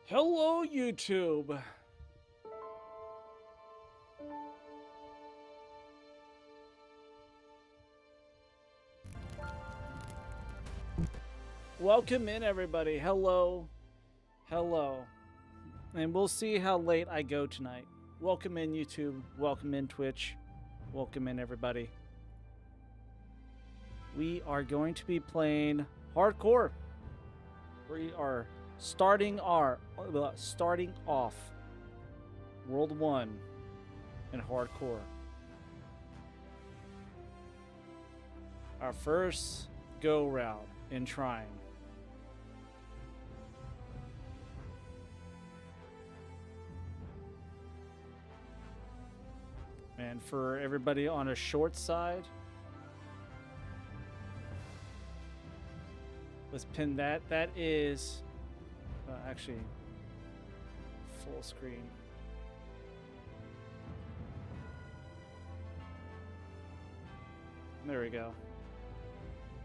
Hello, YouTube. Welcome in, everybody. Hello. Hello. And we'll see how late I go tonight. Welcome in, YouTube. Welcome in, Twitch. Welcome in, everybody. We are going to be playing hardcore. We are starting off World 1 in hardcore. Our first go round in trying. And for everybody on a short side, let's pin that. That is actually full screen. There we go.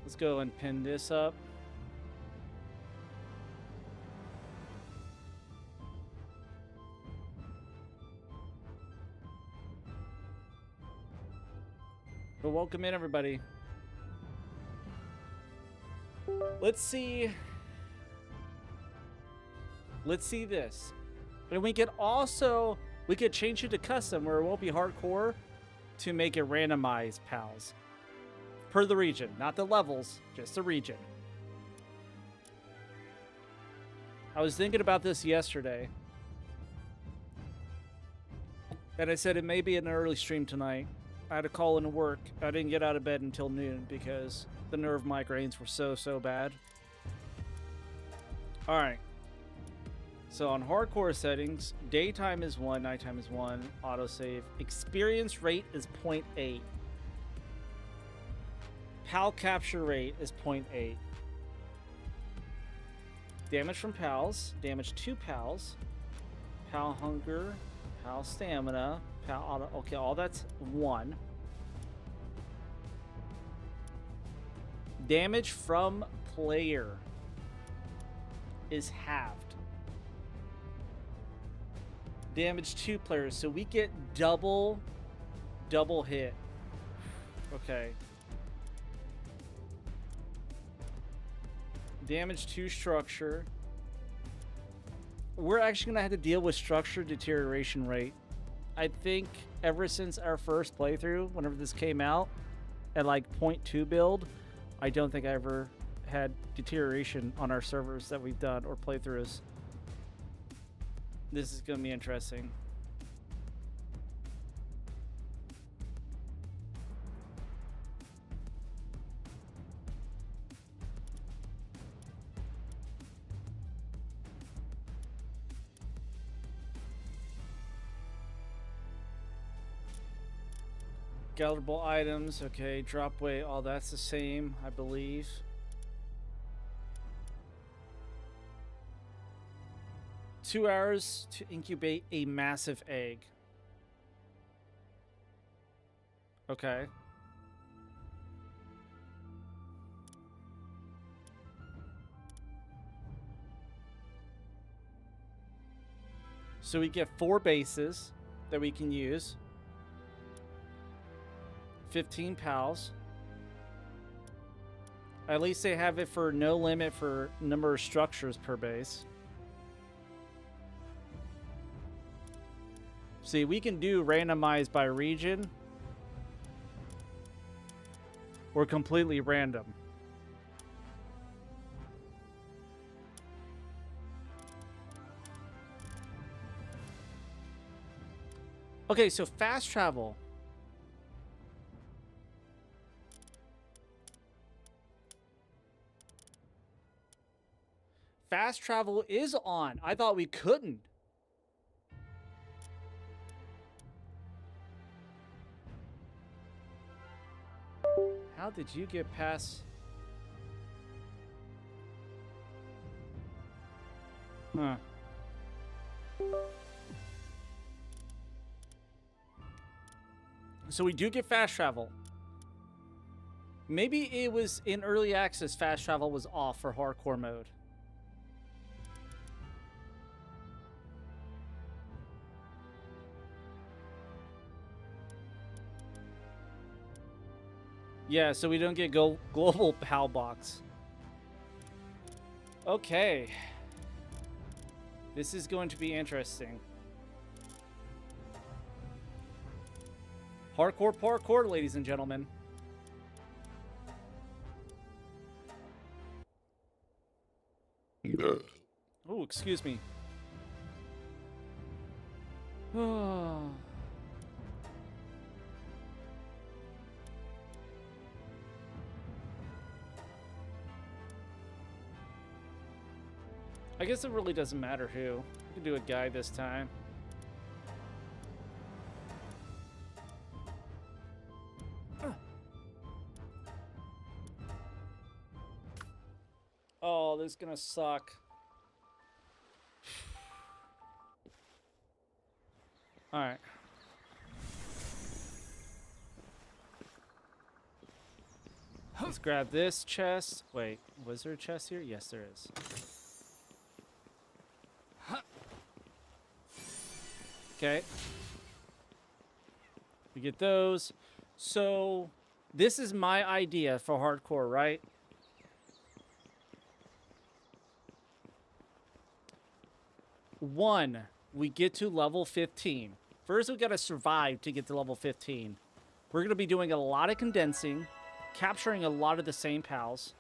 Let's go and pin this up. But welcome in, everybody. Let's see this. And we could change it to custom where it won't be hardcore to make it randomized pals. Per the region, not the levels, just the region. I was thinking about this yesterday. And I said it may be an early stream tonight. I had to call into work. I didn't get out of bed until noon because the nerve migraines were so bad. Alright. So on hardcore settings, daytime is 1, nighttime is 1, autosave. Experience rate is 0.8. PAL capture rate is 0.8. Damage from pals, damage to pals, PAL hunger, PAL stamina, PAL auto. Okay, all that's 1. Damage from player is halved. Damage to players, so we get double hit. Okay. Damage to structure. We're actually gonna have to deal with structure deterioration rate. I think ever since our first playthrough, whenever this came out, at like 0.2 build, I don't think I ever had deterioration on our servers that we've done or playthroughs. This is gonna be interesting. Gatherable items, okay, drop weight, all that's the same, I believe. Two hours to incubate a massive egg. Okay. So we get 4 bases that we can use. 15 pals. At least they have it for no limit for number of structures per base. See, we can do randomized by region or completely random. Okay, so fast travel. Fast travel is on. I thought we couldn't. How did you get past? Huh. So we do get fast travel. Maybe it was in early access, fast travel was off for hardcore mode. Yeah, so we don't get global PAL box. Okay. This is going to be interesting. Hardcore parkour, ladies and gentlemen. Oh, excuse me. I guess it really doesn't matter who. We can do a guy this time. Oh, this is gonna suck. Alright. Let's grab this chest. Wait, was there a chest here? Yes, there is. Okay. We get those. So, this is my idea for hardcore, right? One, we get to level 15. First, we gotta survive to get to level 15. We're gonna be doing a lot of condensing, capturing a lot of the same pals.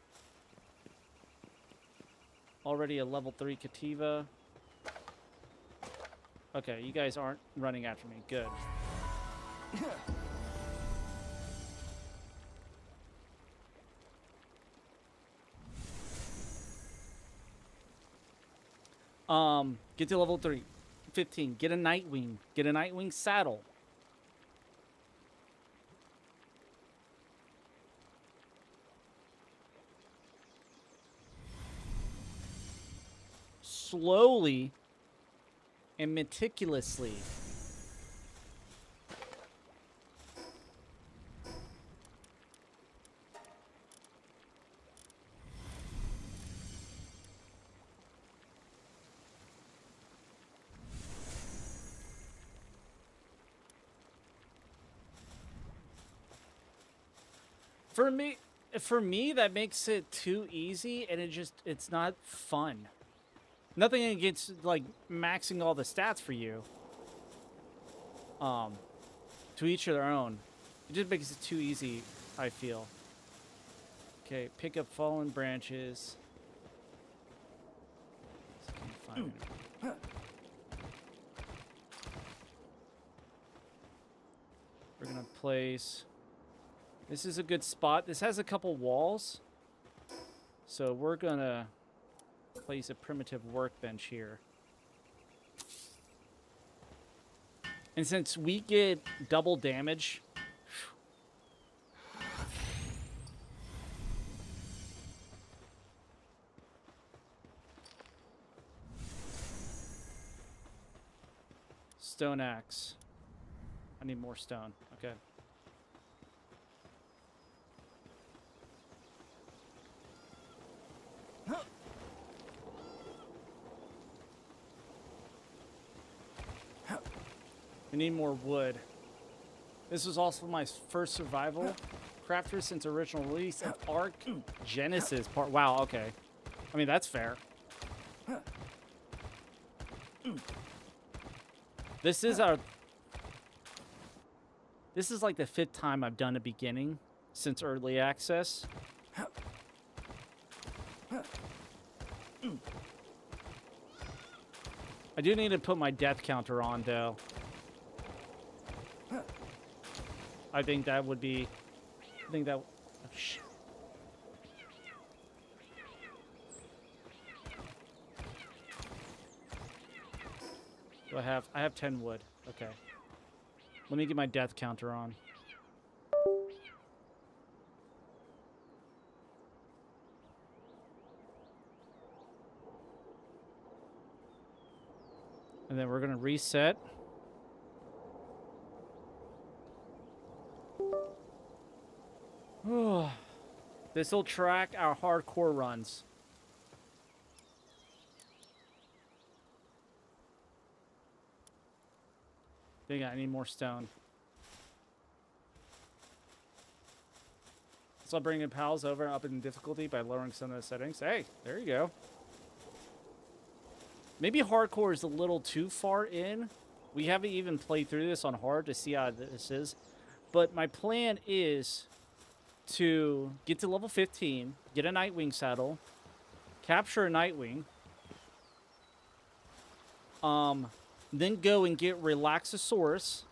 Already a level 3 Kativa. Okay, you guys aren't running after me. Good. Get to level 15. Get a Nightwing. Get a Nightwing saddle. Slowly and meticulously. For me, that makes it too easy, and it's not fun. Nothing against like maxing all the stats for you. To each of their own. It just makes it too easy, I feel. Okay, pick up fallen branches. We're gonna place. This is a good spot. This has a couple walls. So we're gonna place a primitive workbench here. And since we get double damage, stone axe. I need more stone. Okay. We need more wood. This was also my first survival crafter since original release of Ark Genesis part. Wow, okay. I mean, that's fair. This is like the 5th time I've done a beginning since early access. I do need to put my death counter on, though. I think that would be... I think that... Oh, shit. Do I have... I have 10 wood. Okay. Let me get my death counter on. And then we're going to reset. This will track our hardcore runs. Dang it, I need more stone. So I'll bring the pals over up in difficulty by lowering some of the settings. Hey, there you go. Maybe hardcore is a little too far in. We haven't even played through this on hard to see how this is. But my plan is to get to level 15, get a Nightwing saddle, capture a Nightwing, then go and get Relaxosaurus.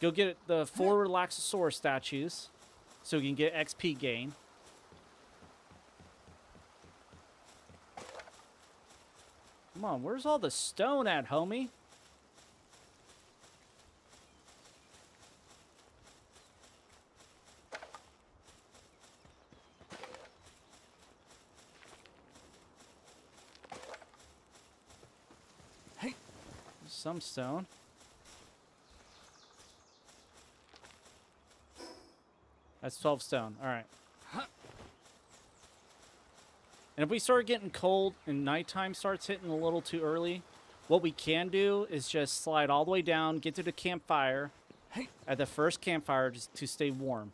Go get the 4 Relaxosaurus statues so we can get XP gain. Come on, where's all the stone at, homie? Hey, some stone. That's 12 stone. All right. And if we start getting cold and nighttime starts hitting a little too early, what we can do is just slide all the way down, get to the campfire at the first campfire just to stay warm.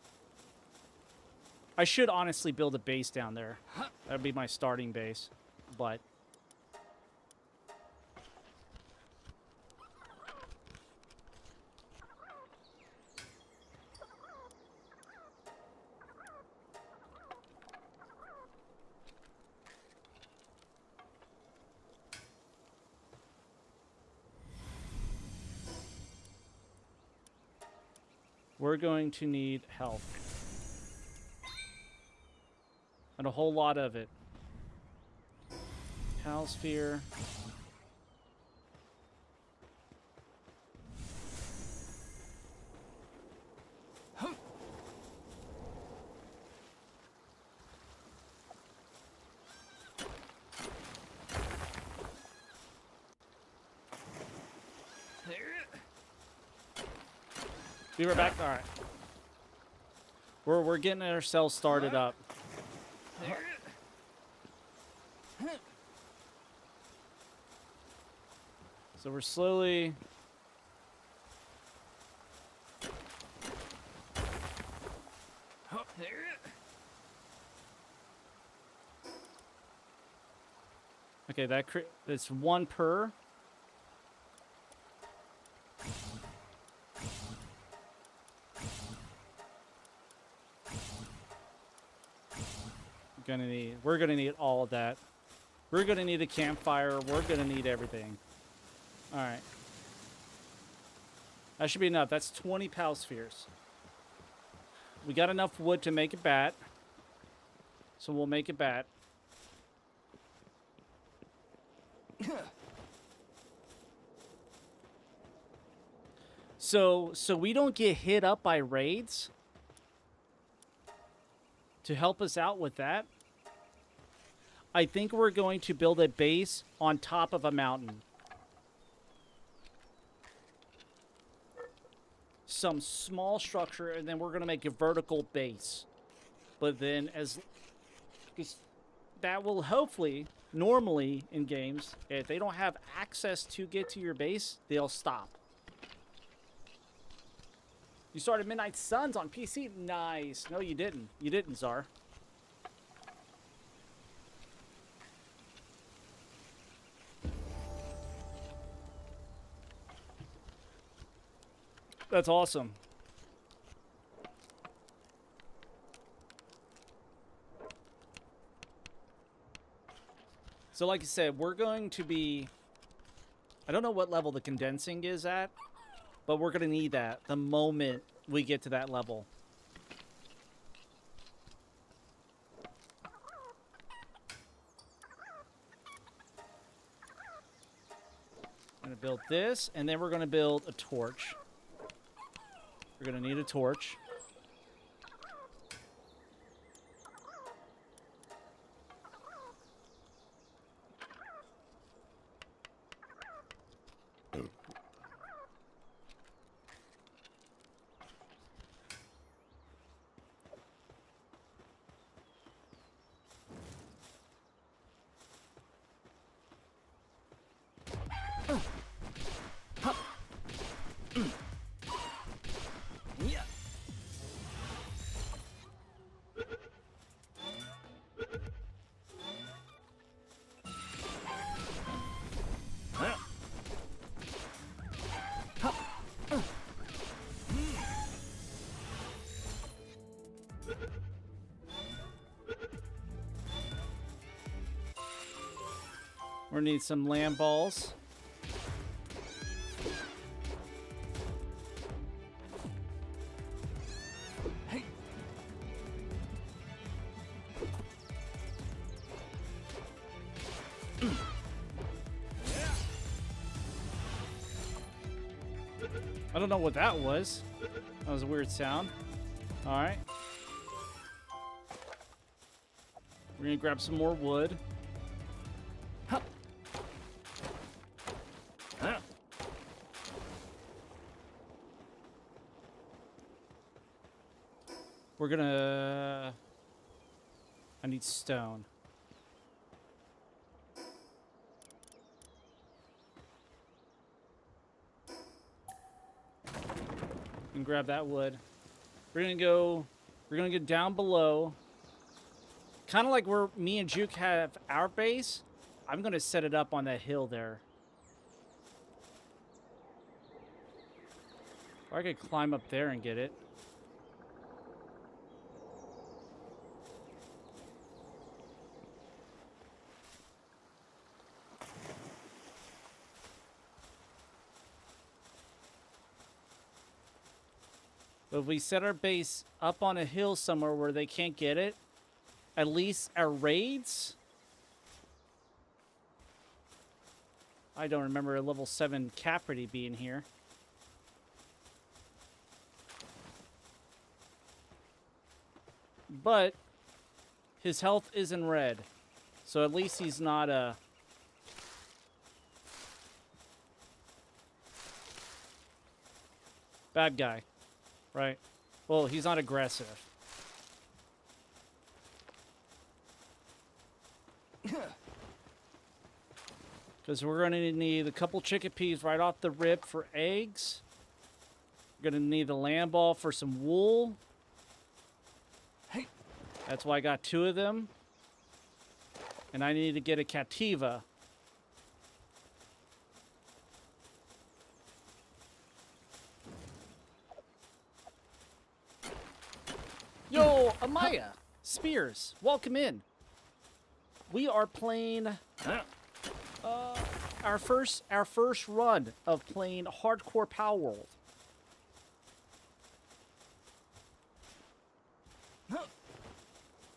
I should honestly build a base down there. That would be my starting base. But we're going to need health. And a whole lot of it. Pal sphere. Be right back. All right. We're getting ourselves started up. So we're slowly. Okay, that's 1 per. We're gonna need all of that. We're gonna need a campfire. We're gonna need everything. All right. That should be enough. That's 20 pal spheres. We got enough wood to make a bat. So we'll make a bat. So we don't get hit up by raids. To help us out with that, I think we're going to build a base on top of a mountain. Some small structure, and then we're going to make a vertical base. But then because that will hopefully, normally in games, if they don't have access to get to your base, they'll stop. You started Midnight Suns on PC? Nice. No, you didn't. You didn't, Czar. That's awesome. So like I said, we're going to be... I don't know what level the condensing is at, but we're going to need that the moment we get to that level. I'm going to build this, and then we're going to build a torch. We're going to need a torch. We're gonna need some land balls. Hey. I don't know what that was. That was a weird sound. All right. We're gonna grab some more wood. Huh. Huh. We're gonna... I need stone. And grab that wood. We're gonna go down below. Kind of like where me and Juke have our base. I'm gonna set it up on that hill there. Or I could climb up there and get it. But if we set our base up on a hill somewhere where they can't get it, at least our raids... I don't remember a level 7 Caprity being here. But his health is in red. So at least he's not a... bad guy. Right? Well, he's not aggressive. Because we're going to need a couple chickpeas right off the rip for eggs. We're going to need the land ball for some wool. Hey. That's why I got 2 of them. And I need to get a Cativa. Yo, Amaya, Spears, welcome in. We are playing our first run of playing hardcore Palworld.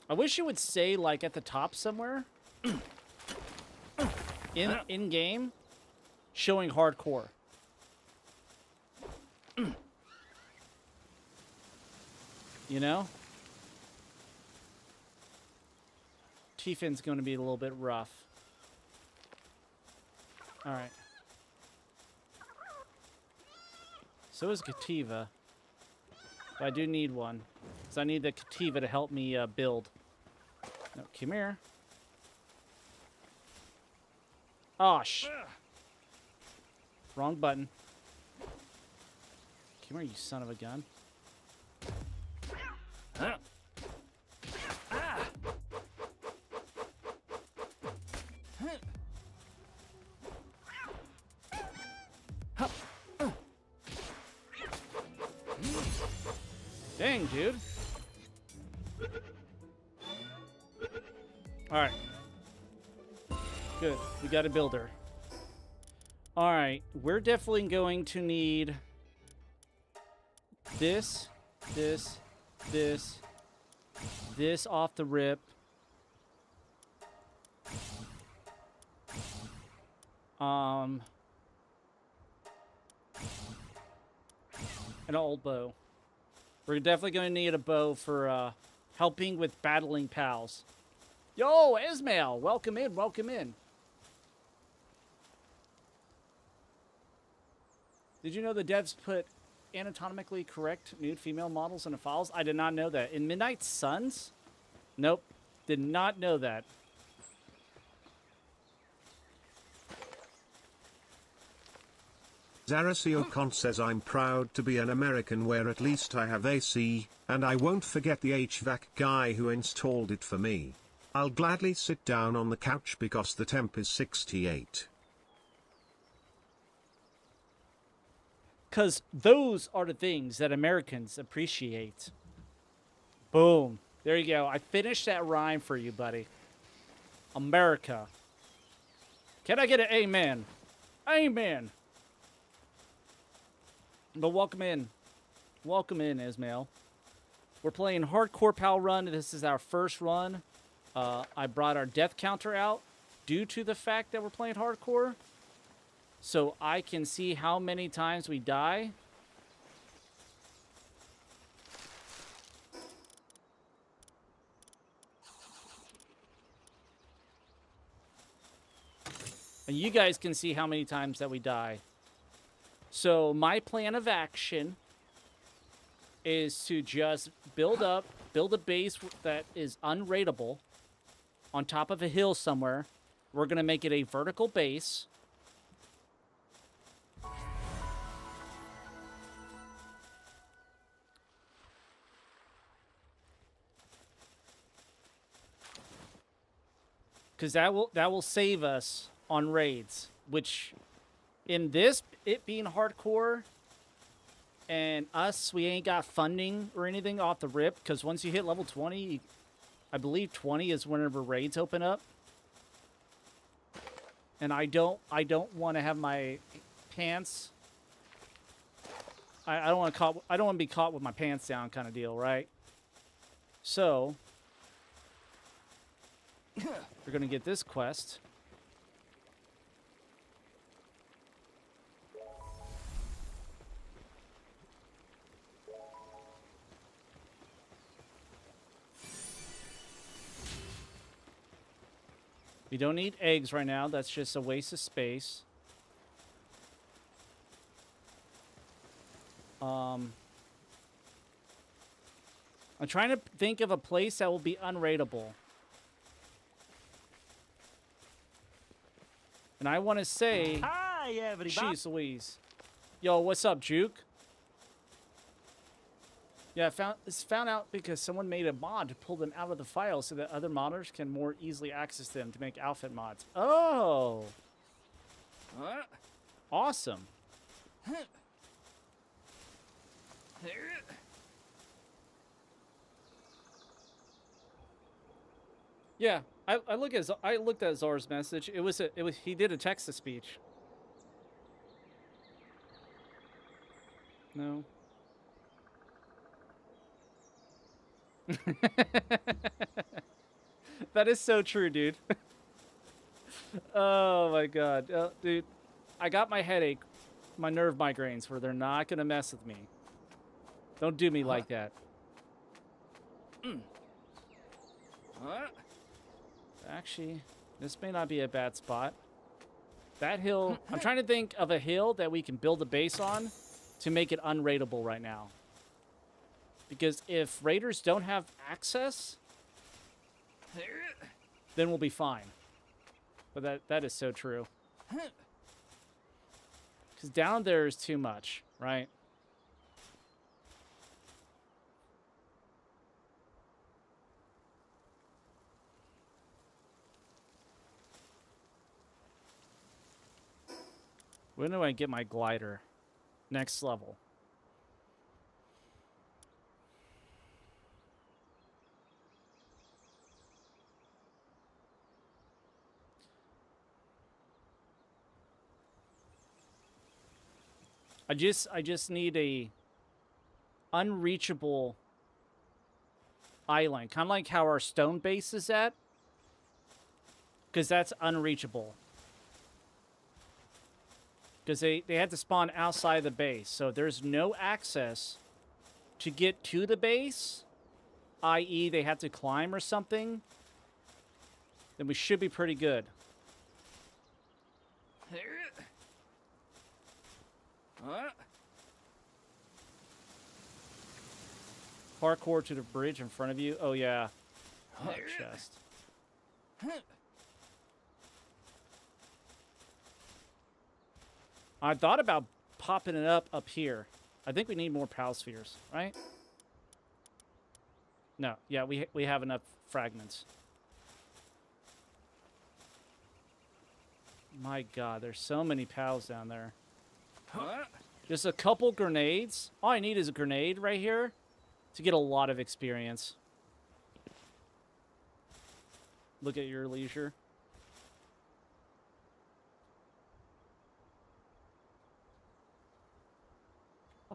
I wish it would say like at the top somewhere in game showing hardcore. You know? Tiefin's going to be a little bit rough. All right. So is Cativa. But I do need one. Because I need the Cativa to help me build. No, come here. Oh, wrong button. Come here, you son of a gun. Huh. Dang, dude. Alright. Good. We got a builder. Alright. We're definitely going to need this off the rip. An old bow. We're definitely going to need a bow for helping with battling pals. Yo, Ismail, welcome in, welcome in. Did you know the devs put anatomically correct nude female models in the files? I did not know that. In Midnight Suns? Nope, did not know that. Zaracio Kant says I'm proud to be an American where at least I have AC, and I won't forget the HVAC guy who installed it for me. I'll gladly sit down on the couch because the temp is 68. Because those are the things that Americans appreciate. Boom. There you go. I finished that rhyme for you, buddy. America. Can I get an amen? Amen. But welcome in. Welcome in, Ismail. We're playing Hardcore Pal Run. This is our first run. I brought our death counter out due to the fact that we're playing hardcore. So I can see how many times we die. And you guys can see how many times that we die. So my plan of action is to just build a base that is unrateable on top of a hill somewhere. We're going to make it a vertical base. Because that will save us on raids, which in this, it being hardcore, and us, we ain't got funding or anything off the rip, because once you hit level 20, I believe 20 is whenever raids open up. And I don't want to have my pants. I don't want to be caught with my pants down kind of deal, right? So we're gonna get this quest. We don't need eggs right now. That's just a waste of space. I'm trying to think of a place that will be unrateable. And I want to say... Hi, everybody. Jeez Louise. Yo, what's up, Juke? Yeah, it's found out because someone made a mod to pull them out of the file so that other modders can more easily access them to make outfit mods. Oh! Awesome. Yeah, I looked at Zar's message. He did a text to speech. No. That is so true, dude. Oh my god. Dude, I got my headache, my nerve migraines, where they're not gonna mess with me. Don't do me like that. Actually, this may not be a bad spot. That hill, I'm trying to think of a hill that we can build a base on to make it unrateable right now. Because if raiders don't have access, then we'll be fine. But that is so true. Because down there is too much, right? When do I get my glider? Next level. I just need a unreachable island, kind of like how our stone base is at, because that's unreachable. Because they had to spawn outside the base, so there's no access to get to the base, i.e. they have to climb or something, then we should be pretty good. Parkour to the bridge in front of you. Oh, yeah. Hot chest. I thought about popping it up here. I think we need more PAL spheres, right? No. Yeah, we have enough fragments. My God, there's so many PALs down there. Just a couple grenades. All I need is a grenade right here to get a lot of experience. Look at your leisure.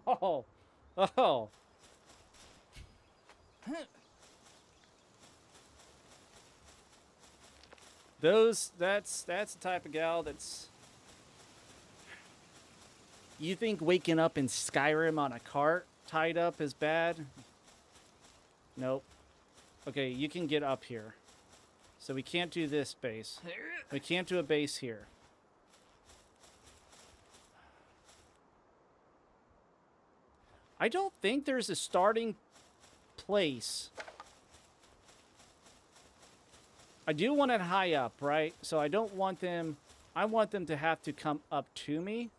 Oh, oh. That's the type of gal that's. You think waking up in Skyrim on a cart tied up is bad? Nope. Okay, you can get up here. So we can't do this base. We can't do a base here. I don't think there's a starting place. I do want it high up, right? So I don't want them... I want them to have to come up to me.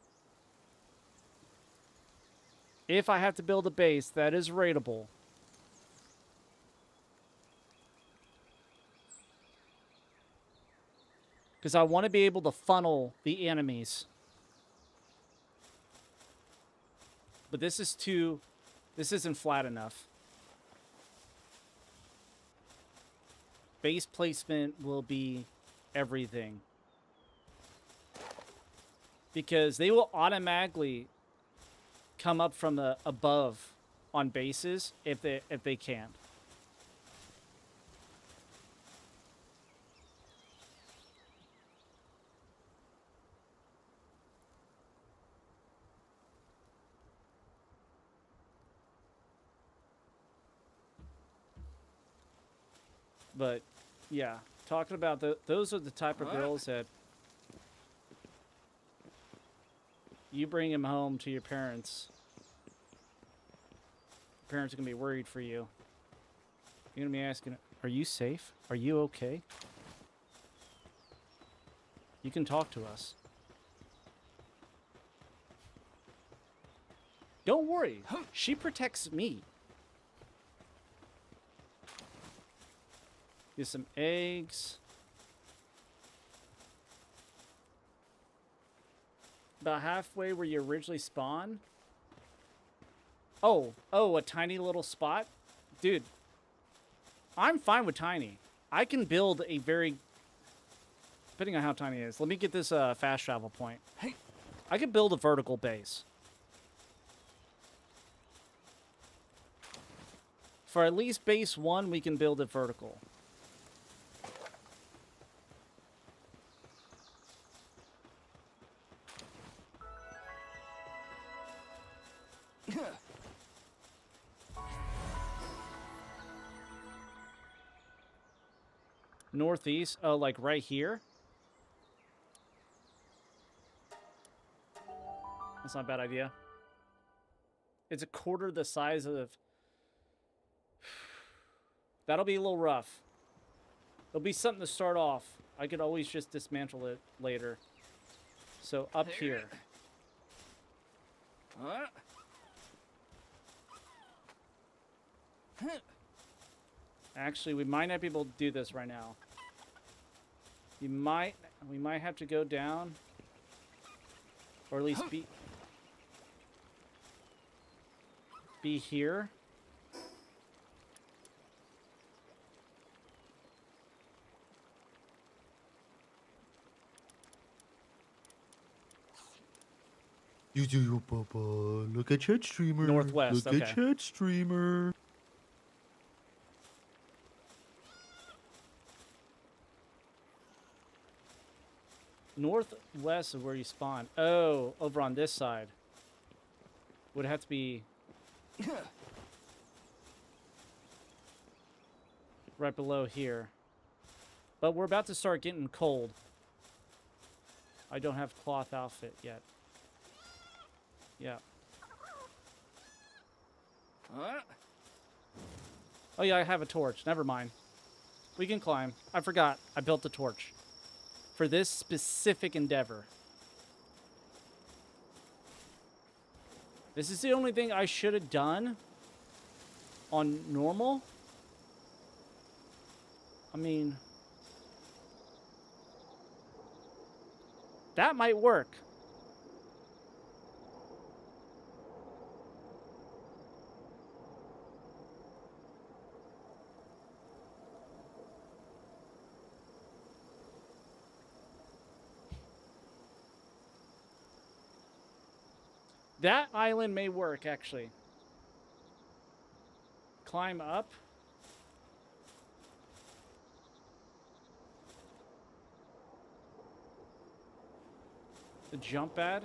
If I have to build a base that is raidable. Because I want to be able to funnel the enemies. But this is too... This isn't flat enough. Base placement will be everything. Because they will automatically come up from the above on bases if they can. But yeah, talking about those are the type of girls that you bring him home to your parents. Your parents are going to be worried for you. You're going to be asking, are you safe? Are you okay? You can talk to us. Don't worry. She protects me. Get some eggs. About halfway where you originally spawned. Oh, a tiny little spot? Dude, I'm fine with tiny. I can build a very... Depending on how tiny it is. Let me get this fast travel point. Hey. I could build a vertical base. For at least base 1, we can build it vertical. Northeast, oh, like right here? That's not a bad idea. It's a quarter the size of... That'll be a little rough. There'll be something to start off. I could always just dismantle it later. So up here. Actually, we might not be able to do this right now. We might have to go down. Or at least be here. You do your papa. Look at chat streamer. Northwest, Look okay. at chat streamer. Northwest of where you spawn. Oh, over on this side. Would have to be right below here. But we're about to start getting cold. I don't have cloth outfit yet. Yeah. Oh yeah, I have a torch. Never mind. We can climb. I forgot. I built a torch. For this specific endeavor. This is the only thing I should have done on normal. I mean, that might work. That island may work, actually. Climb up. The jump pad.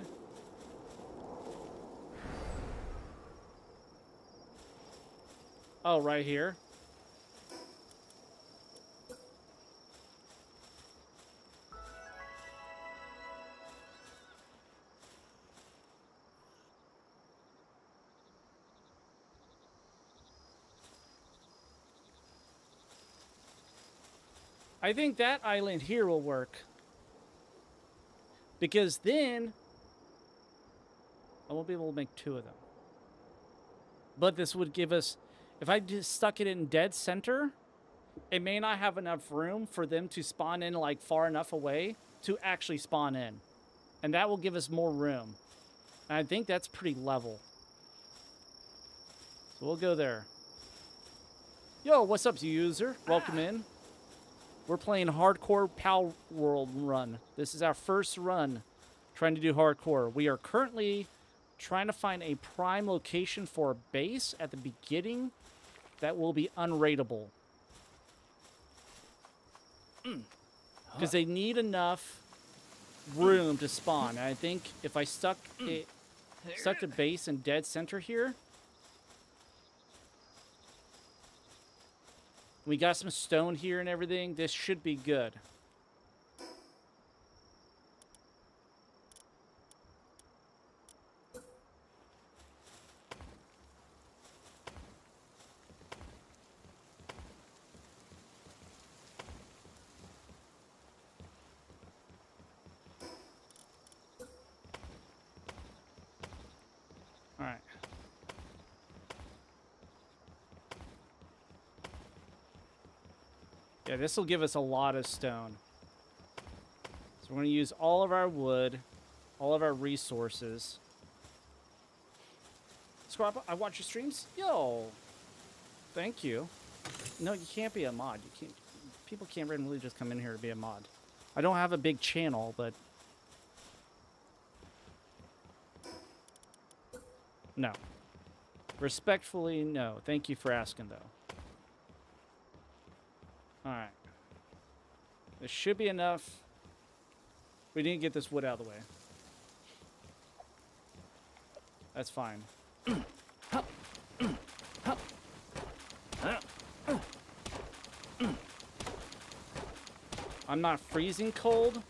Oh, right here. I think that island here will work. Because then I won't be able to make 2 of them. But this would give us, if I just stuck it in dead center, it may not have enough room for them to spawn in like far enough away to actually spawn in. And that will give us more room. And I think that's pretty level. So we'll go there. Yo, what's up, user? Welcome in. We're playing hardcore Palworld run. This is our first run trying to do hardcore. We are currently trying to find a prime location for a base at the beginning that will be unraidable. Because they need enough room to spawn. And I think if I stuck the base in dead center here, we got some stone here and everything. This should be good. All right. Yeah, this will give us a lot of stone. So we're going to use all of our wood, all of our resources. Scrap, I watch your streams. Yo, thank you. No, you can't be a mod. You can't. People can't randomly just come in here to be a mod. I don't have a big channel, but no. Respectfully, no. Thank you for asking, though. Alright. This should be enough. We need to get this wood out of the way. That's fine. I'm not freezing cold.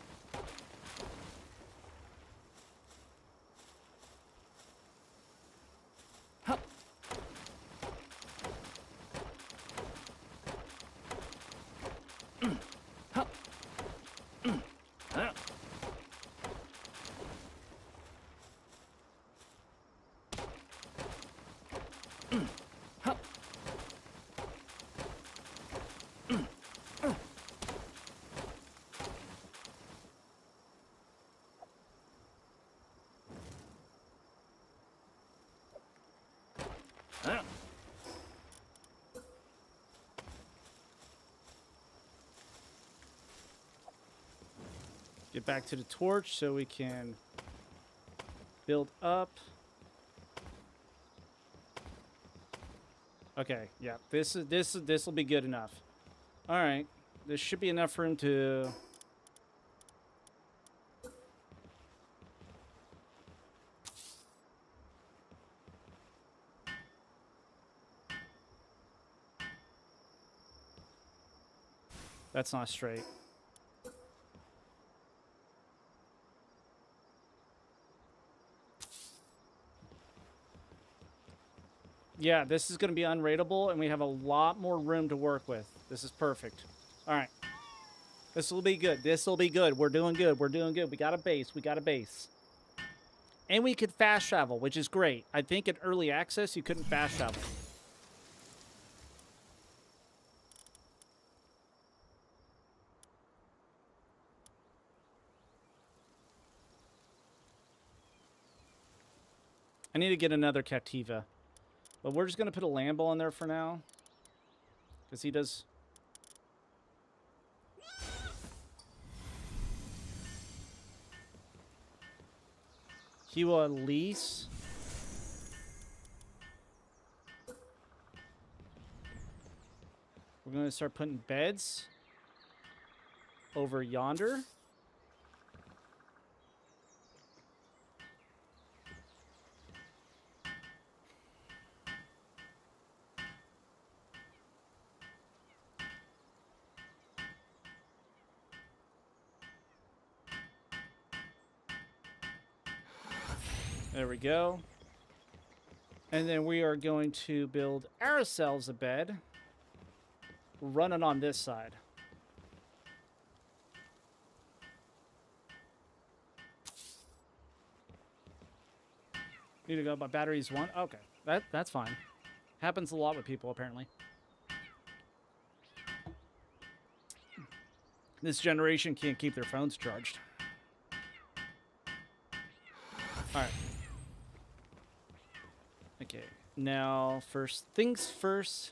Get back to the torch so we can build up. Okay, yeah, this will be good enough. All right, this should be enough room to. That's not straight. Yeah, this is going to be unraidable, and we have a lot more room to work with. This is perfect. All right. This will be good. This will be good. We're doing good. We're doing good. We got a base. We got a base. And we could fast travel, which is great. I think in early access, you couldn't fast travel. I need to get another Captiva. But we're just going to put a Lambo in there for now. Because he does. He will at least gonna start putting beds over yonder. There we go. And then we are going to build ourselves a bed. Running on this side. Need to go. My battery's one. Okay, that's fine. Happens a lot with people apparently. This generation can't keep their phones charged. All right. Okay. Now, first things first.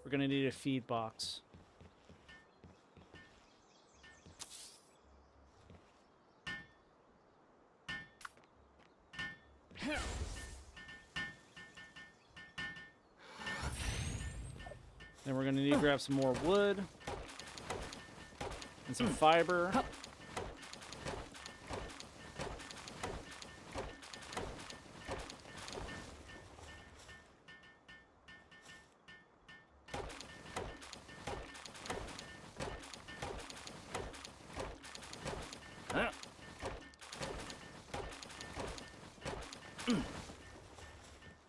We're gonna need a feed box. Then we're gonna need to grab some more wood and some fiber.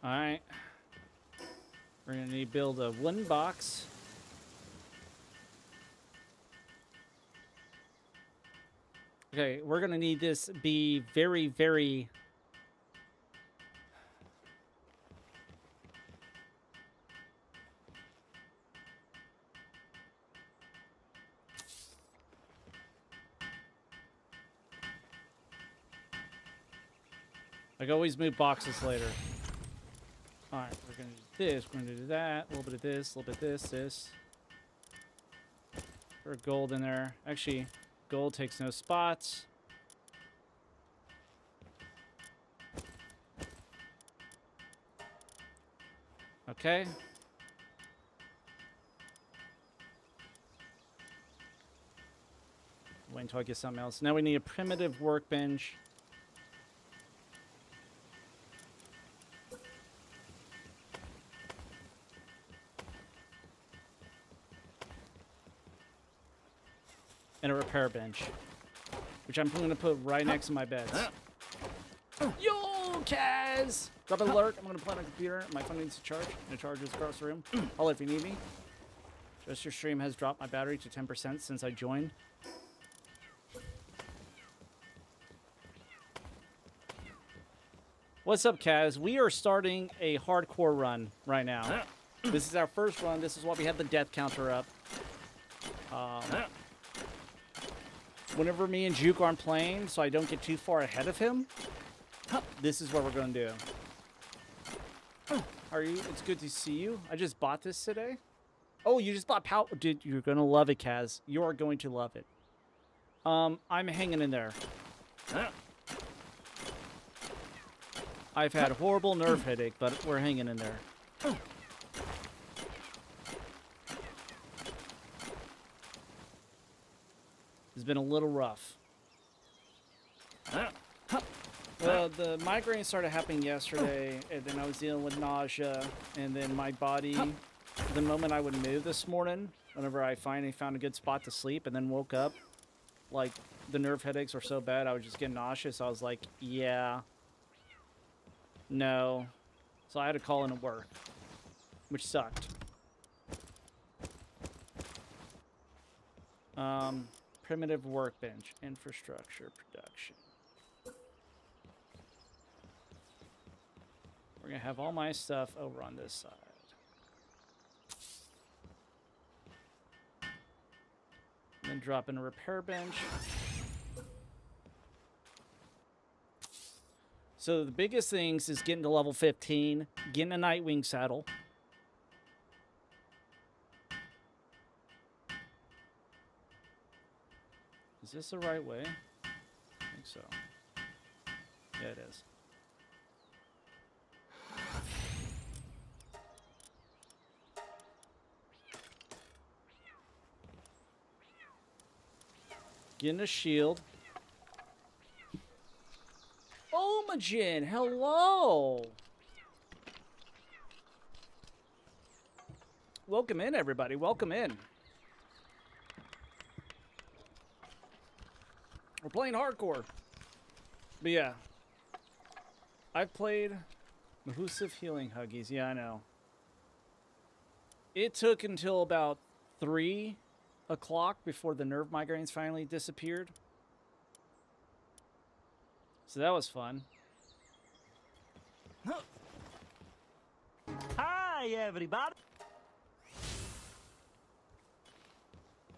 Alright. We're going to need to build a wooden box. Okay, we're going to need this be very, very... I can always move boxes later. Alright, we're going to do this, we're going to do that, a little bit of this, a little bit of this. Put gold in there. Actually, gold takes no spots. Okay. Wait until I get something else. Now we need a primitive workbench. And a repair bench, which I'm going to put right next to my beds. Yo, Kaz! Drop an alert. I'm going to play on a computer. My phone needs to charge. And it charges across the room. Holla if you need me. Just your stream has dropped my battery to 10% since I joined. What's up, Kaz? We are starting a hardcore run right now. This is our first run. This is why we have the death counter up. Whenever me and Juke aren't playing, so I don't get too far ahead of him, this is what we're going to do. How are you? It's good to see you. I just bought this today. Oh, you just bought Palworld. Dude, you're going to love it, Kaz. You are going to love it. I'm hanging in there. I've had a horrible nerve headache, but we're hanging in there. It's been a little rough. Well, the migraine started happening yesterday, and then I was dealing with nausea, and then my body, the moment I would move this morning, whenever I finally found a good spot to sleep, and then woke up, like, the nerve headaches were so bad, I was just getting nauseous. I was like, yeah, no. So I had to call in to work, which sucked. Primitive workbench, infrastructure, production. We're going to have all my stuff over on this side. And then drop in a repair bench. So the biggest things is getting to level 15, getting a Nightwing saddle. Is this the right way? I think so. Yeah, it is. Getting a shield. Omajin, hello. Welcome in, everybody. Welcome in. We're playing hardcore. But yeah. I've played Mahusive Healing Huggies. Yeah, I know. It took until about 3 o'clock before the nerve migraines finally disappeared. So that was fun. Hi, everybody.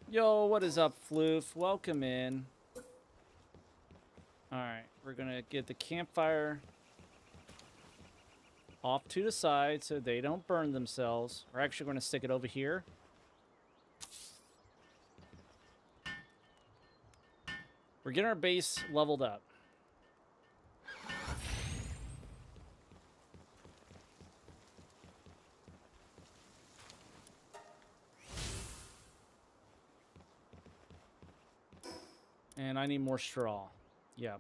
Yo, what is up, Floof? Welcome in. Alright, we're gonna get the campfire off to the side so they don't burn themselves. We're actually gonna stick it over here. We're getting our base leveled up. And I need more straw. Yep.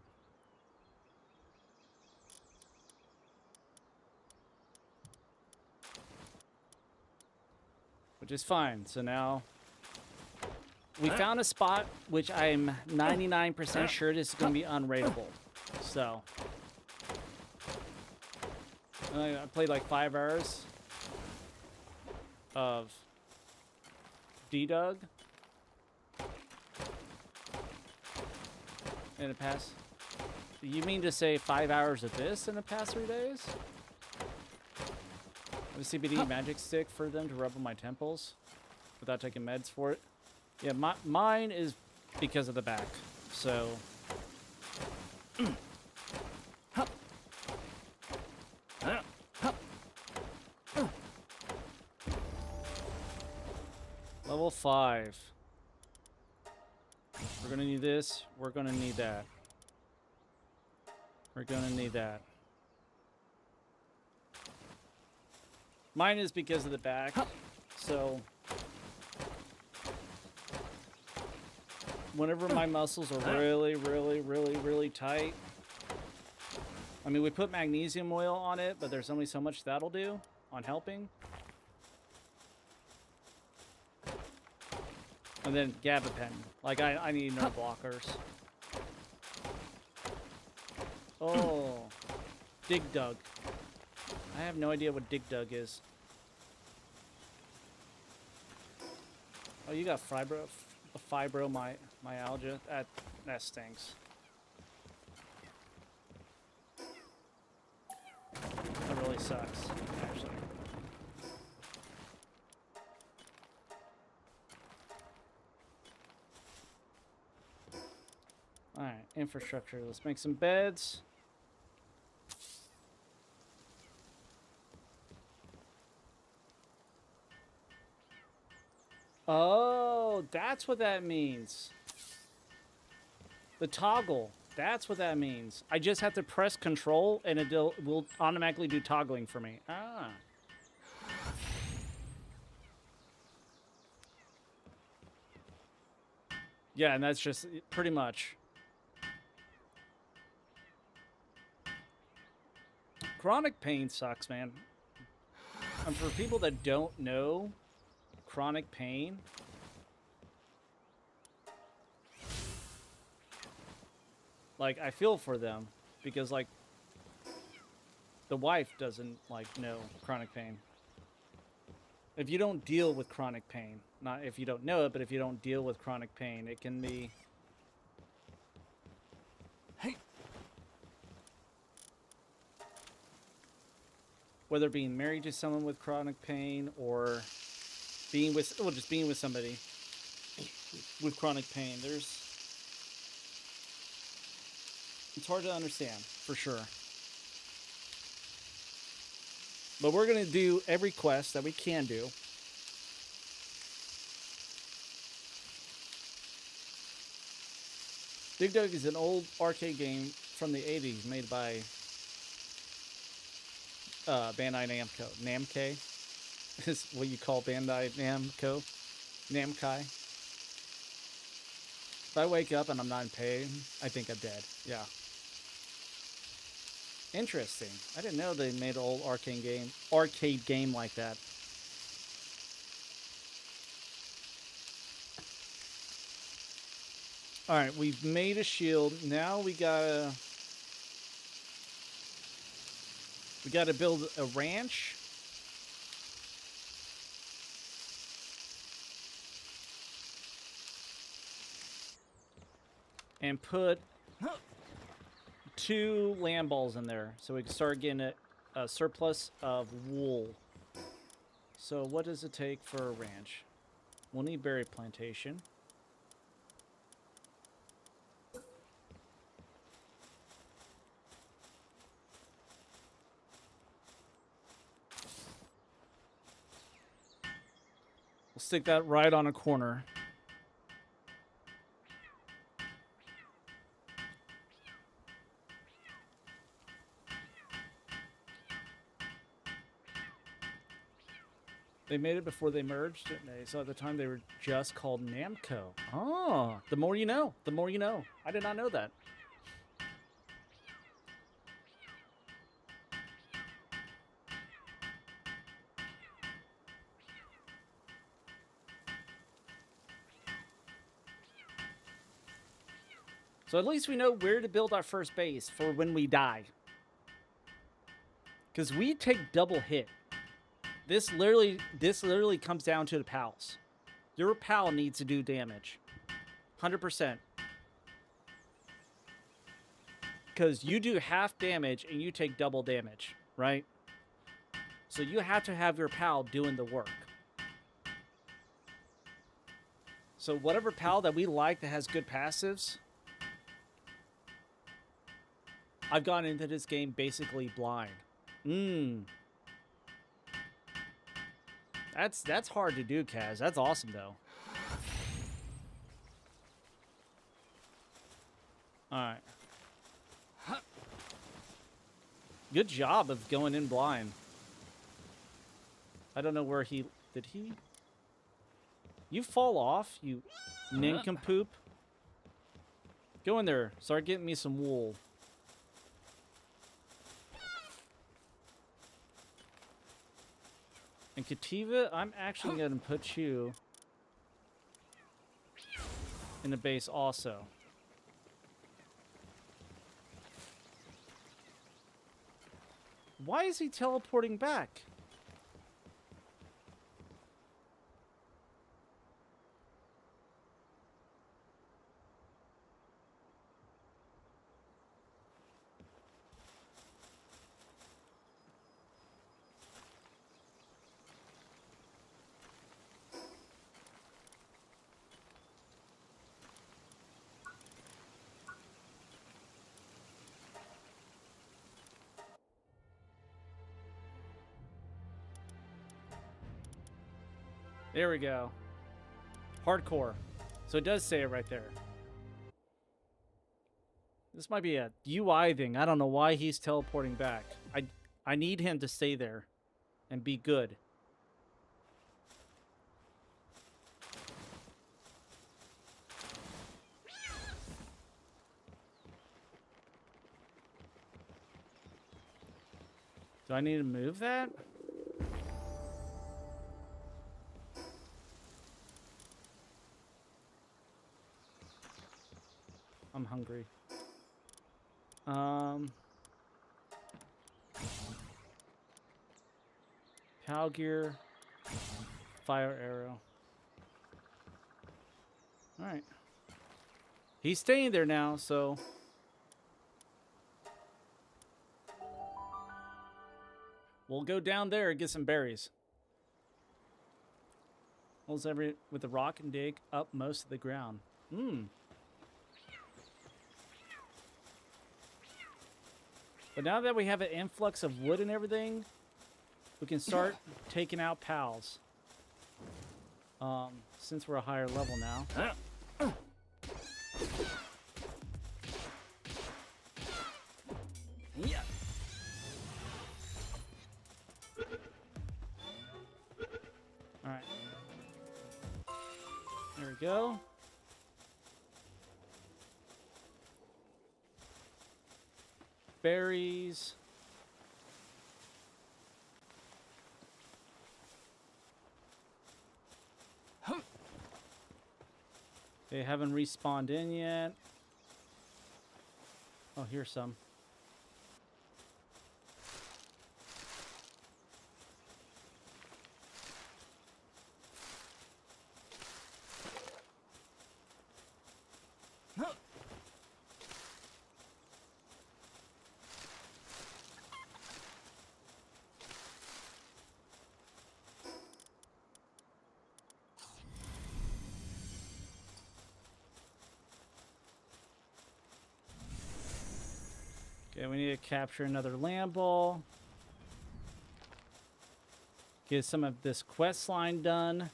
Which is fine. So now we found a spot which I'm 99% sure this is going to be unrateable. So I played like 5 hours of D-Dug in the past. You mean to say 5 hours of this in the past 3 days? I have a CBD magic stick for them to rub on my temples without taking meds for it. Yeah, mine is because of the back. So level 5. We're gonna need this. We're gonna need that. We're gonna need that. Mine is because of the back, so whenever my muscles are really tight, I mean, we put magnesium oil on it, but there's only so much that'll do on helping. And then gabapentin. Like, I need nerve blockers. Oh, Dig Dug. I have no idea what Dig Dug is. Oh, you got fibromyalgia? That stinks. That really sucks, actually. Alright, infrastructure. Let's make some beds. Oh, that's what that means. The toggle. That's what that means. I just have to press control and it will automatically do toggling for me. Ah. Yeah, and that's just pretty much. Chronic pain sucks, man. And for people that don't know chronic pain, like, I feel for them because, like, the wife doesn't, like, know chronic pain. If you don't deal with chronic pain, not if you don't know it, but if you don't deal with chronic pain, it can be... Hey. Whether being married to someone with chronic pain or being with, well, just being with somebody with chronic pain, it's hard to understand, for sure. But we're going to do every quest that we can do. Dig Dug is an old arcade game from the 80s made by Bandai Namco. Namco is what you call Bandai Namco. Namkai. If I wake up and I'm not in pain, I think I'm dead. Yeah. Interesting. I didn't know they made an old arcade game like that. All right, we've made a shield. Now we gotta build a ranch. And put 2 lamb balls in there so we can start getting a surplus of wool. So what does it take for a ranch? We'll need berry plantation. We'll stick that right on a corner. They made it before they merged, didn't they? So at the time they were just called Namco. Oh, the more you know. The more you know. I did not know that. So at least we know where to build our first base for when we die. Because we take double hit. This literally comes down to the pals. Your pal needs to do damage. 100%. Because you do half damage and you take double damage, right? So you have to have your pal doing the work. So whatever pal that we like that has good passives, I've gone into this game basically blind. That's hard to do, Kaz. That's awesome though. Alright. Good job of going in blind. I don't know where he... Did he? You fall off, you nincompoop. Go in there. Start getting me some wool. And Kativa, I'm actually going to put you in the base also. Why is he teleporting back? There we go. Hardcore. So it does say it right there. This might be a UI thing. I don't know why he's teleporting back. I need him to stay there and be good. Do I need to move that? I'm hungry. Pal gear, fire arrow. All right. He's staying there now, so we'll go down there and get some berries. With the rock and dig up most of the ground. But now that we have an influx of wood and everything, we can start taking out pals. Since we're a higher level now. Yeah. All right. There we go. berries. They haven't respawned in yet. Oh, here's some. Okay, we need to capture another land ball. Get some of this quest line done.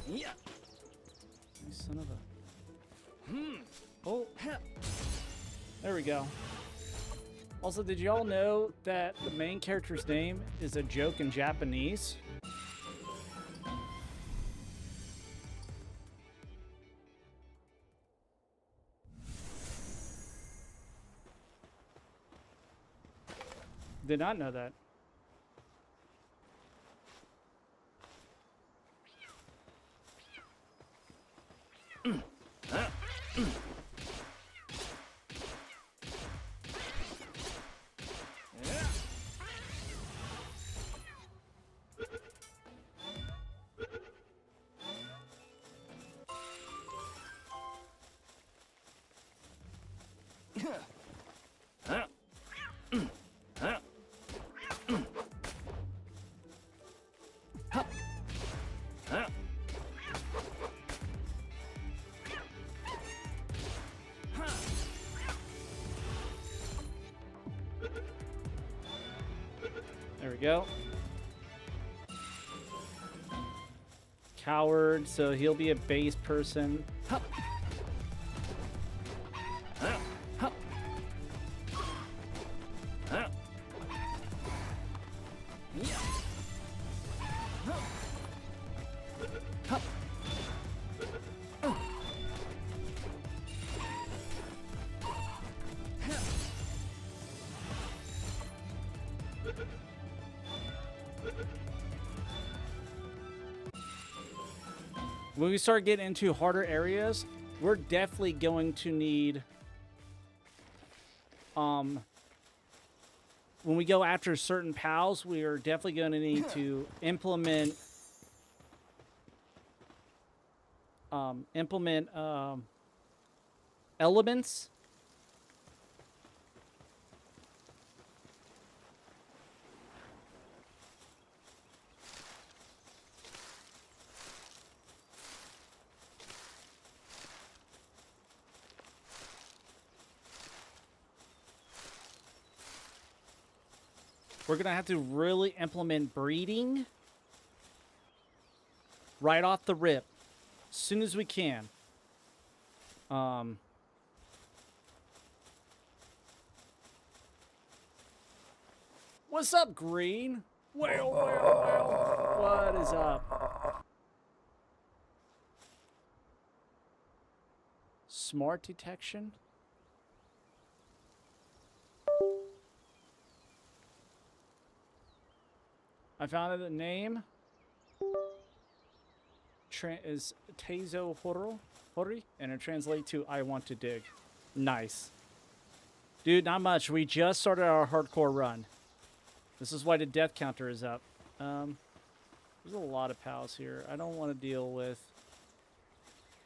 Yeah. You son of a... Oh, there we go. Also, did y'all know that the main character's name is a joke in Japanese? Did not know that. There we go. Coward, so he'll be a base person. When we start getting into harder areas, we're definitely going to need, when we go after certain pals, we are definitely going to need to implement, elements. We're going to have to really implement breeding right off the rip, as soon as we can. What's up, Green? Well, what is up? Smart detection? I found the name is Teizo Hori, and it translates to I want to dig. Nice. Dude, not much. We just started our hardcore run. This is why the death counter is up. There's a lot of pals here. I don't want to deal with.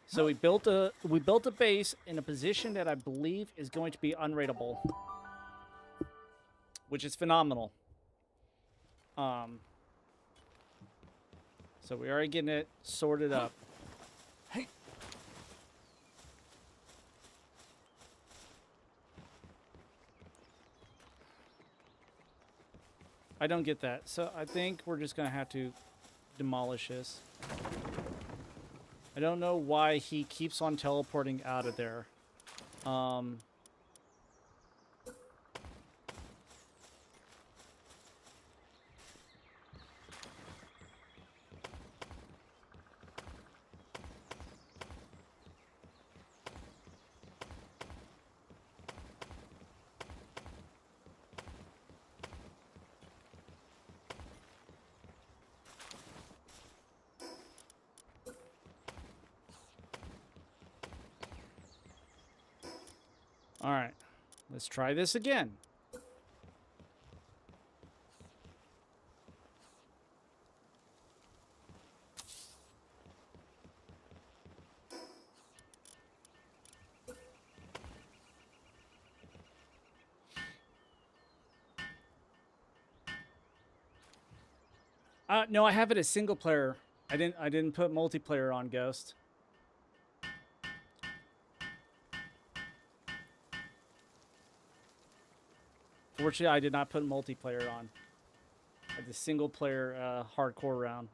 So we built a base in a position that I believe is going to be unraidable, which is phenomenal. So we are getting it sorted up. Hey. I don't get that. So I think we're just going to have to demolish this. I don't know why he keeps on teleporting out of there. All right, let's try this again. No, I have it as single player. I didn't put multiplayer on Ghost. Fortunately, I did not put multiplayer on. I had the single player hardcore round.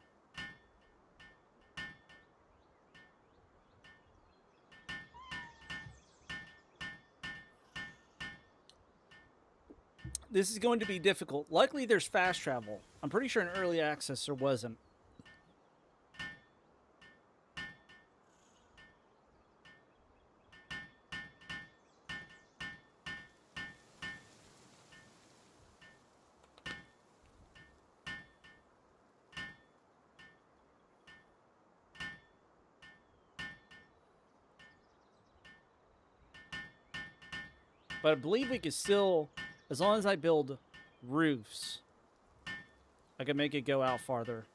This is going to be difficult. Luckily, there's fast travel. I'm pretty sure in early access there wasn't. But I believe we could still, as long as I build roofs, I can make it go out farther.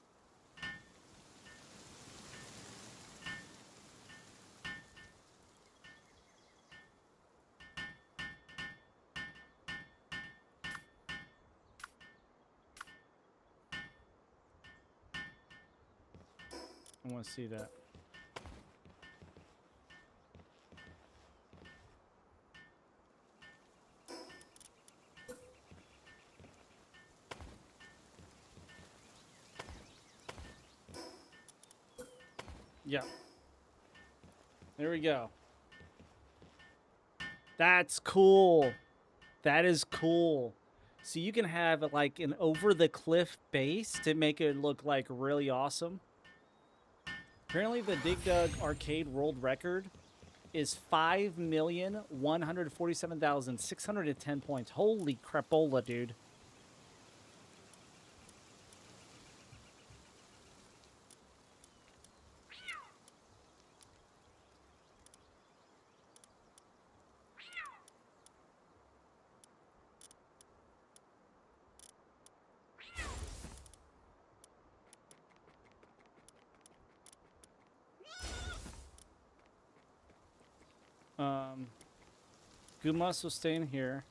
I want to see that. Yeah. There we go. That's cool. That is cool. So you can have like an over the cliff base to make it look like really awesome. Apparently the Dig Dug arcade world record is 5,147,610 points. Holy crapola, dude. Gumas will stay in here.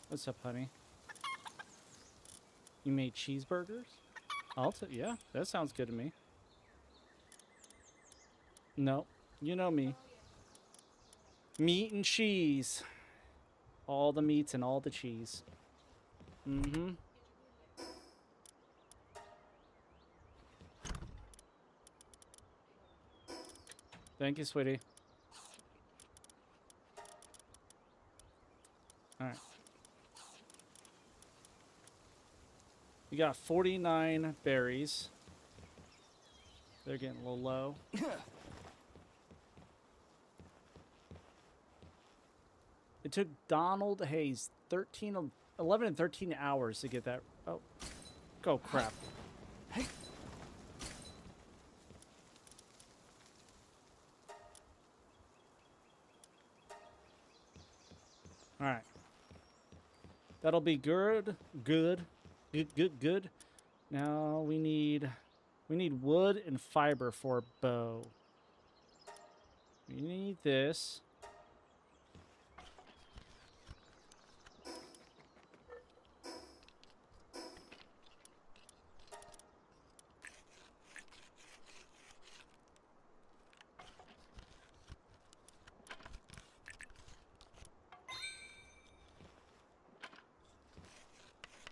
What's up, honey? You made cheeseburgers? Yeah, that sounds good to me. No, you know me. Meat and cheese. All the meats and all the cheese. Mm-hmm. Thank you, sweetie. All right. We got 49 berries. They're getting a little low. It took Donald Hayes 11 and 13 hours to get that. Oh, go crap. Hey. All right. That'll be good. Good. Now we need wood and fiber for a bow. We need this.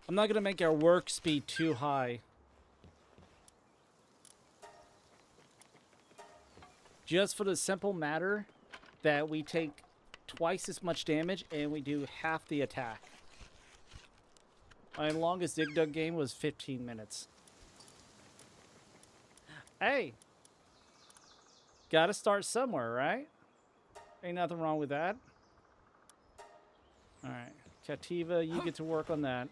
I'm not going to make our work speed too high. Just for the simple matter that we take twice as much damage and we do half the attack. My longest Dig Dug game was 15 minutes. Hey! Gotta start somewhere, right? Ain't nothing wrong with that. Alright. Cativa, you get to work on that.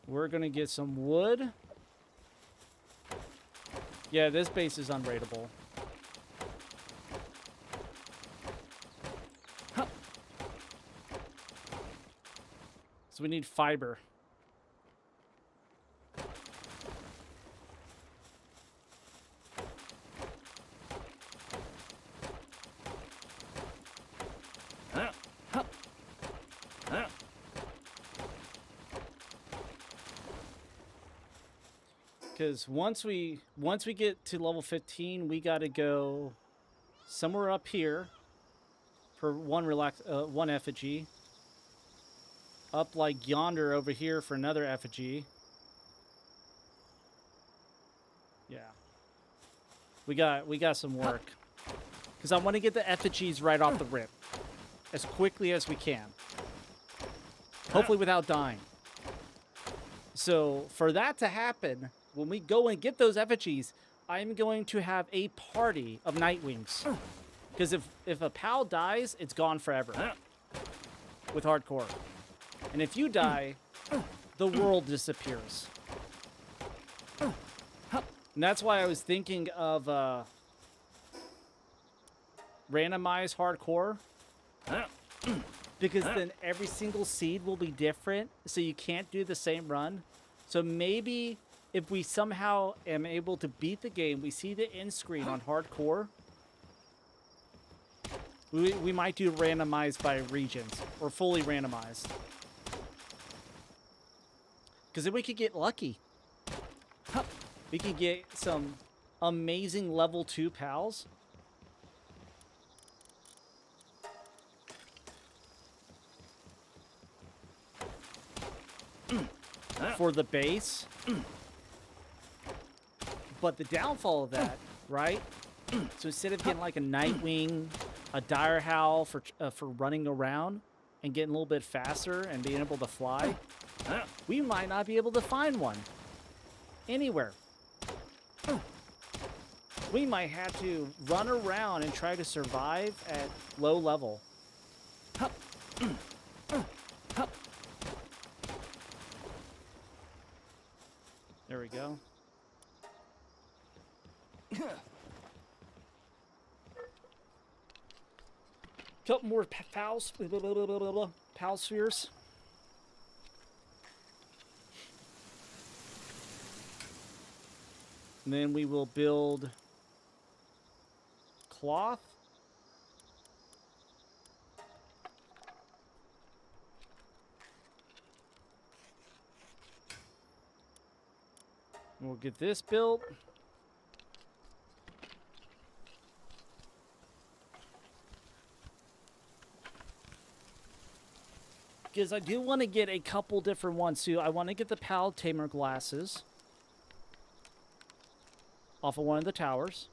We're gonna get some wood. Yeah, this base is unrateable. Huh. So we need fiber. Huh. Huh. Huh. Because once we get to level 15, we got to go somewhere up here for one effigy. Up like yonder over here for another effigy. Yeah, we got some work. Because I want to get the effigies right off the rip, as quickly as we can. Hopefully without dying. So for that to happen, when we go and get those effigies, I'm going to have a party of Nightwings. Because if a pal dies, it's gone forever. With hardcore. And if you die, the world disappears. And that's why I was thinking of randomized hardcore. Because then every single seed will be different, so you can't do the same run. So maybe if we somehow am able to beat the game, we see the end screen on hardcore, we might do randomized by regions, or fully randomized. Because then we could get lucky. We could get some amazing level 2 pals. For the base. But the downfall of that, right? So instead of getting like a Nightwing, a Dire Howl for running around and getting a little bit faster and being able to fly, we might not be able to find one anywhere. We might have to run around and try to survive at low level. There we go. Couple more pal spheres. And then we will build cloth. We'll get this built. Because I do want to get a couple different ones too. I want to get the Pal Tamer glasses off of one of the towers.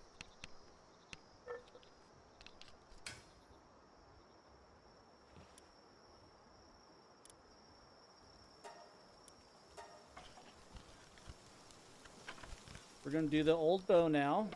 We're going to do the old bow now.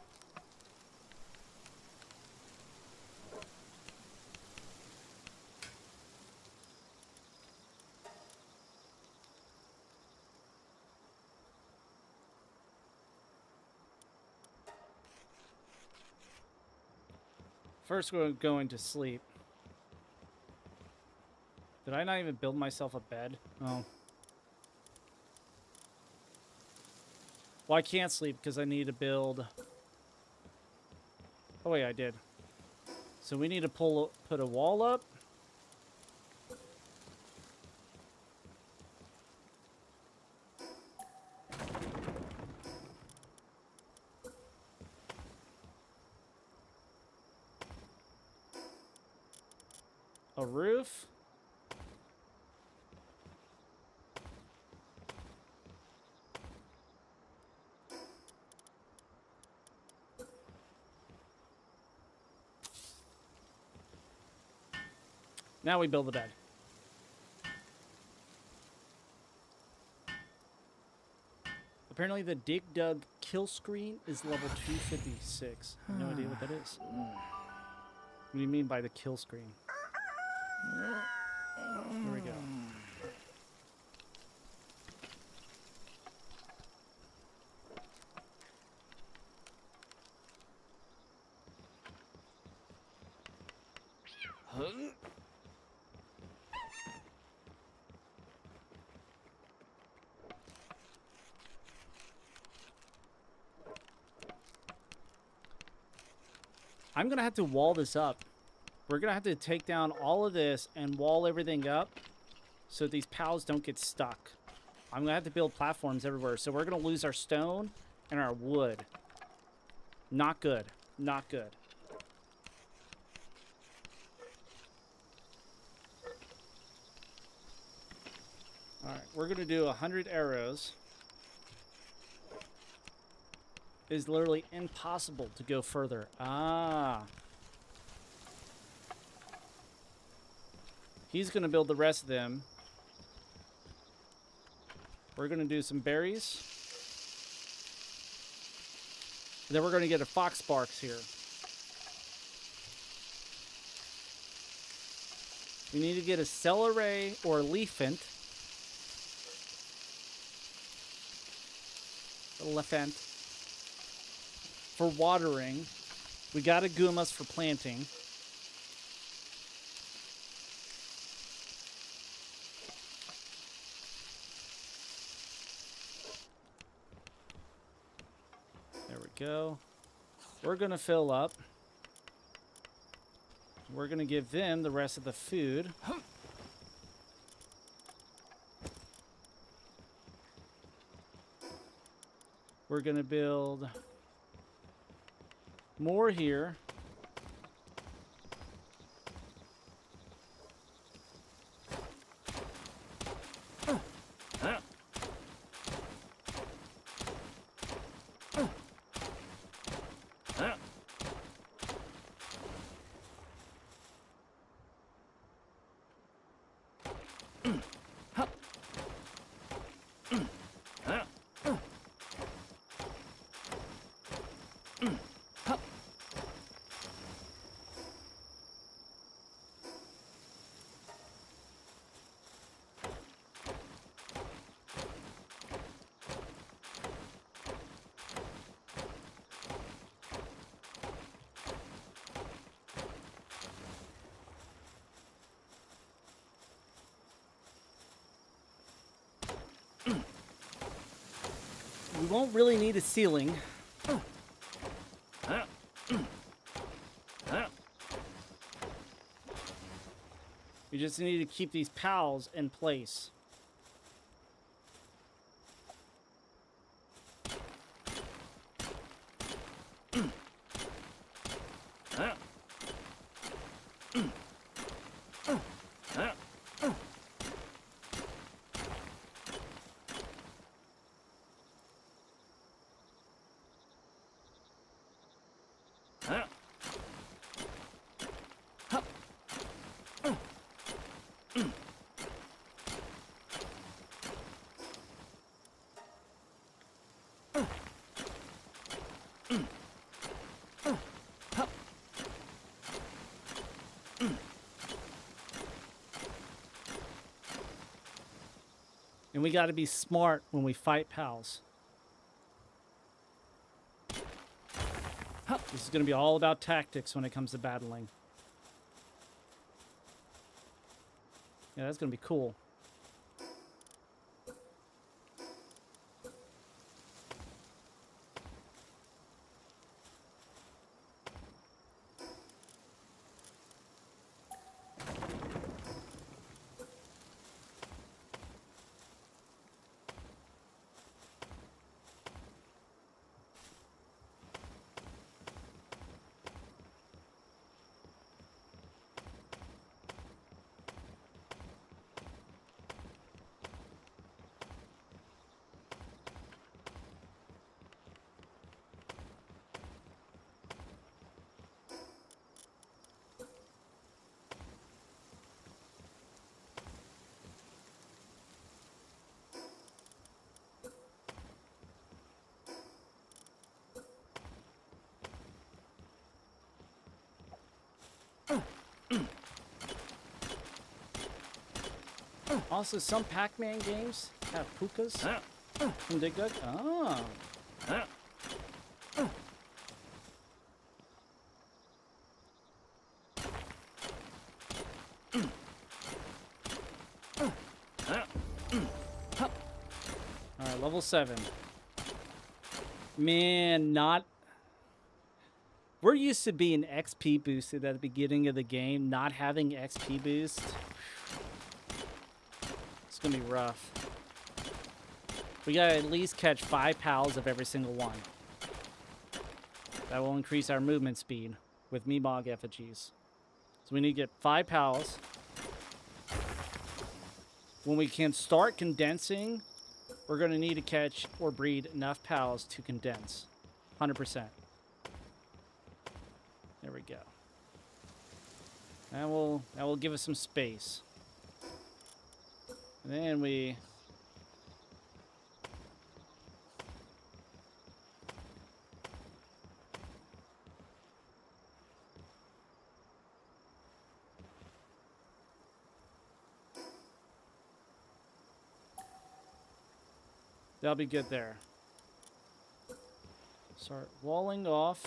First, we're going to sleep. Did I not even build myself a bed? Oh. Well, I can't sleep because I need to build... Oh, wait, I did. So we need to put a wall up. A roof. Now we build the bed. Apparently the Dig Dug kill screen is level 256. I have no idea what that is. What do you mean by the kill screen? Here we go. I'm gonna have to wall this up. We're gonna have to take down all of this and wall everything up so these pals don't get stuck. I'm gonna have to build platforms everywhere, so we're gonna lose our stone and our wood. Not good. Not good. Alright, we're gonna do 100 arrows. It's literally impossible to go further. Ah. He's gonna build the rest of them. We're gonna do some berries. And then we're gonna get a fox sparks here. We need to get a celery or a leafant. Elephant. For watering. We got a gumas for planting. There we go. We're gonna fill up. We're gonna give them the rest of the food. We're gonna build more here. We won't really need a ceiling. We just need to keep these pals in place. And we got to be smart when we fight pals. This is going to be all about tactics when it comes to battling. Yeah, that's going to be cool. Also, some Pac-Man games have pukas from Dig Dug. Oh. level 7. Man, not... We're used to being XP boosted at the beginning of the game. Not having XP boost. It's going to be rough. We got to at least catch 5 pals of every single one. That will increase our movement speed with Meemog effigies. So we need to get 5 pals. When we can start condensing, we're going to need to catch or breed enough pals to condense. 100%. There we go. That will give us some space. And then we... That'll be good there. Start walling off.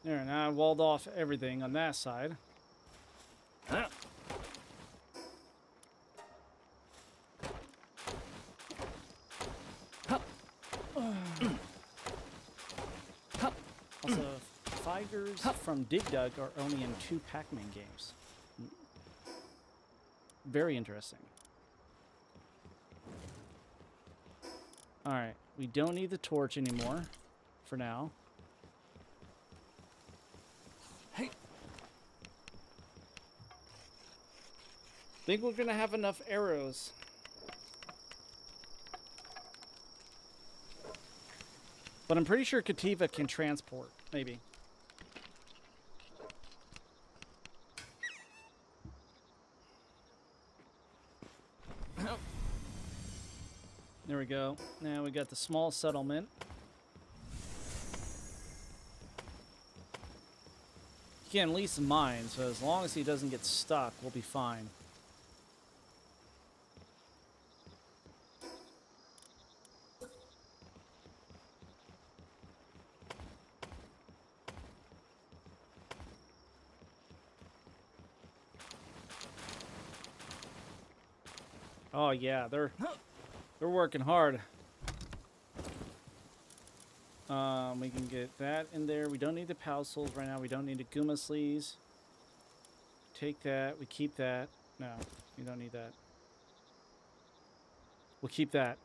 There, now I walled off everything on that side. Also, fighters from Dig Dug are only in 2 Pac-Man games. Very interesting. Alright, we don't need the torch anymore for now. Think we're gonna have enough arrows. But I'm pretty sure Kativa can transport, maybe. There we go. Now we got the small settlement. He can lease mine, so as long as he doesn't get stuck, we'll be fine. Oh yeah, they're working hard. We can get that in there. We don't need the Pow Souls right now. We don't need the Guma Sleeves. Take that. We keep that. No, we don't need that. We'll keep that.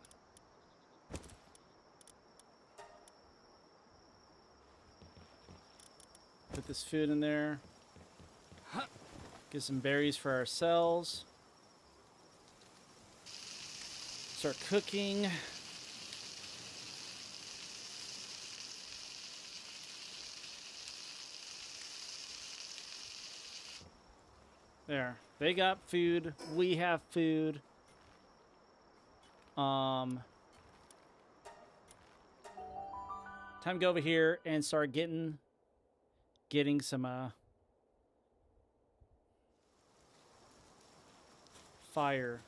Put this food in there. Get some berries for ourselves. Start cooking. There. They got food. We have food. Time to go over here and start getting some fire.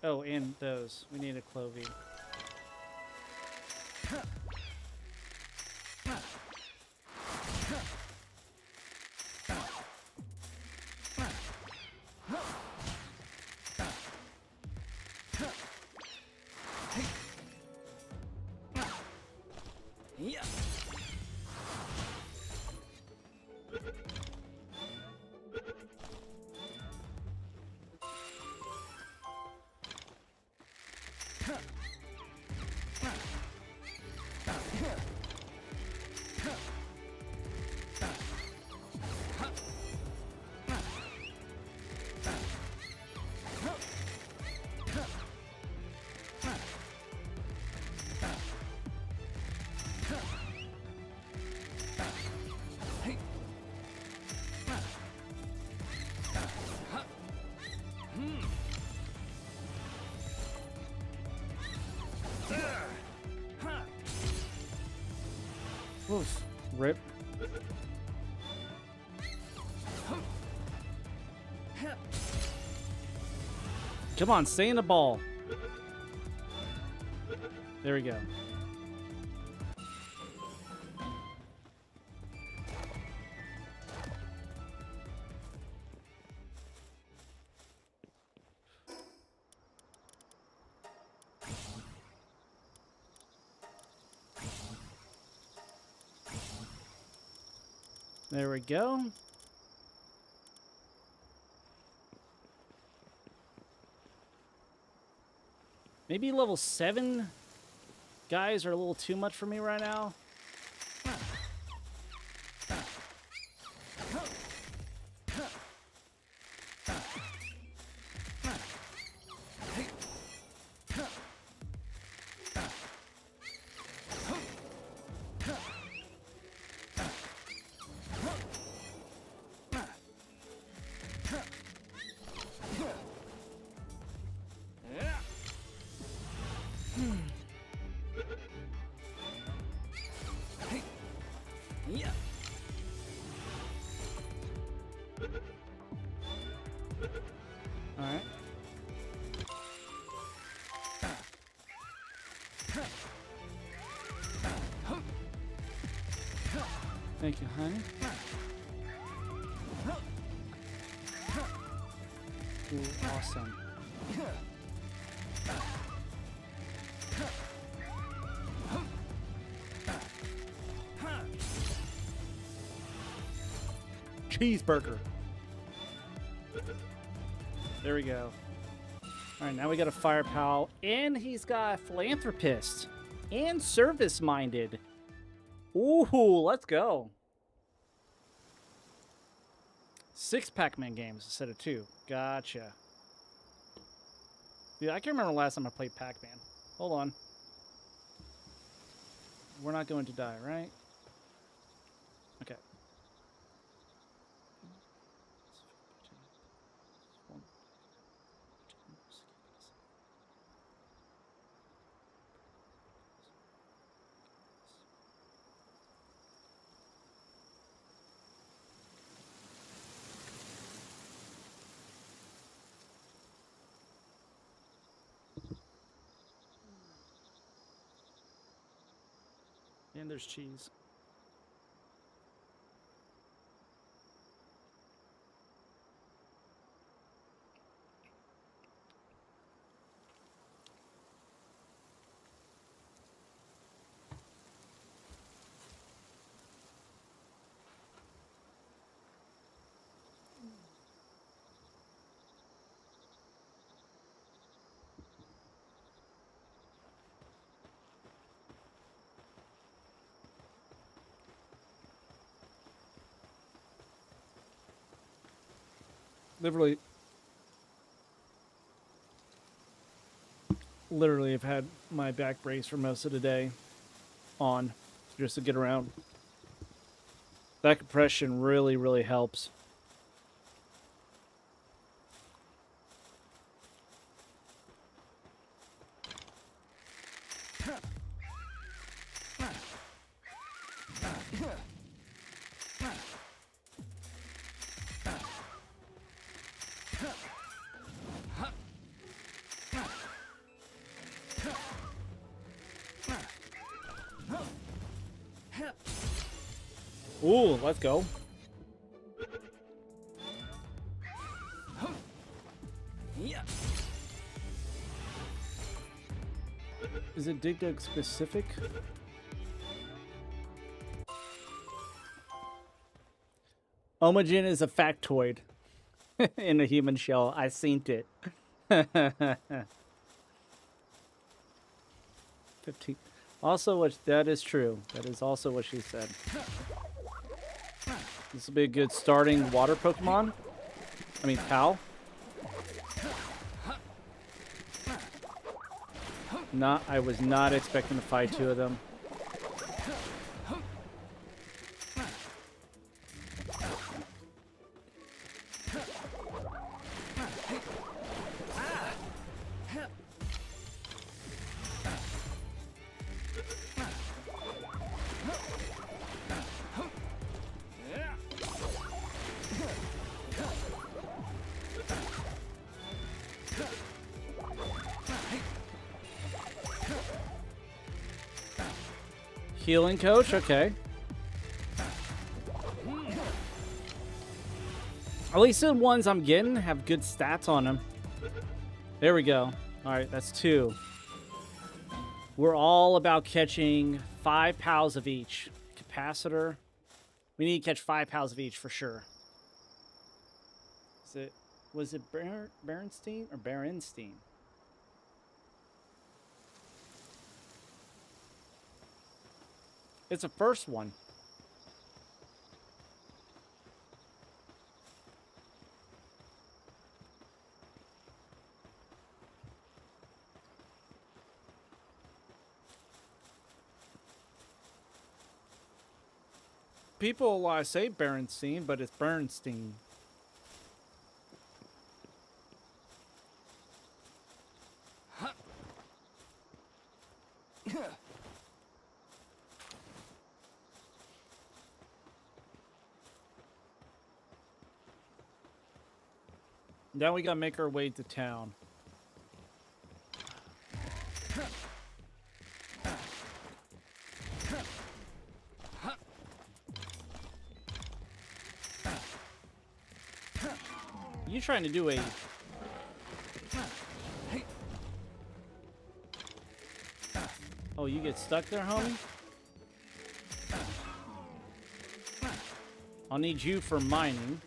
Oh, and those. We need a clovey. Yeah. Oof. Rip. Come on, stay in the ball. There we go. There we go. Maybe level 7 guys are a little too much for me right now. Yeah. All right. Thank you, honey. Ooh, awesome. Cheeseburger. There we go. All right, now we got a fire pal, and he's got philanthropist and service-minded. Ooh, let's go. 6 Pac-Man games instead of 2. Gotcha. Yeah, I can't remember the last time I played Pac-Man. Hold on. We're not going to die, right? Okay. And there's cheese. Literally have had my back brace for most of the day on just to get around. That compression really, really helps. Ooh, let's go. Yeah. Is it Dig Dug specific? Omogen is a factoid in a human shell. I seen it. 15. Also, what that is true. That is also what she said. This will be a good starting water Pokemon. I mean, pal. I was not expecting to fight 2 of them. Healing coach, okay. At least the ones I'm getting have good stats on them. There we go. All right, that's 2. We're all about catching 5 pals of each. Capacitor. We need to catch 5 pals of each for sure. Was it Berenstein or Berenstein? It's the first one. People say Berenstein, but it's Bernstein. Now we gotta make our way to town. You trying to do a... Oh, you get stuck there, homie? I'll need you for mining.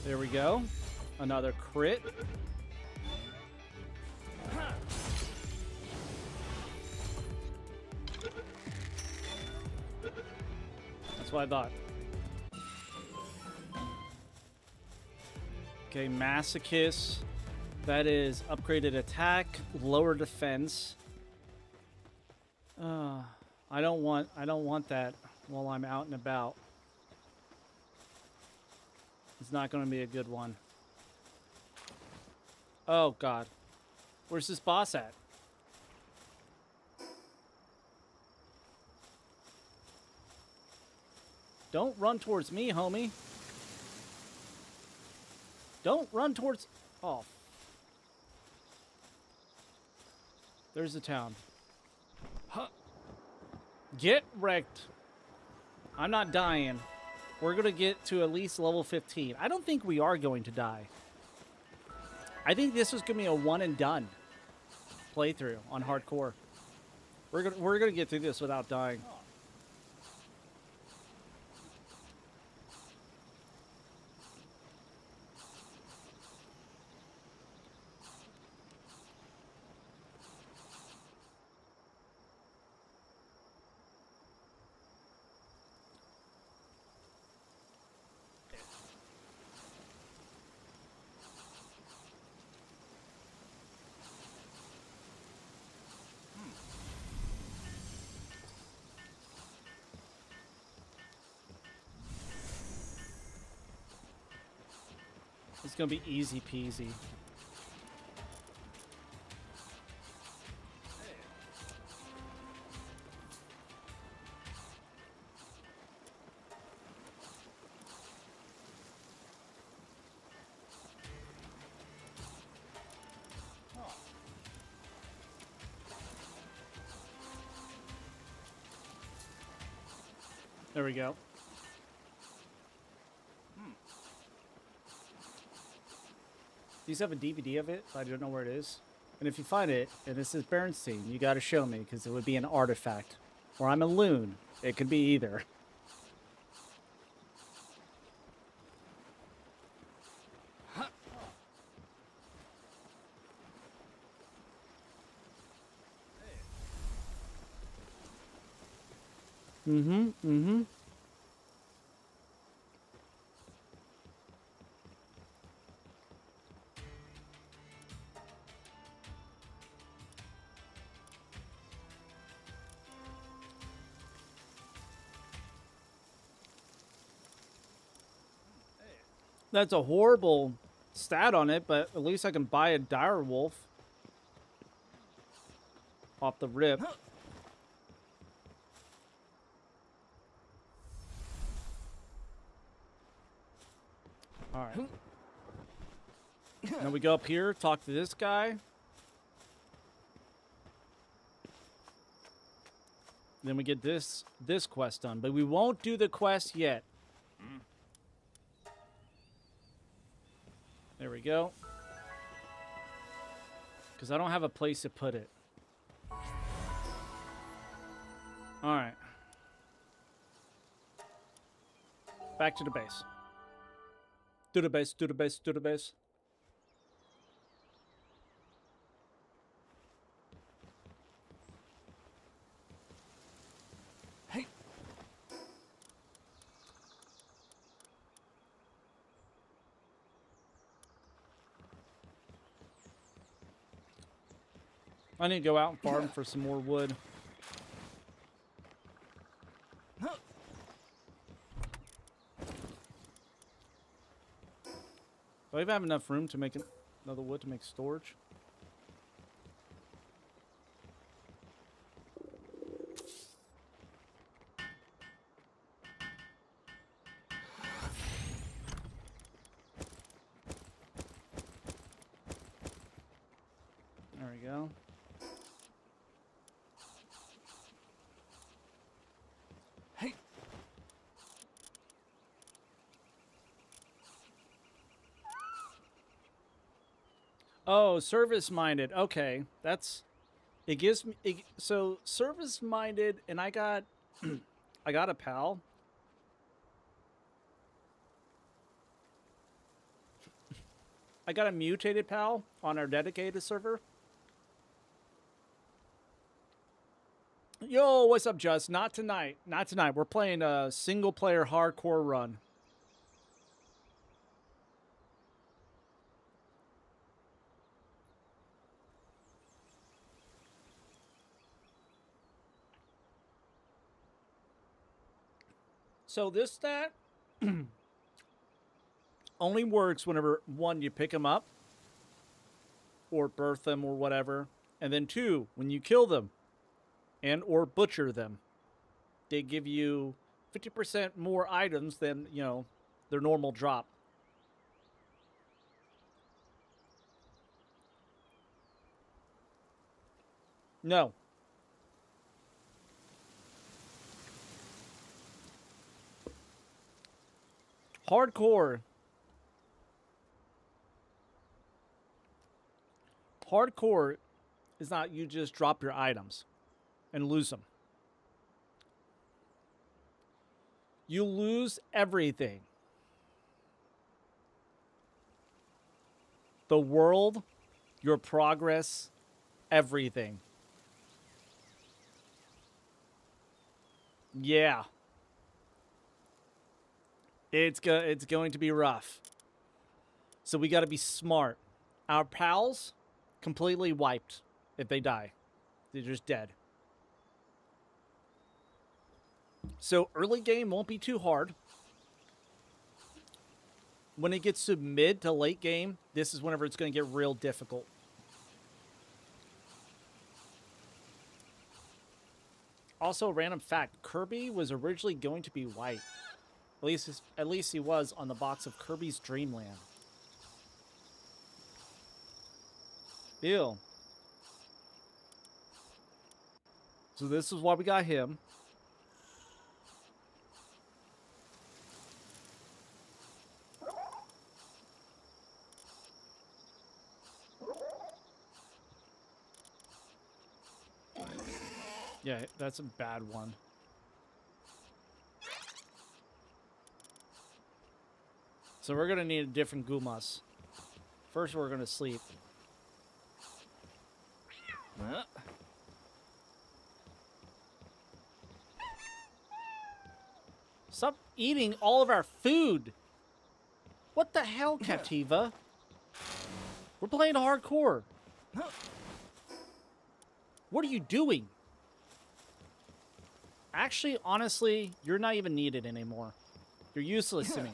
There we go. Another crit. That's what I thought. Okay, Masochist. That is upgraded attack, lower defense. I don't want that while I'm out and about. It's not going to be a good one. Oh god. Where's this boss at? Don't run towards me, homie. Don't run towards... Oh. There's the town. Huh. Get wrecked. I'm not dying. We're going to get to at least level 15. I don't think we are going to die. I think this is going to be a one and done playthrough on hardcore. We're going to get through this without dying. It's gonna be easy peasy. There we go. These have a DVD of it, but I don't know where it is. And if you find it, and this is Bernstein, you gotta show me, because it would be an artifact. Or I'm a loon. It could be either. Mm-hmm. That's a horrible stat on it, but at least I can buy a dire wolf off the rip. All right. Now we go up here, talk to this guy. Then we get this quest done, but we won't do the quest yet. There we go. Because I don't have a place to put it. Alright. Back to the base. To the base, to the base, to the base. Hey. I need to go out and farm for some more wood. Do I even have enough room to make another wood to make storage? There we go. Hey. Oh, service-minded. Okay, that's... It gives me... so, service-minded, and I got... I got a pal. I got a mutated pal on our dedicated server. Yo, what's up, Just? Not tonight. Not tonight. We're playing a single-player hardcore run. So this stat only works whenever, one, you pick them up or birth them or whatever, and then two, when you kill them and or butcher them, they give you 50% more items than, you know, their normal drop. No. Hardcore. Hardcore is not you just drop your items and lose them. You lose everything. The world, your progress, everything. Yeah. It's going to be rough. So we got to be smart. Our pals, completely wiped if they die. They're just dead. So early game won't be too hard. When it gets to mid to late game, this is whenever it's going to get real difficult. Also, random fact, Kirby was originally going to be white. At least he was on the box of Kirby's Dream Land. Ew. So this is why we got him. Yeah, that's a bad one. So we're going to need a different Gumas. First, we're going to sleep. Stop eating all of our food. What the hell, Captiva? We're playing hardcore. What are you doing? Actually, honestly, you're not even needed anymore. You're useless to me.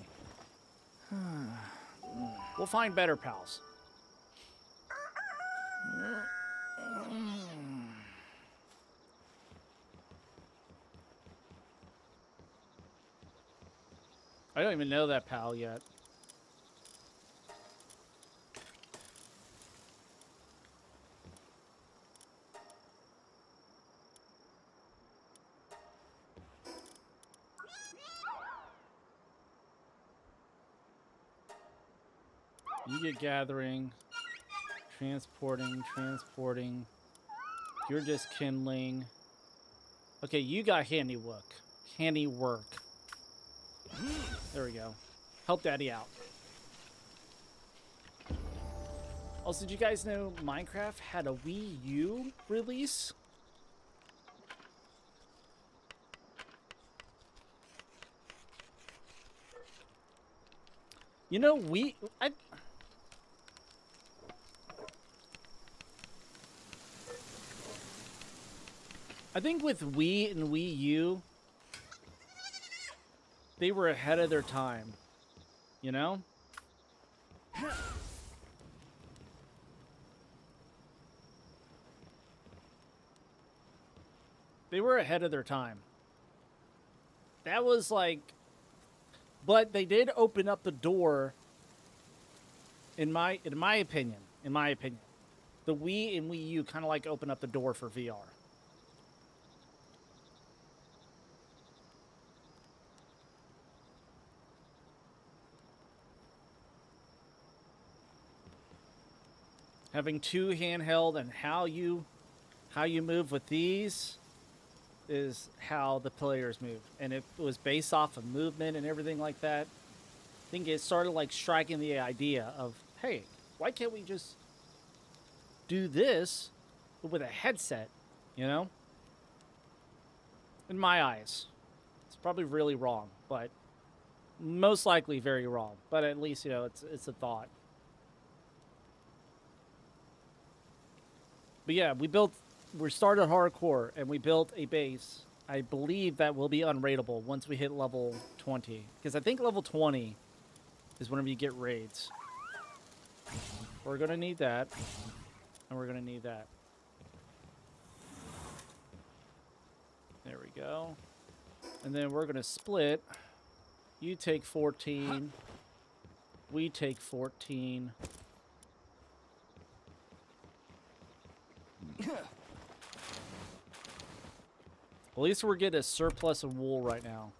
We'll find better pals. I don't even know that pal yet. You get gathering, transporting. You're just kindling. Okay, you got handiwork. There we go. Help Daddy out. Also, did you guys know Minecraft had a Wii U release? You know, I think with Wii and Wii U, they were ahead of their time, you know? They were ahead of their time. That was like, but they did open up the door. In my opinion, the Wii and Wii U kind of like open up the door for VR. Having two handheld and how you move with these is how the players move, and it was based off of movement and everything like that. I think it started like striking the idea of, hey, why can't we just do this with a headset, you know? In my eyes, it's probably really wrong, but most likely very wrong. But at least, you know, it's a thought. But yeah, we started hardcore, and we built a base. I believe that will be unraidable once we hit level 20. Because I think level 20 is whenever you get raids. We're going to need that. And we're going to need that. There we go. And then we're going to split. You take 14. We take 14. At least we're getting a surplus of wool right now.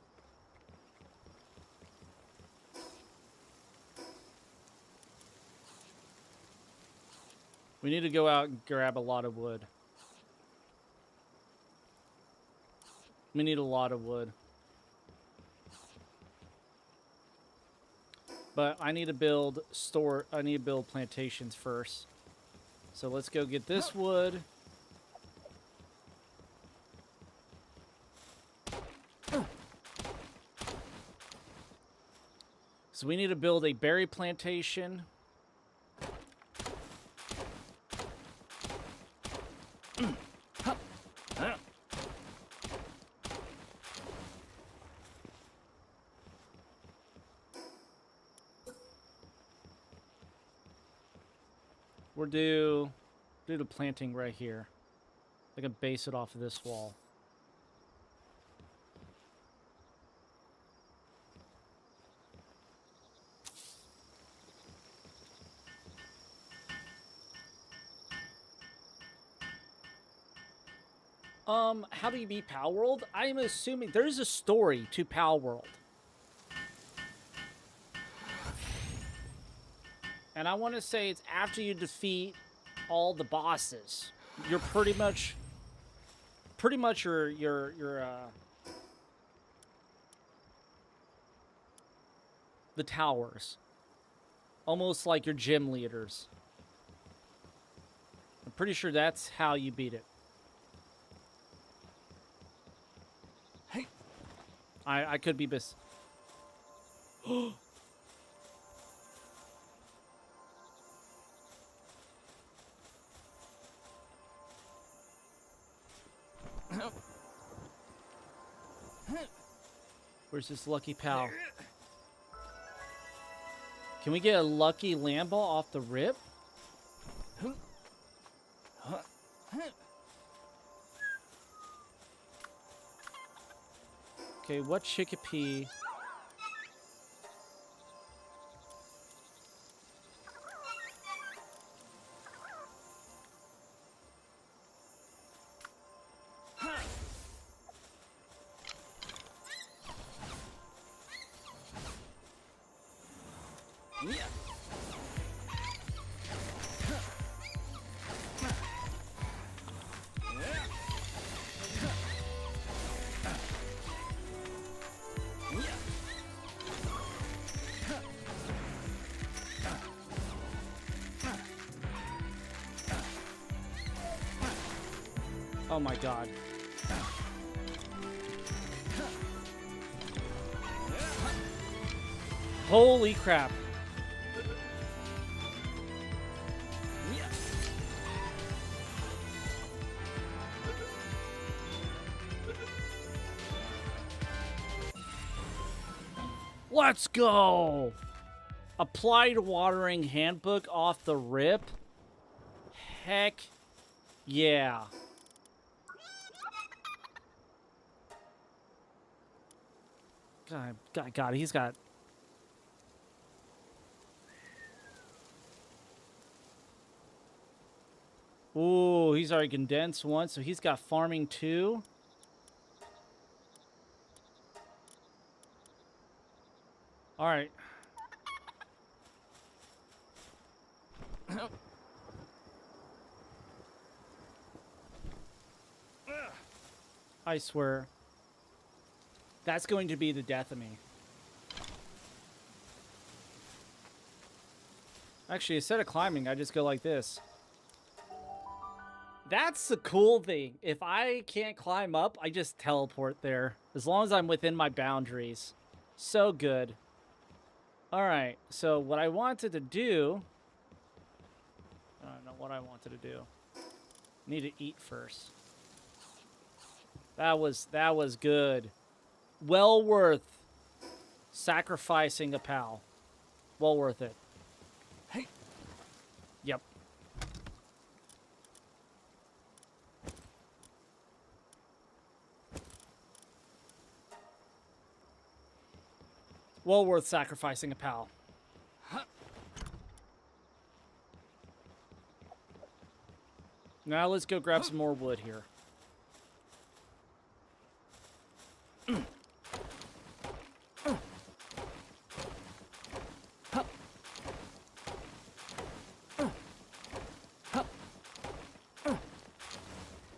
We need to go out and grab a lot of wood. We need a lot of wood. But I need to build plantations first. So let's go get this wood. So we need to build a berry plantation. We'll do the planting right here. I can base it off of this wall. How do you beat Palworld? I'm assuming there's a story to Palworld. And I want to say it's after you defeat all the bosses. You're pretty much the towers. Almost like your gym leaders. I'm pretty sure that's how you beat it. I could be Where's this lucky pal? Can we get a lucky land ball off the rip? Okay, what chickpea? Oh my god. Holy crap. Yeah. Let's go! Applied watering handbook off the rip. Heck yeah. God, he's got... Ooh, he's already condensed one, so he's got farming 2. All right. I swear. That's going to be the death of me. Actually, instead of climbing, I just go like this. That's the cool thing. If I can't climb up, I just teleport there. As long as I'm within my boundaries. So good. Alright, so what I wanted to do... I don't know what I wanted to do. Need to eat first. That was good. Well worth sacrificing a pal. Well worth it. Hey. Yep. Well worth sacrificing a pal. Now let's go grab some more wood here.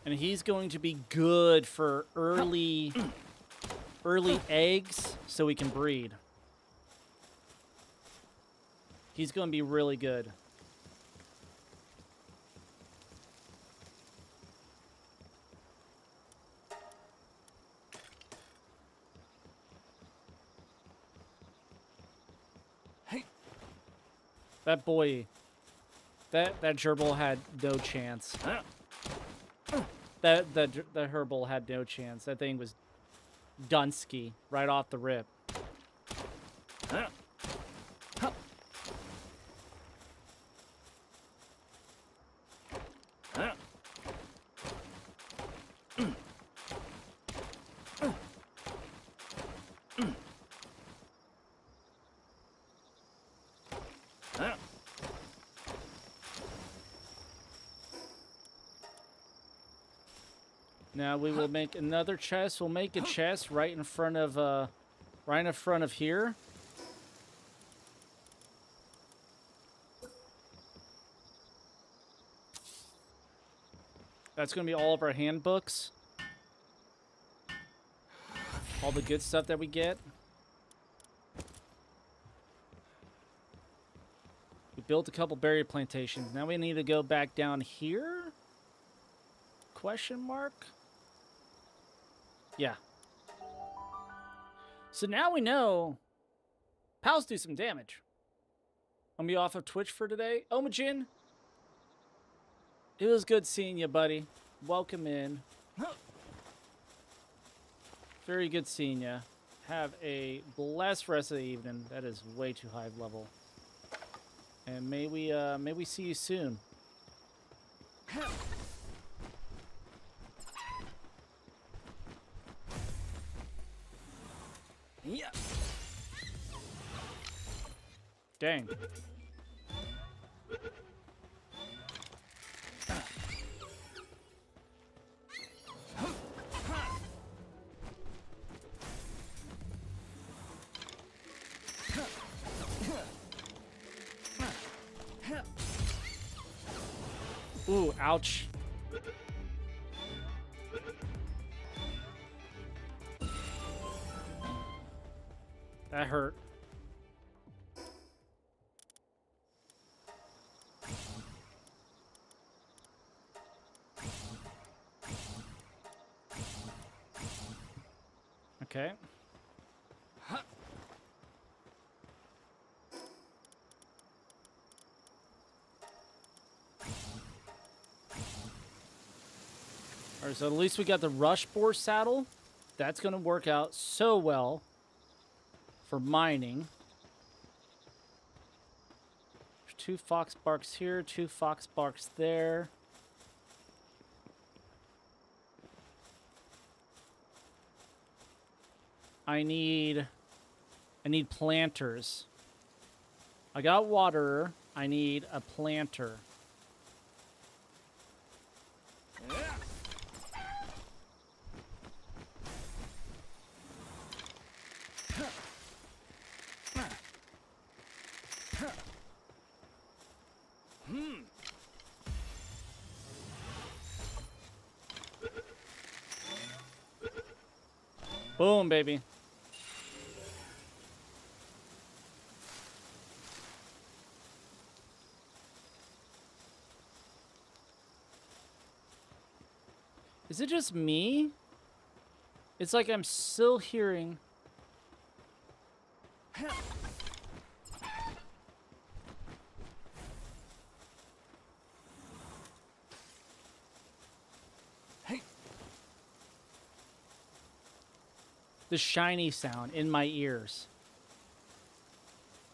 And he's going to be good for early eggs so we can breed. He's going to be really good. Hey. That boy, that gerbil had no chance. The herbal had no chance. That thing was Dunsky right off the rip. Now we will make another chest. We'll make a chest right in front of here. That's going to be all of our handbooks. All the good stuff that we get. We built a couple berry plantations. Now we need to go back down here? Question mark? Yeah. So now we know pals do some damage. I'm be off of Twitch for today. Omajin, it was good seeing you, buddy. Welcome in. Very good seeing you. Have a blessed rest of the evening. That is way too high level. And may we see you soon. Yeah. Dang. Ooh, ouch. That hurt. Alright, so at least we got the rush boar saddle. That's going to work out so well for mining. There's 2 fox barks here, 2 fox barks there. I need planters. I got waterer. I need a planter. Boom, baby. Is it just me? It's like I'm still hearing... the shiny sound in my ears.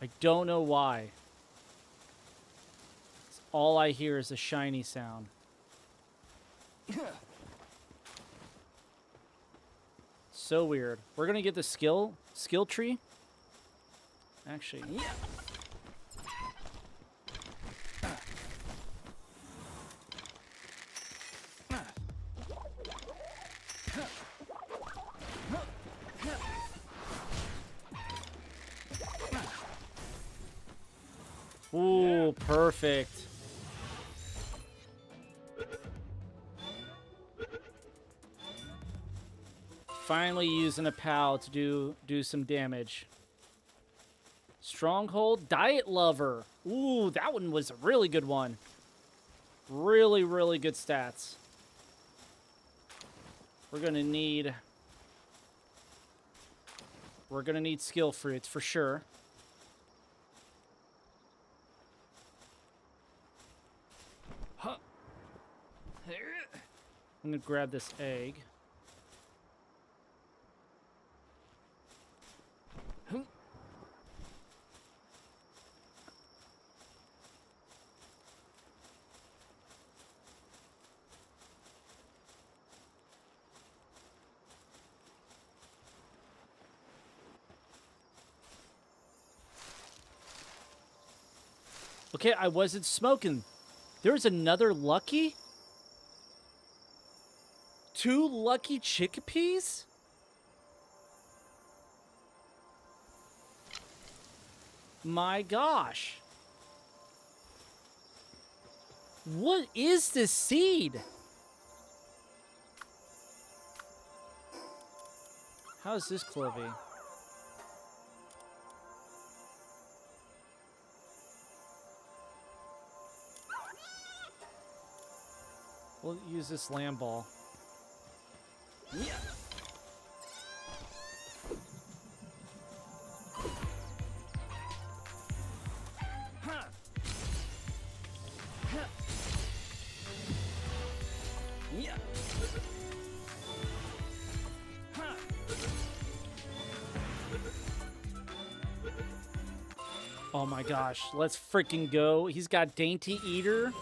I don't know why. All I hear is a shiny sound. So weird. We're gonna get the skill tree. Actually, ooh, perfect. Finally using a pal to do some damage. Stronghold, Diet Lover. Ooh, that one was a really good one. Really, really good stats. We're gonna need skill fruits for sure. I'm gonna grab this egg. Okay, I wasn't smoking. There was another lucky? 2 lucky chickpeas? My gosh. What is this seed? How is this Clovey? We'll use this lamb ball. Yeah. Yeah. Oh my gosh, let's freaking go. He's got Dainty Eater.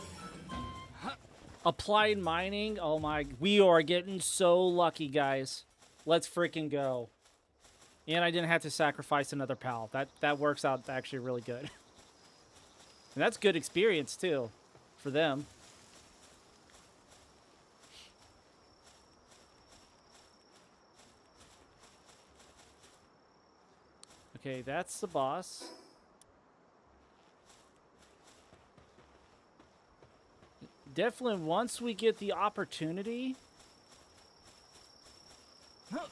Applied Mining. Oh my, we are getting so lucky, guys. Let's freaking go. And I didn't have to sacrifice another pal. That works out actually really good. And that's good experience too for them. Okay, that's the boss. Definitely, once we get the opportunity,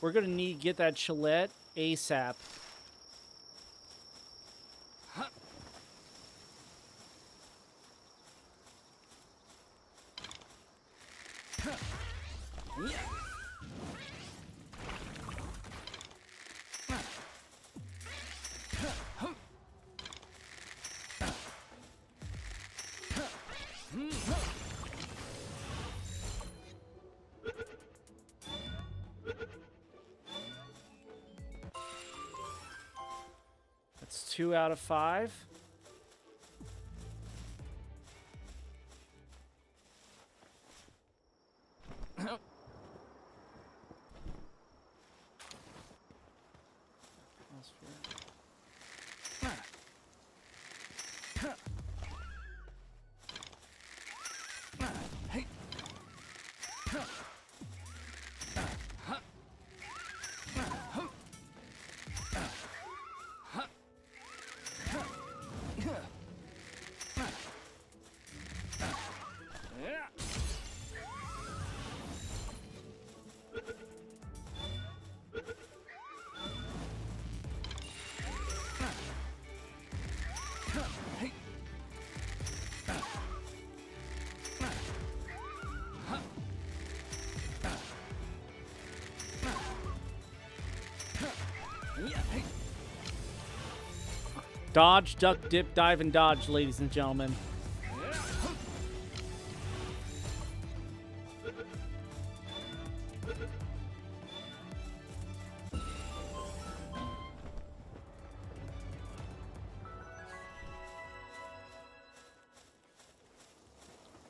we're gonna need to get that Chillette ASAP. That's 2 out of 5. Dodge, duck, dip, dive, and dodge, ladies and gentlemen.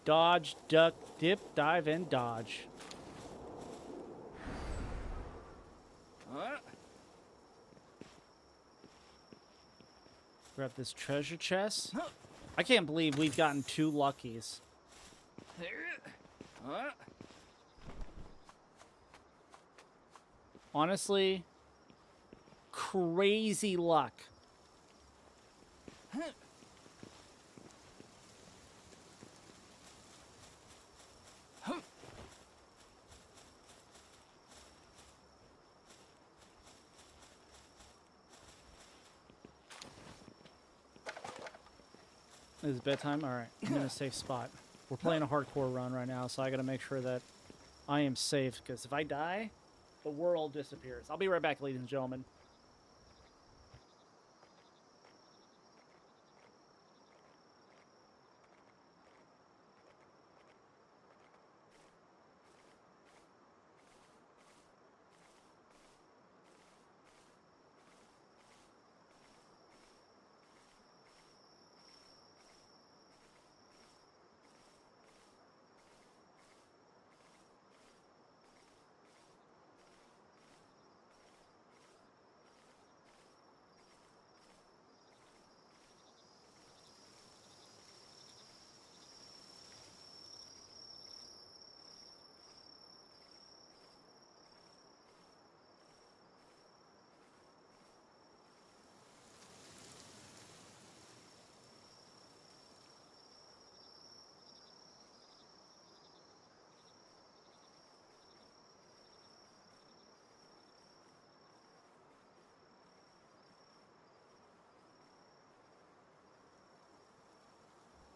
Dodge, duck, dip, dive, and dodge. Grab this treasure chest. I can't believe we've gotten 2 luckies. Honestly, crazy luck. Is it bedtime? All right, I'm in a safe spot. We're playing a hardcore run right now, so I got to make sure that I am safe, because if I die, the world disappears. I'll be right back, ladies and gentlemen.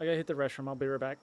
I gotta hit the restroom. I'll be right back.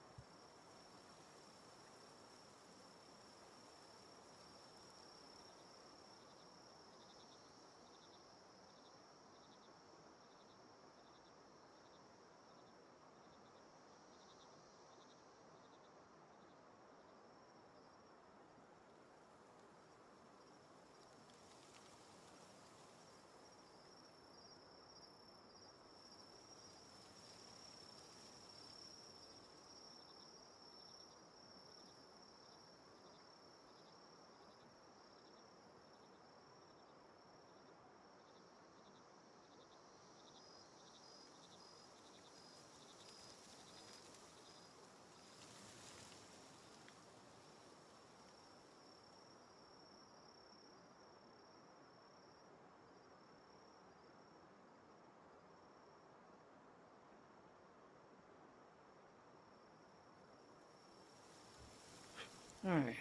All right.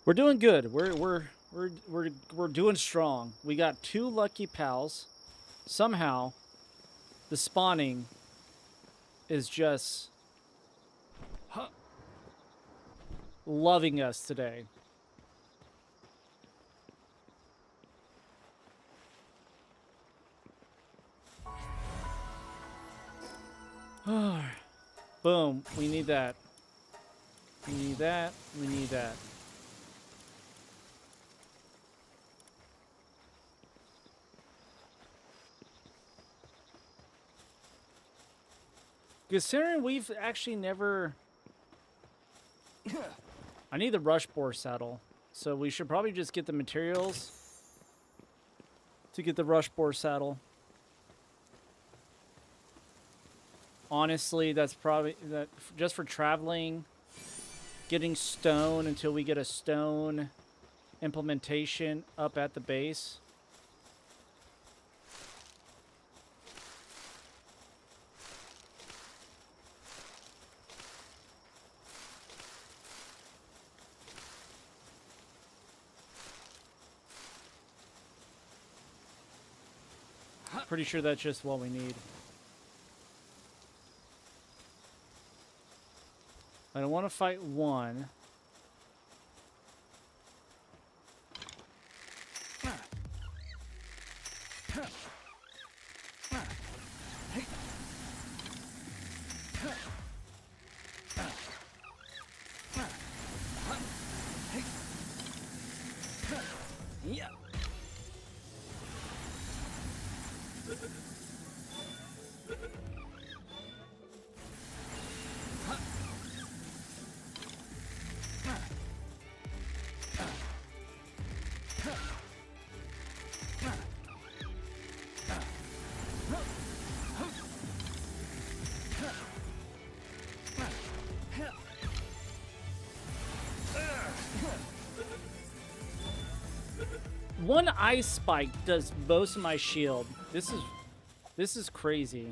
We're doing good. We're doing strong. We got 2 lucky pals. Somehow, the spawning is just loving us today. Boom. We need that. We need that. We need that. Considering we've actually never... I need the rush boar saddle. So we should probably just get the materials to get the rush boar saddle. Honestly, that's probably... that just for traveling, getting stone until we get a stone implementation up at the base. Pretty sure that's just what we need. I don't want to fight one. Yeah. One ice spike does most of my shield. This is crazy.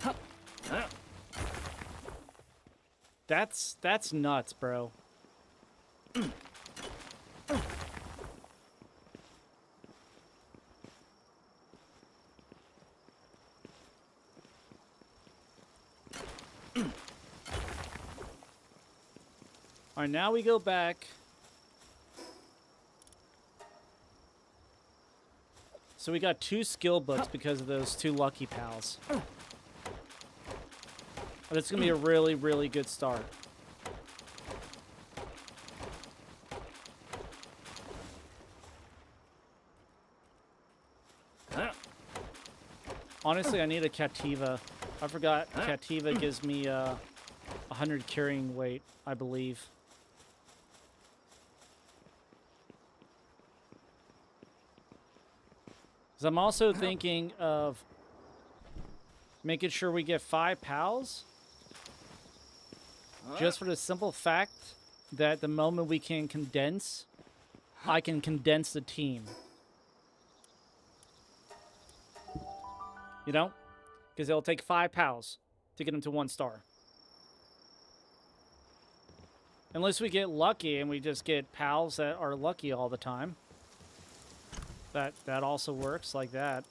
That's nuts, bro. All right, now we go back. So we got 2 skill books because of those 2 lucky pals. But it's gonna be a really, really good start. Honestly, I need a Cativa. I forgot Cativa gives me 100 carrying weight, I believe. Because I'm also thinking of making sure we get 5 pals. Just for the simple fact that the moment we can condense, I can condense the team. You know? Because it'll take 5 pals to get them to 1 star. Unless we get lucky and we just get pals that are lucky all the time. That also works like that.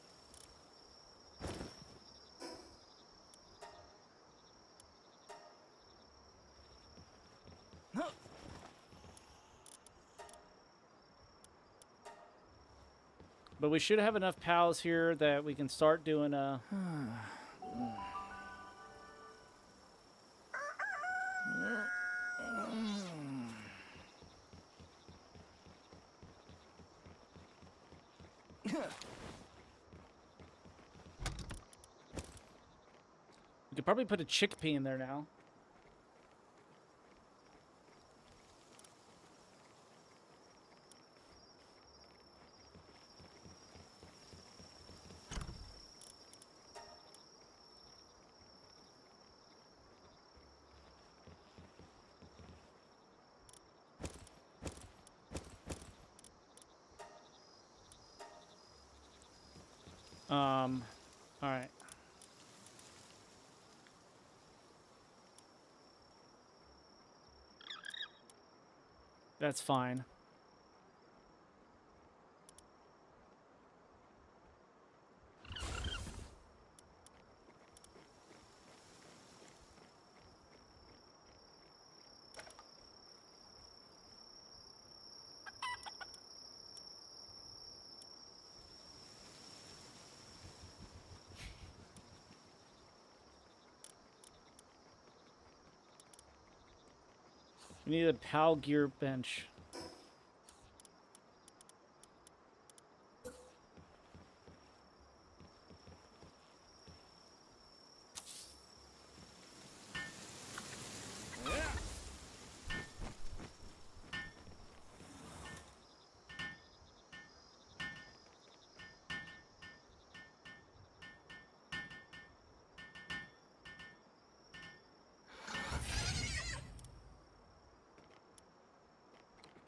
But we should have enough pals here that we can start doing a... We could probably put a chickpea in there now. All right. That's fine. We need a PAL gear bench.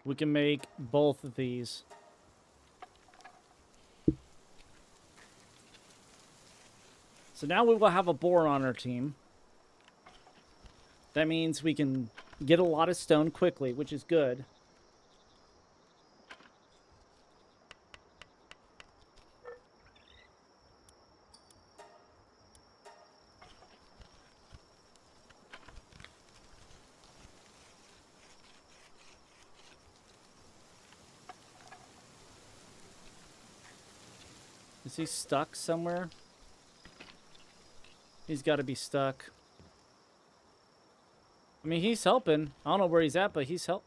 We can make both of these. So now we will have a boar on our team. That means we can get a lot of stone quickly, which is good. Is he stuck somewhere? He's got to be stuck. I mean, he's helping. I don't know where he's at, but he's help.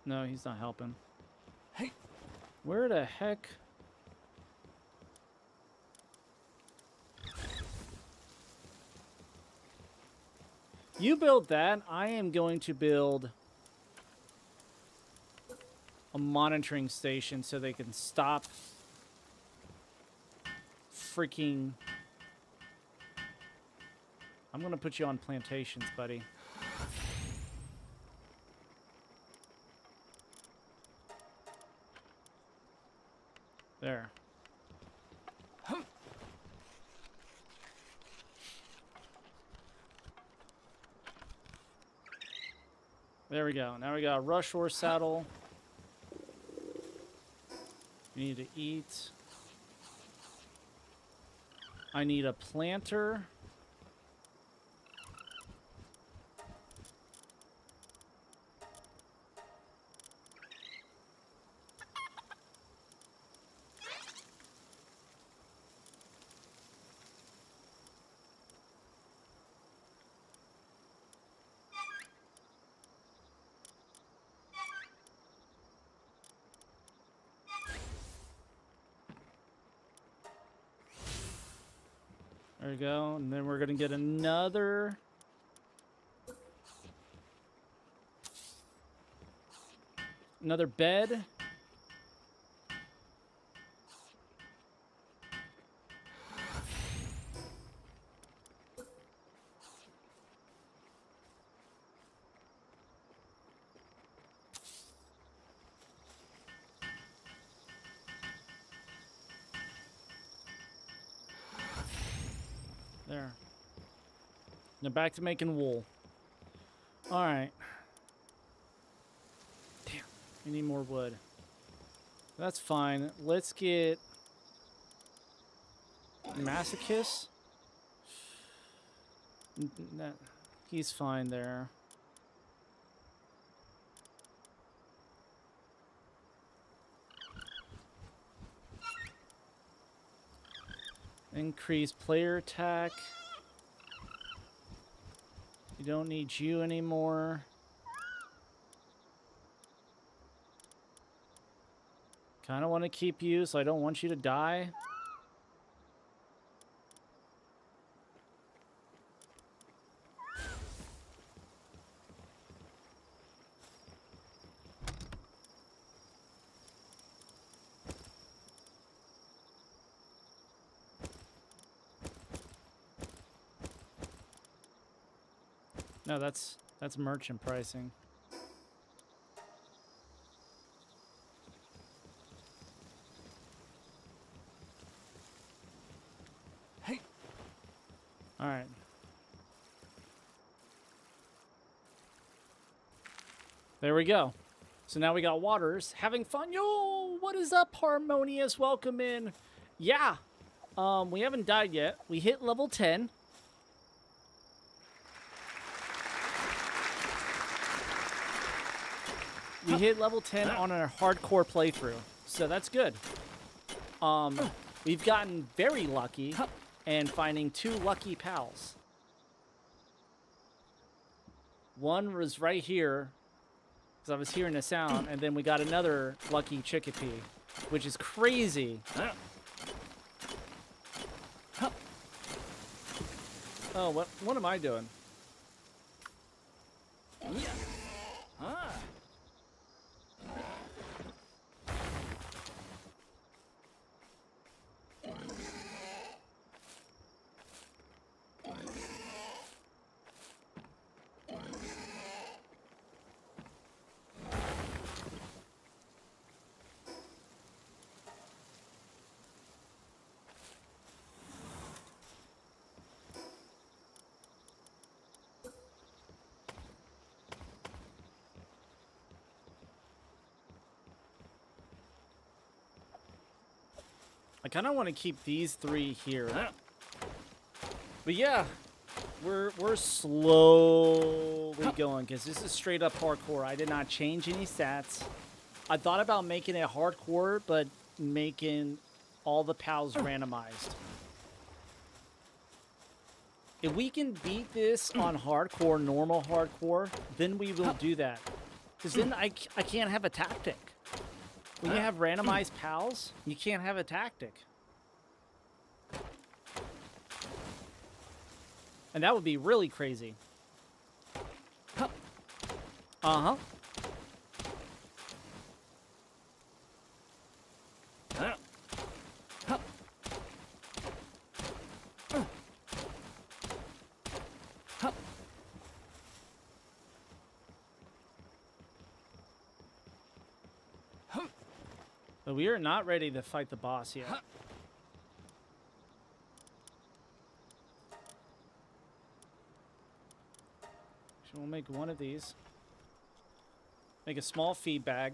No, he's not helping. Hey. Where the heck? You build that. I am going to build a monitoring station so they can stop freaking... I'm going to put you on plantations, buddy. There. There we go. Now we got a rush horse saddle. We need to eat. I need a planter. There we go. And then we're going to get another... Another bed. There. Now back to making wool. Alright. Damn. We need more wood. That's fine. Let's get... Masochist? He's fine there. Increase player attack. You don't need you anymore. Kind of want to keep you, so I don't want you to die. No, that's merchant pricing. Hey. All right. There we go. So now we got waters. Having fun. Yo, what is up, Harmonious? Welcome in. Yeah. We haven't died yet. We hit level 10. We hit level 10 on our hardcore playthrough, so that's good. We've gotten very lucky and finding 2 lucky pals. One was right here, because I was hearing a sound, and then we got another lucky chickpea, which is crazy. Oh, what am I doing? Yeah. Ah. I kind of want to keep these 3 here. But yeah, we're slowly going because this is straight up hardcore. I did not change any stats. I thought about making it hardcore, but making all the pals randomized. If we can beat this on hardcore, normal hardcore, then we will do that. Because then I can't have a tactic. When you have randomized pals, you can't have a tactic. And that would be really crazy. Uh-huh. But we are not ready to fight the boss yet. So we'll make one of these. Make a small feed bag.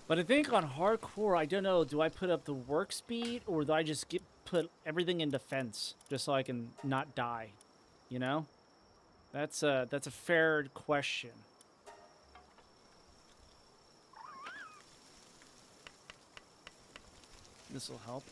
But I think on hardcore, I don't know, do I put up the work speed or do I just put everything in defense just so I can not die? You know? That's a fair question. This will help.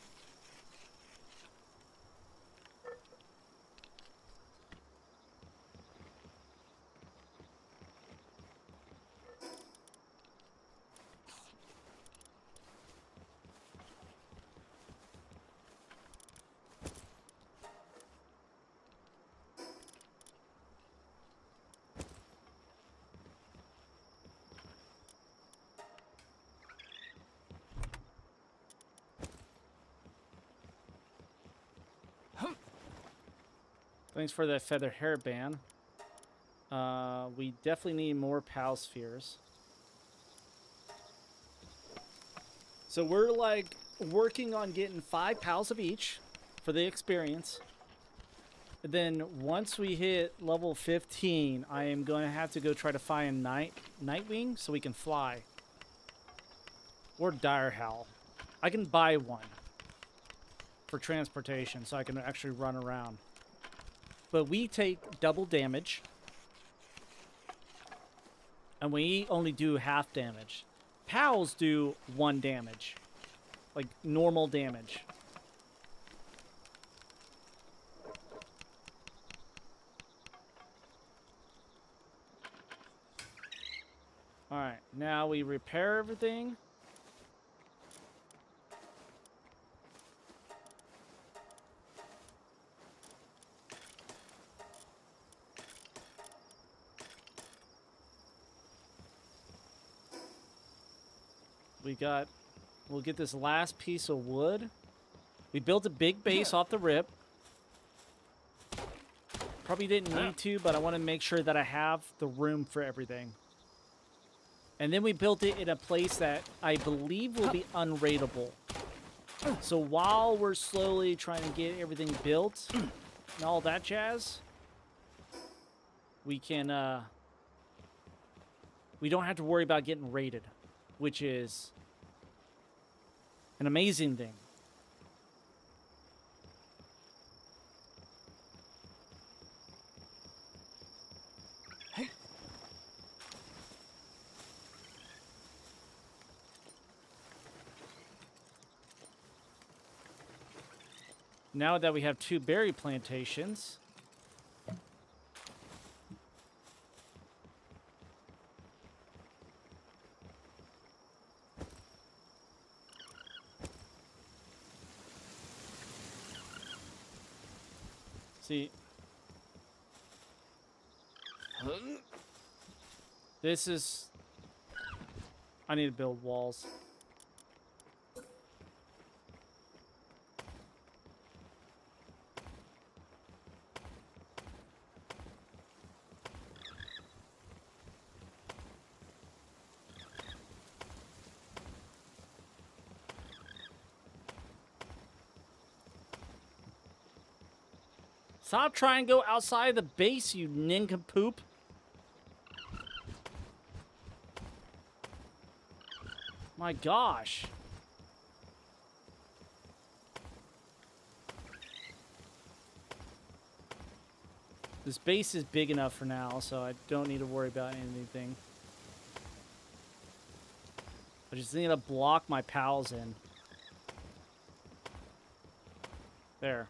Thanks for that feather hairband. We definitely need more pal spheres. So we're like working on getting 5 pals of each for the experience. And then once we hit level 15, I am going to have to go try to find Nightwing so we can fly. Or Direhowl. I can buy one for transportation so I can actually run around. But we take double damage. And we only do half damage. Pals do 1 damage. Like normal damage. Alright, now we repair everything. We'll get this last piece of wood. We built a big base off the rip. Probably didn't need to, but I want to make sure that I have the room for everything. And then we built it in a place that I believe will be unraidable. So while we're slowly trying to get everything built and all that jazz, we can, we don't have to worry about getting raided, which is an amazing thing. Hey. Now that we have 2 berry plantations, see, this is, I need to build walls. Stop trying to go outside the base, you nincompoop. My gosh. This base is big enough for now, so I don't need to worry about anything. I just need to block my pals in. There.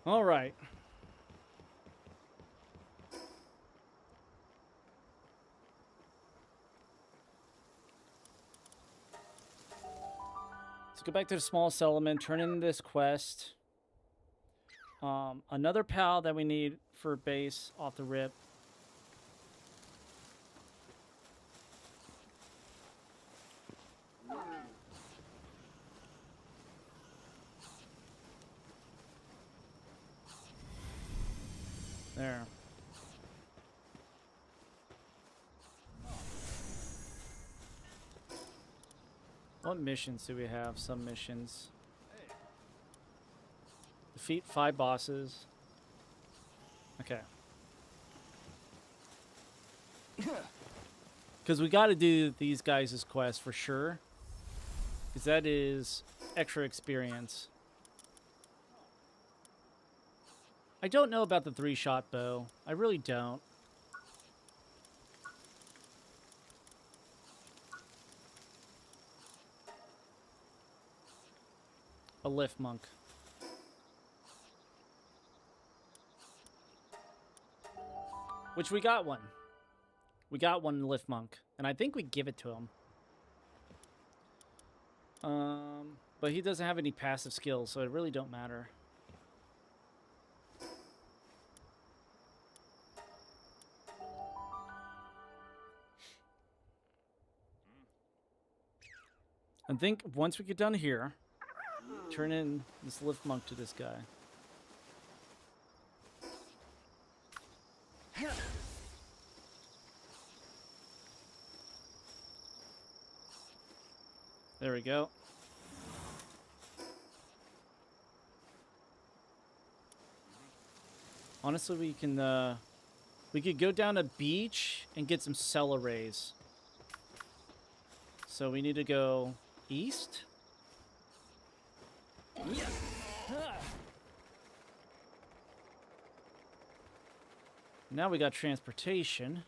All right. Let's go back to the small settlement, turn in this quest. Another pal that we need for base off the rip. There. What missions do we have? Some missions. Defeat 5 bosses. Okay. Because we got to do these guys' quest for sure. Because that is extra experience. I don't know about the 3-shot bow. I really don't. A lift monk. Which we got one. We got one lift monk. And I think we give it to him. But he doesn't have any passive skills, so it really don't matter. I think once we get done here, turn in this lift monk to this guy. There we go. Honestly, we could go down a beach and get some celeries. So we need to go east. Now we got transportation.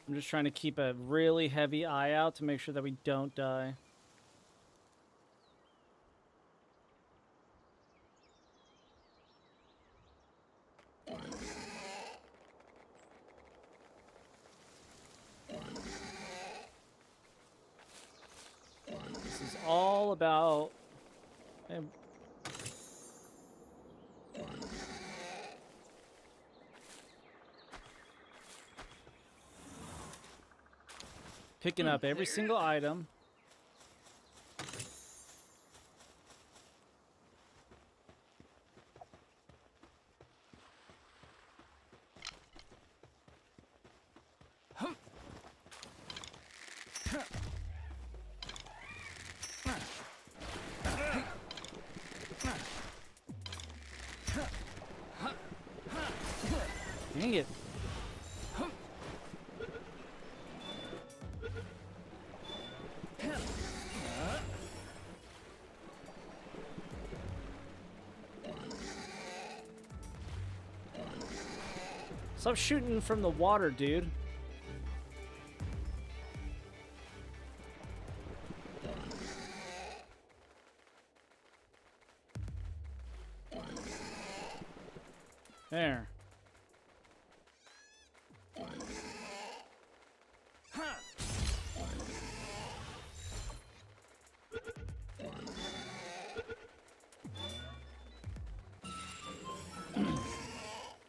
I'm just trying to keep a really heavy eye out to make sure that we don't die. This is all about... picking up every single item. Dang it. Stop shooting from the water, dude. There.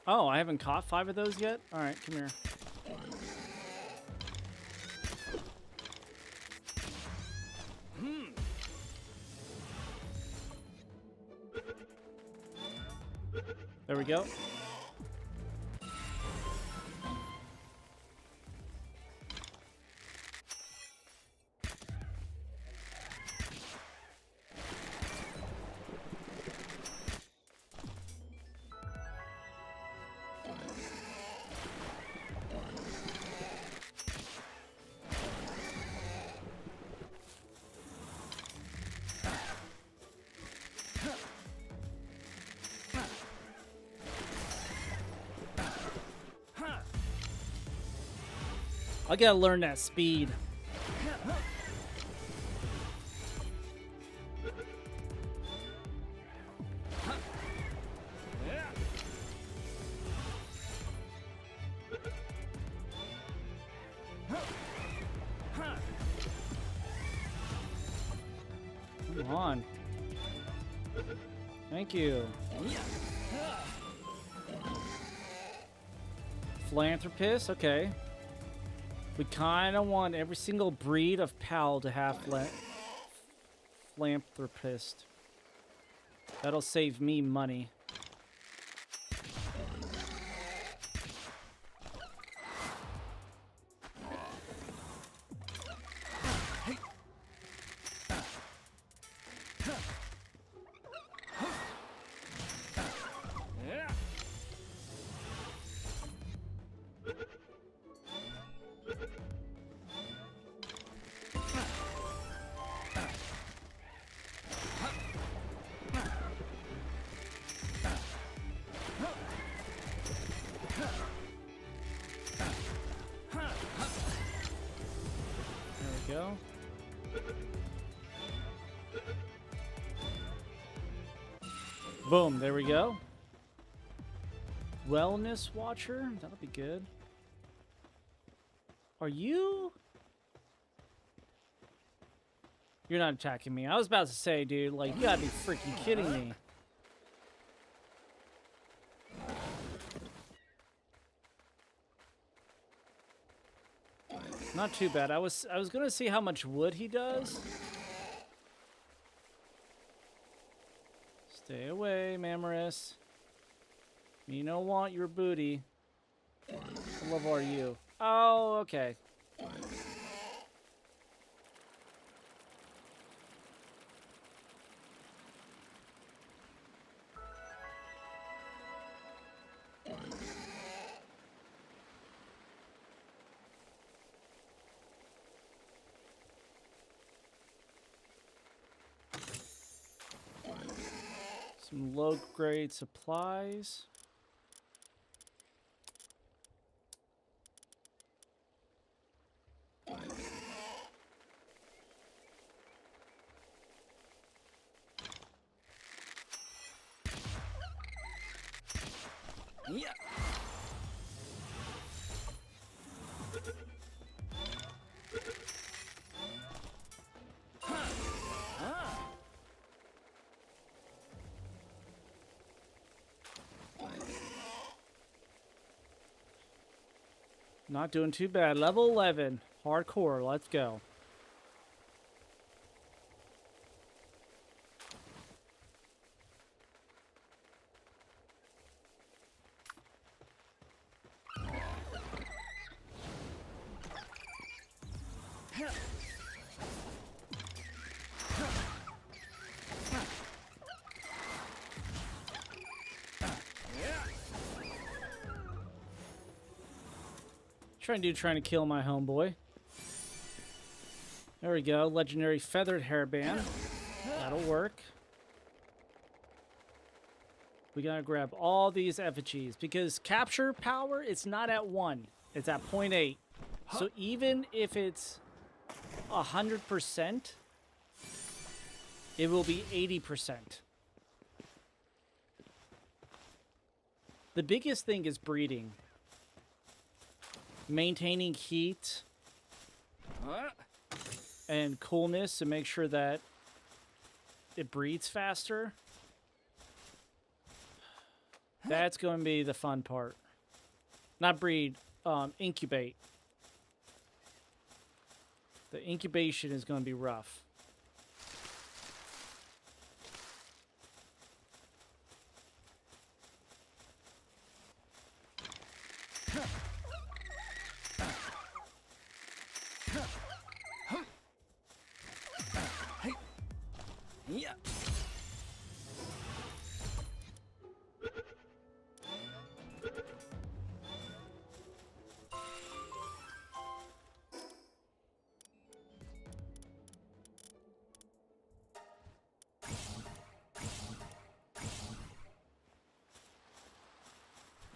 Oh, I haven't caught 5 of those yet? Alright, come here. There we go. I gotta learn that speed. Come on. Thank you. Philanthropist, okay. We kind of want every single breed of pal to have philanthropist. That'll save me money. Go. Boom, there we go. Wellness Watcher, that'll be good. Are you? You're not attacking me. I was about to say, dude, like, you gotta be freaking kidding me. Not too bad. I was gonna see how much wood he does. Stay away, Mamoris. You don't want your booty. What level are you? Oh, okay. Some low-grade supplies. Yeah. Not doing too bad. Level 11. Hardcore. Let's go. Trying to kill my homeboy. There we go. Legendary feathered hairband. That'll work. We gotta grab all these effigies because capture power, it's not at 1. It's at 0.8. So even if it's 100%, it will be 80%. The biggest thing is breeding. Maintaining heat and coolness to make sure that it breeds faster. That's going to be the fun part. Not breed, incubate. The incubation is going to be rough. Yeah.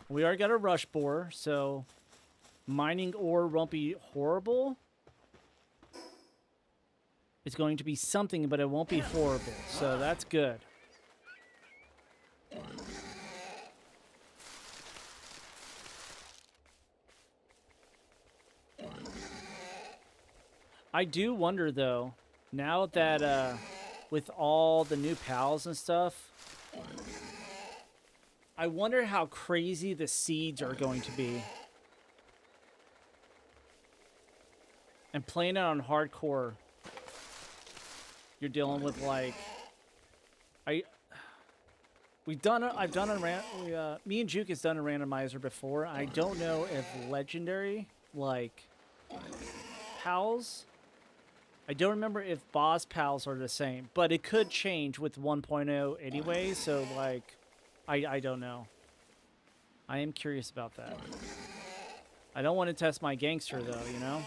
We already got a rush boar, so Mining ore won't be horrible. It's going to be something, but it won't be horrible. So that's good. I do wonder, though, now that with all the new pals and stuff, I wonder how crazy the seeds are going to be. And playing it on hardcore, you're dealing with like, me and Juke has done a randomizer before. I don't know if legendary like pals. I don't remember if boss pals are the same, but it could change with 1.0 anyway. So like, I don't know. I am curious about that. I don't want to test my gangster though, you know.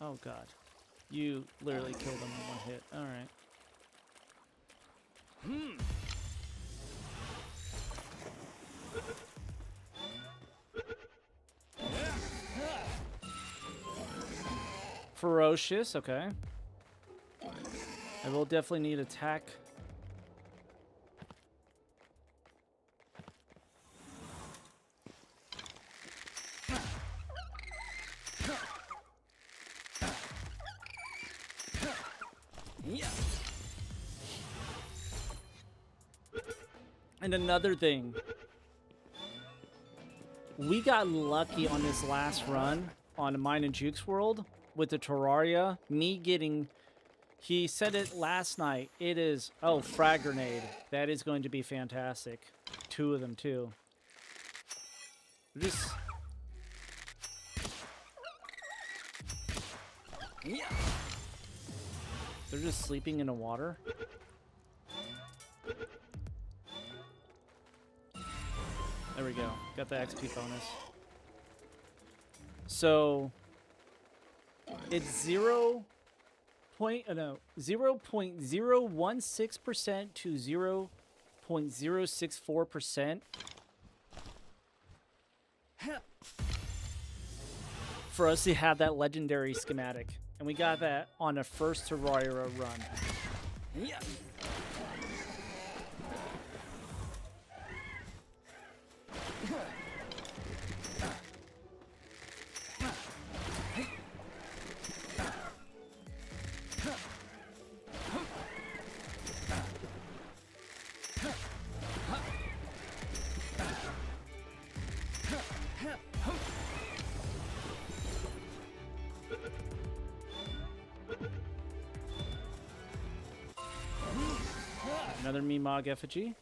Oh god. You literally killed him in one hit. Alright. Ferocious, okay. I will definitely need attack. And another thing, we got lucky on this last run on Mine and Juke's World with the Terraria. Me getting, he said it last night, it is, oh, frag grenade. That is going to be fantastic. 2 of them too. Just, they're just sleeping in the water. There we go. Got the XP bonus. So it's 0.016% to 0.064% for us to have that legendary schematic. And we got that on the first Terraria run. Yeah. Another Mimog effigy.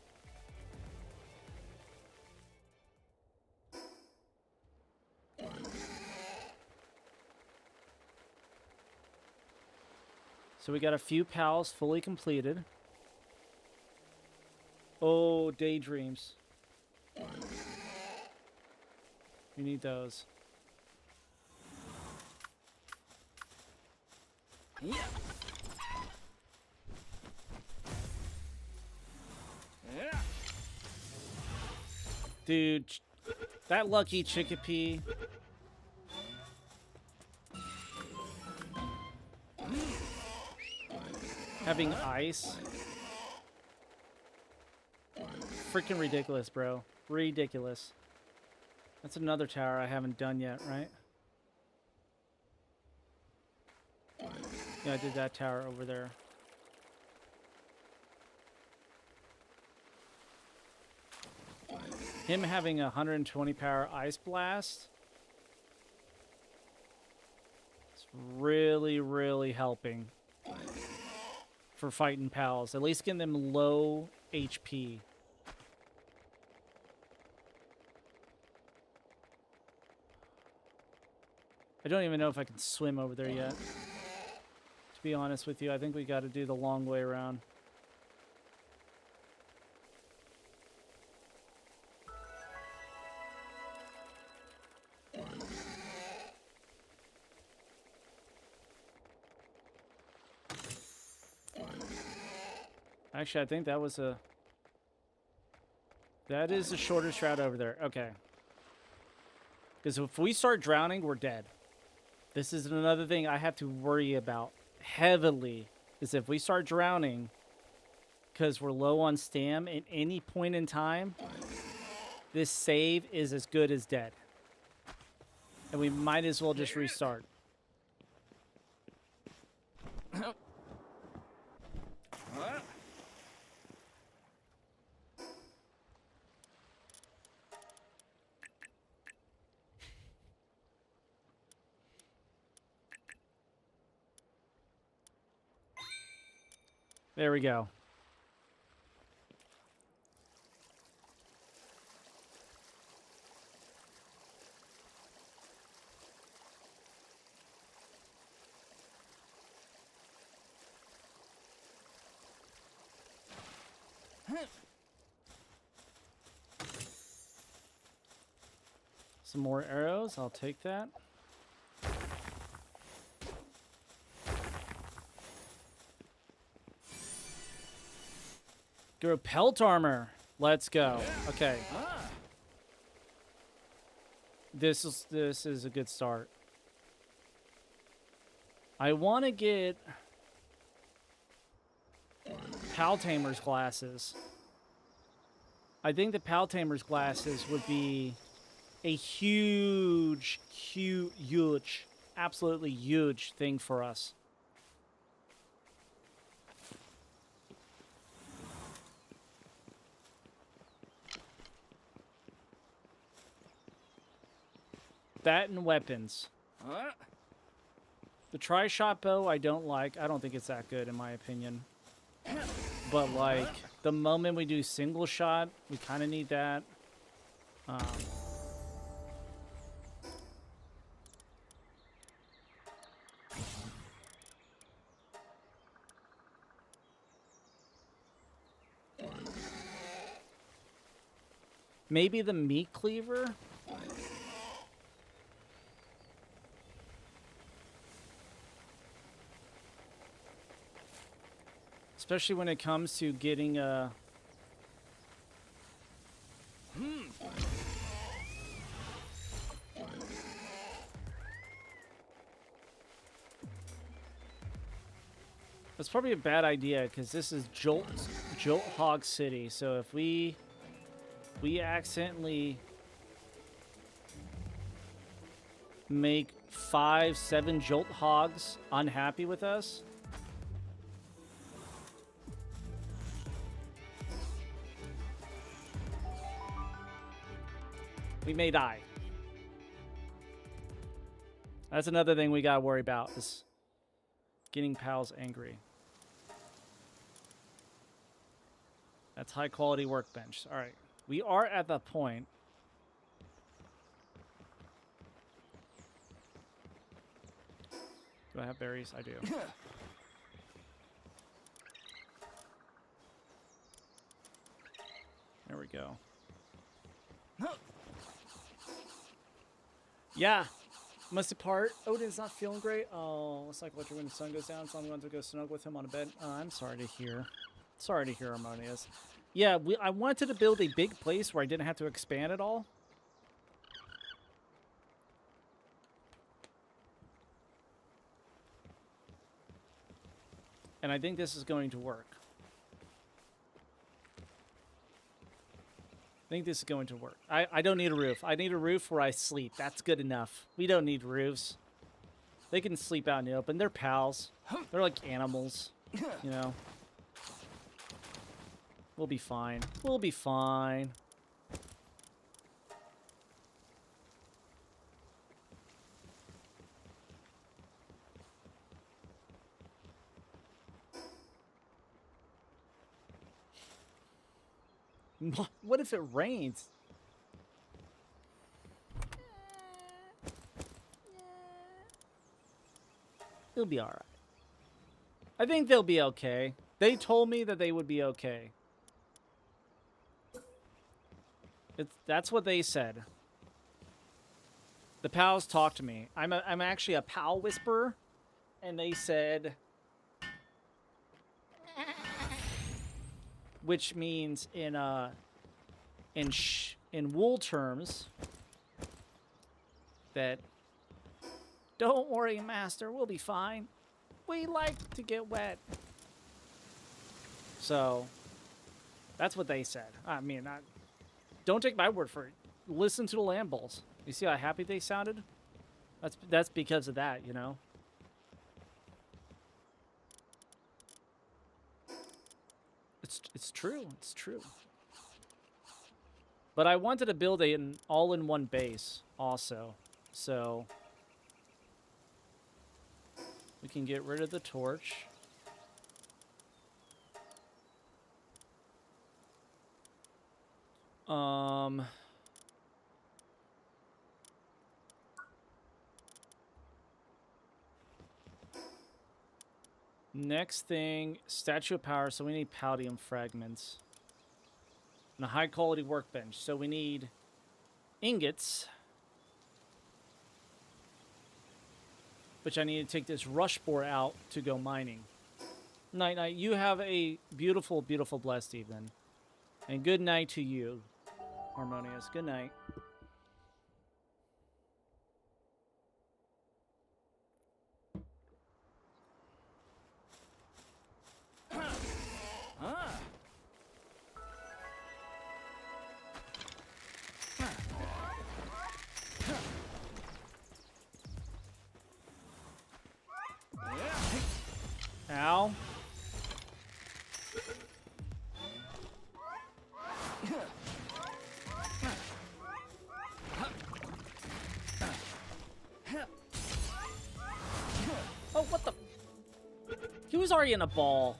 So we got a few pals fully completed. Oh, daydreams. You need those. Yeah. Dude, that lucky Chickapee. Having ice. Freaking ridiculous, bro. Ridiculous. That's another tower I haven't done yet, right? Yeah, I did that tower over there. Him having a 120 power ice blast. It's really, really helping for fighting pals. At least getting them low HP. I don't even know if I can swim over there yet. To be honest with you, I think we got to do the long way around. Actually, I think that was a... That is the shortest route over there. Okay. Because if we start drowning, we're dead. This is another thing I have to worry about heavily. Is if we start drowning because we're low on stam at any point in time, this save is as good as dead. And we might as well just restart. There we go. Some more arrows. I'll take that. Grow pelt armor. Let's go. Okay. This is a good start. I want to get Pal Tamer's glasses. I think the Pal Tamer's glasses would be a huge, absolutely huge thing for us. That and weapons. The tri-shot bow I don't like. I don't think it's that good in my opinion. But like the moment we do single shot, we kind of need that. Maybe the meat cleaver? Especially when it comes to getting a... That's probably a bad idea because this is Jolt Hog City. So if we accidentally make 5-7 Jolt Hogs unhappy with us, we may die. That's another thing we gotta worry about, is getting pals angry. That's high quality workbench. All right, we are at the point. Do I have berries? I do. There we go. Yeah, must depart. Odin's not feeling great. Oh, looks like when the sun goes down, so I'm going to go snuggle with him on a bed. I'm sorry to hear. Sorry to hear, Harmonious. Yeah, I wanted to build a big place where I didn't have to expand at all. And I think this is going to work. I think this is going to work. I don't need a roof. I need a roof where I sleep. That's good enough. We don't need roofs. They can sleep out in the open. They're pals. They're like animals, you know. We'll be fine. We'll be fine. What if it rains? It'll be alright. I think they'll be okay. They told me that they would be okay. That's what they said. The pals talked to me. I'm actually a pal whisperer, and they said which means in wool terms that don't worry, master, we'll be fine. We like to get wet. So that's what they said. I mean, don't take my word for it. Listen to the land bulls. You see how happy they sounded? That's because of that, you know. It's true. It's true. But I wanted to build an all-in-one base also, so we can get rid of the torch. Next thing, statue of power, so we need palladium fragments. And a high quality workbench, so we need ingots. Which I need to take this rush boar out to go mining. Night night, you have a beautiful, beautiful blessed evening. And good night to you, Harmonious. Good night. Ow. Oh, what the? He was already in a ball.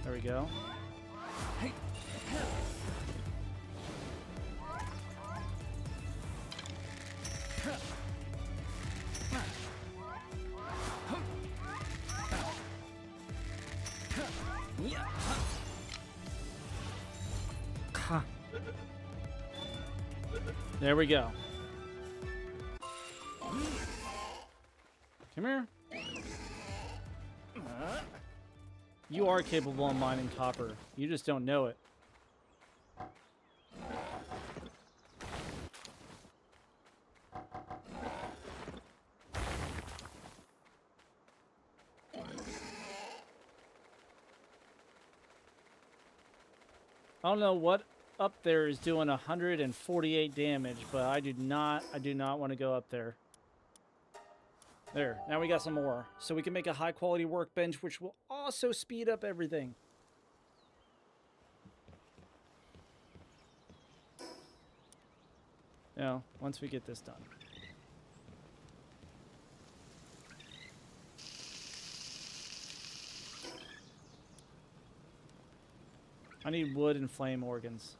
There we go. There we go. Come here. You are capable of mining copper. You just don't know it. I don't know what up there is doing 148 damage, but I do not want to go up there. There, now we got some more. So we can make a high quality workbench, which will also speed up everything. Now, once we get this done. I need wood and flame organs.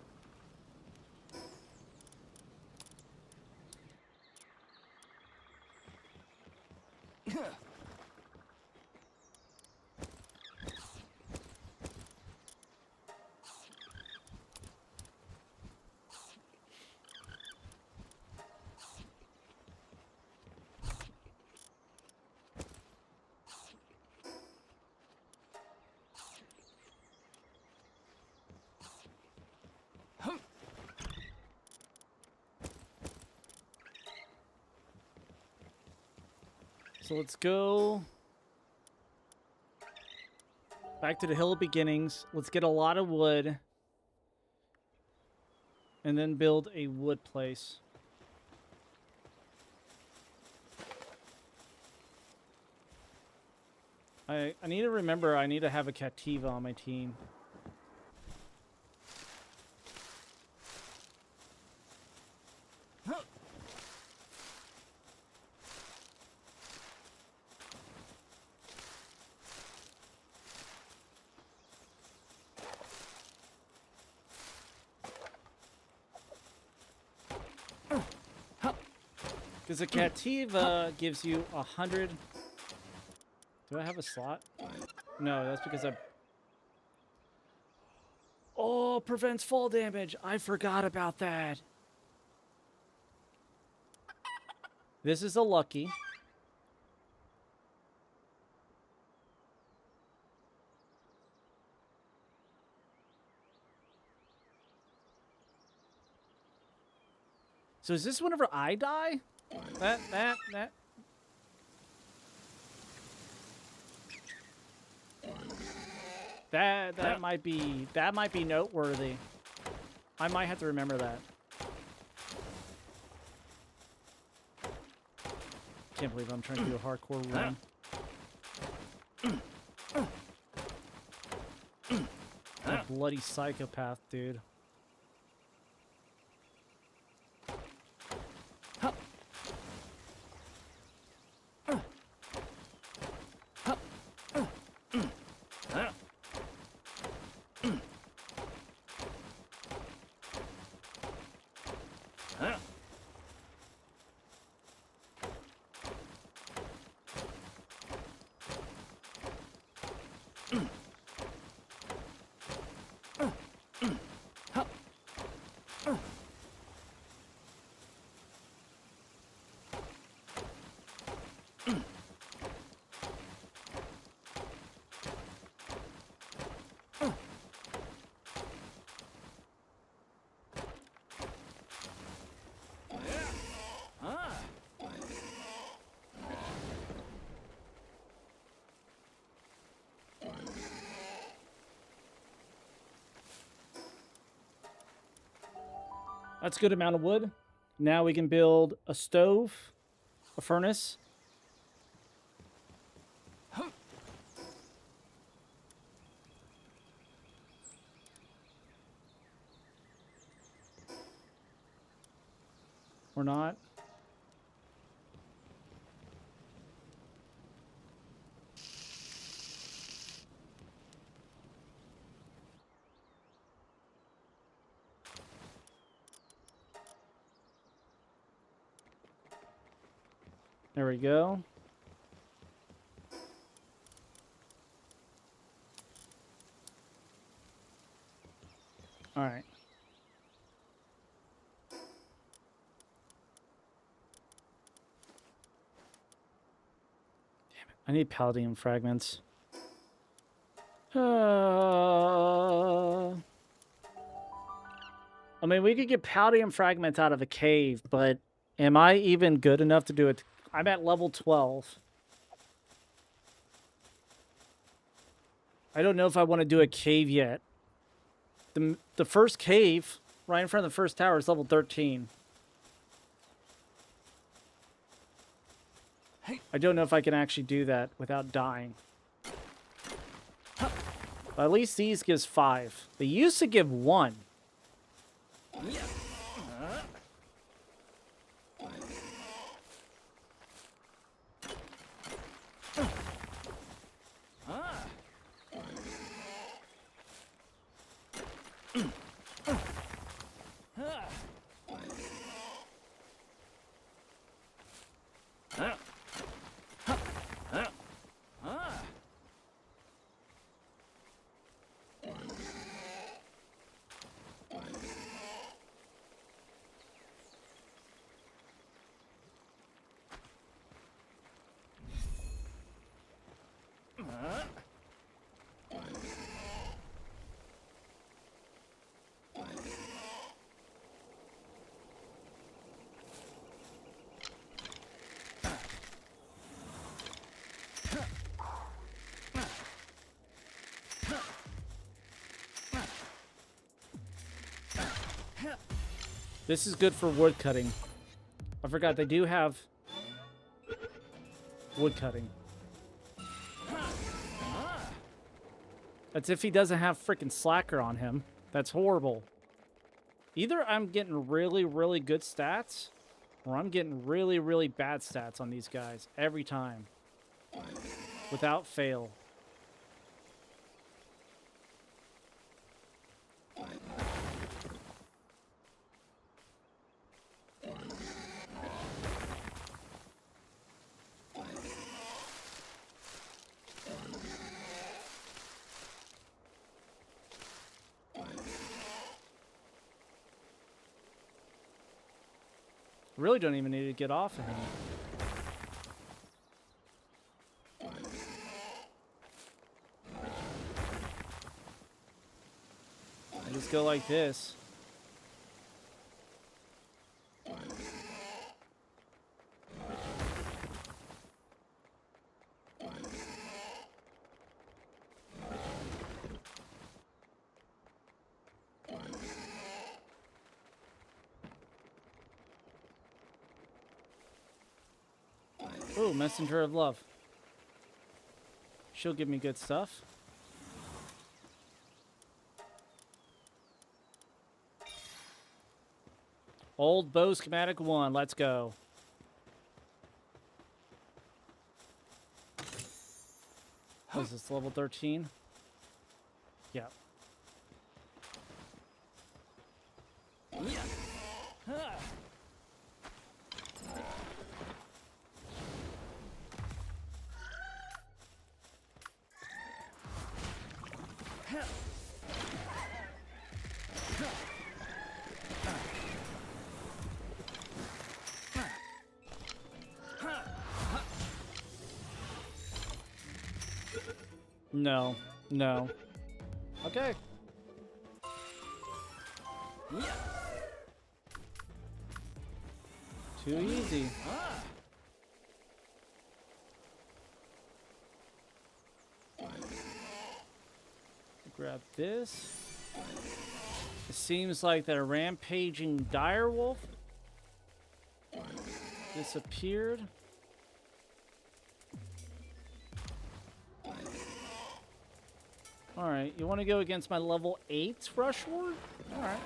So let's go back to the Hill of Beginnings. Let's get a lot of wood and then build a wood place. I need to remember I need to have a Captiva on my team. Because a Cativa gives you 100. Do I have a slot? No, that's because I... Oh, prevents fall damage. I forgot about that. This is a lucky. So is this whenever I die? That. That might be noteworthy. I might have to remember that. Can't believe I'm trying to do a hardcore run. A bloody psychopath, dude. That's a good amount of wood. Now we can build a stove, a furnace. Or not. There we go. All right. Damn it. I need palladium fragments. I mean, we could get palladium fragments out of a cave, but am I even good enough to do it? I'm at level 12. I don't know if I want to do a cave yet. The first cave, right in front of the first tower, is level 13. I don't know if I can actually do that without dying. But at least these gives 5. They used to give 1. This is good for wood cutting. I forgot they do have wood cutting. That's if he doesn't have freaking slacker on him. That's horrible. Either I'm getting really, really good stats, or I'm getting really, really bad stats on these guys every time. Without fail. Really don't even need to get off of him. I just go like this. Ooh, Messenger of Love. She'll give me good stuff. Old bow schematic 1, let's go. What is this, level 13? Yeah. No, no. Okay. Too easy. Grab this. It seems like that rampaging direwolf disappeared. Alright, you want to go against my level 8 Rushward? Alright.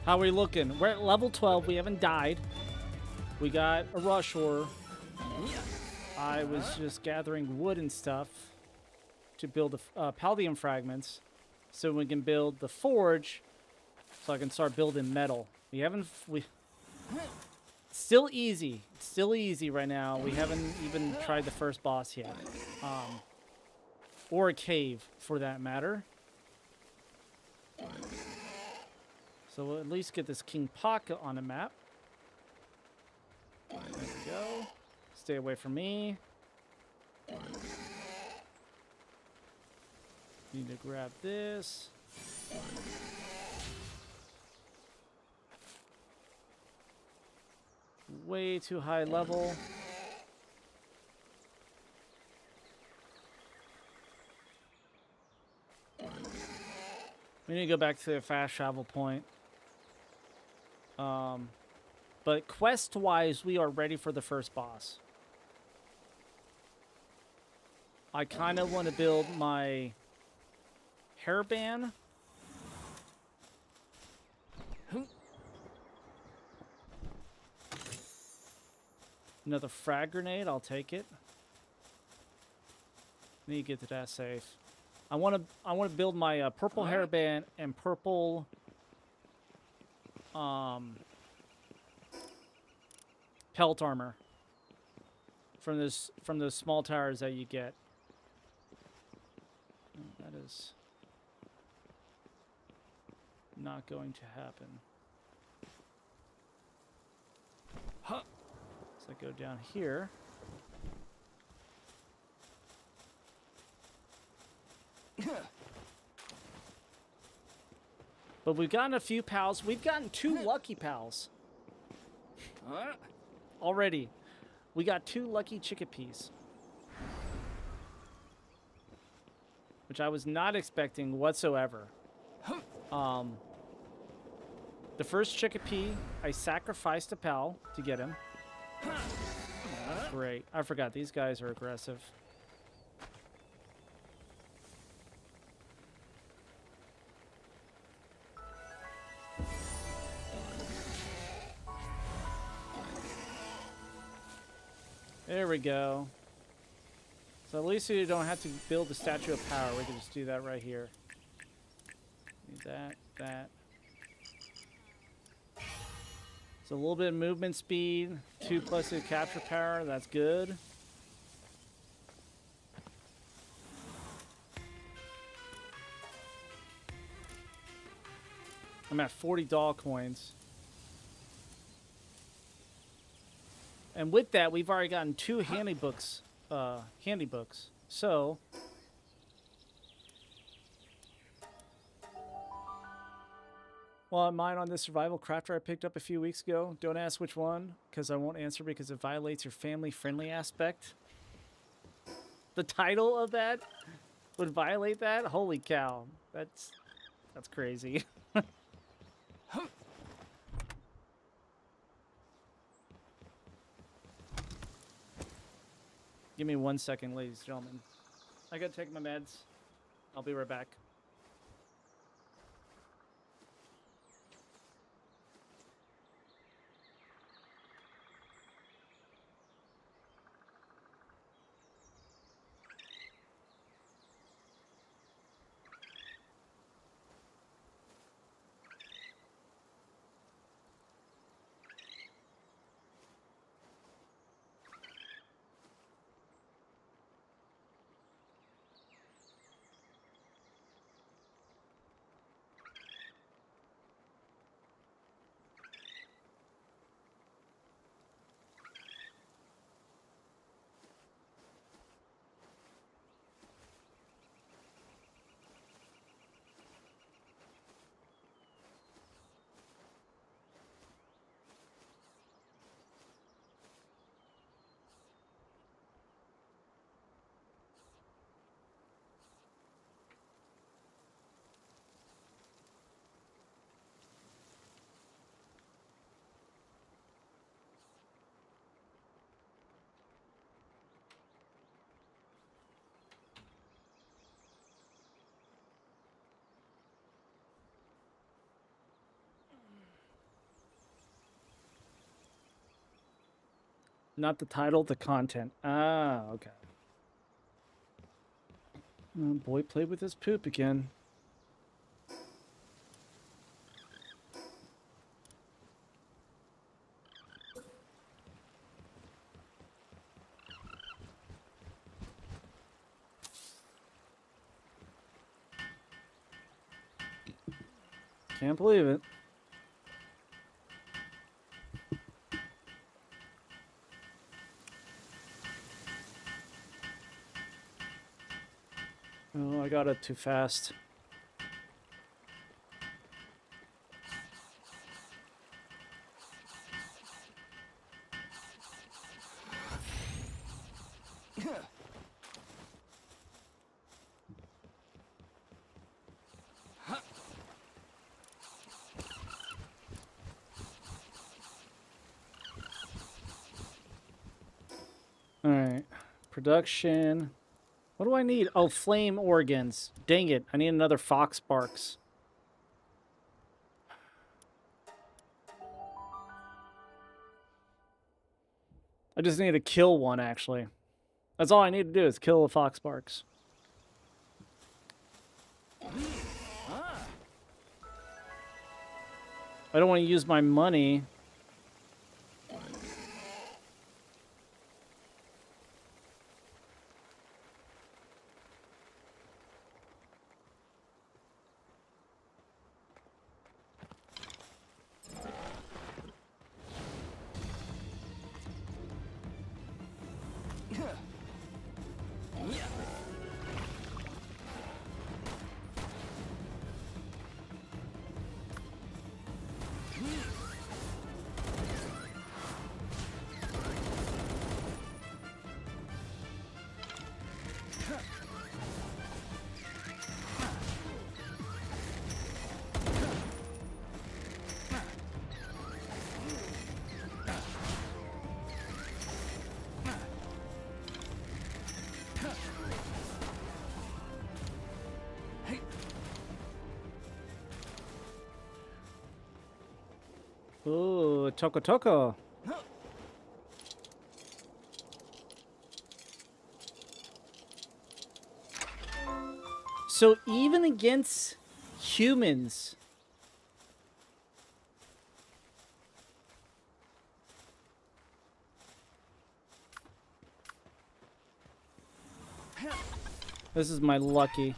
How are we looking? We're at level 12. We haven't died. We got a rush ore. I was just gathering wood and stuff to build the Paldium fragments so we can build the forge so I can start building metal. Still easy. Still easy right now. We haven't even tried the first boss yet. Or a cave, for that matter. So we'll at least get this King Pocket on the map. There we go. Stay away from me. Need to grab this. Way too high level. We need to go back to the fast travel point. But quest-wise, we are ready for the first boss. I kind of want to build my hairband. Another frag grenade, I'll take it. Need to get to that safe. I want to build my purple hairband and purple pelt armor from those small towers that you get. That is not going to happen. Huh. So I go down here. But we've gotten a few pals. We've gotten 2 lucky pals. Already. We got 2 lucky chickapees. which I was not expecting whatsoever. The first Chickapee, I sacrificed a pal to get him. Great. I forgot, these guys are aggressive. There we go. So at least you don't have to build the Statue of Power. We can just do that right here. Need that. So a little bit of movement speed, 2+ the capture power, that's good. I'm at 40 doll coins. And with that, we've already gotten 2 handy books. So well, mine on this survival crafter I picked up a few weeks ago. Don't ask which one, because I won't answer because it violates your family-friendly aspect. The title of that would violate that? Holy cow. That's crazy. Give me 1 second, ladies and gentlemen. I gotta take my meds. I'll be right back. Not the title, the content. Ah, okay. Oh, boy played with his poop again. Can't believe it. Oh, I got it too fast. All right, production. What do I need? Oh, flame organs. Dang it, I need another fox sparks. I just need to kill one, actually. That's all I need to do is kill a fox sparks. I don't want to use my money. Hey. Ooh, Toko Toko. So even against humans, this is my lucky.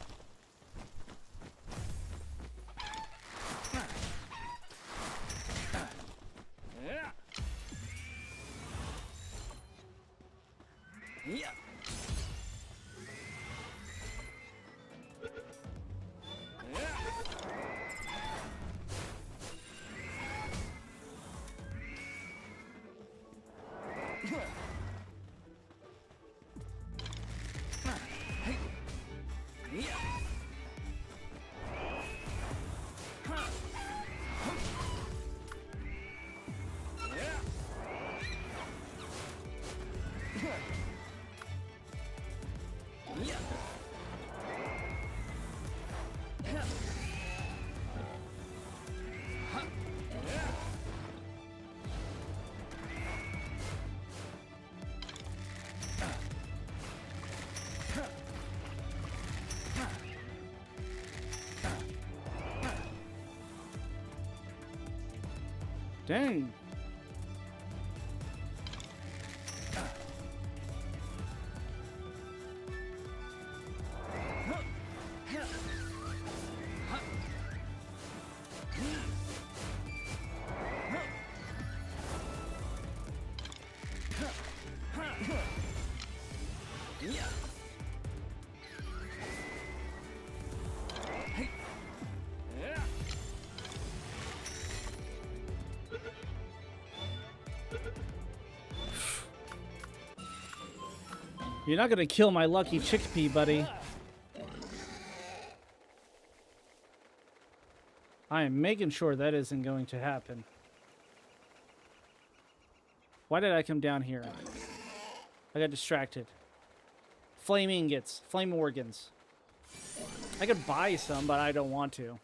Yeah. Dang. You're not gonna kill my lucky chickpea, buddy. I am making sure that isn't going to happen. Why did I come down here? I got distracted. Flame ingots, flame organs. I could buy some, but I don't want to.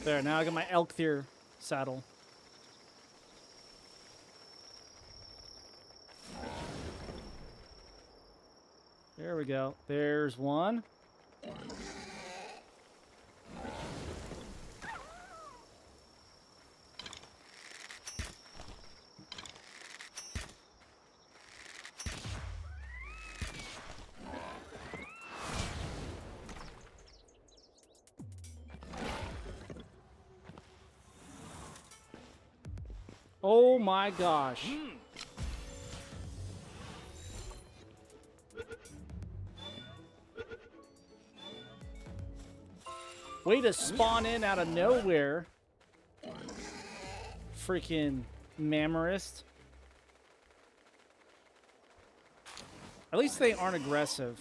There, now I got my elk Elkthier saddle. There we go. There's one. Oh my gosh. Way to spawn in out of nowhere. Freaking Mamorist. At least they aren't aggressive.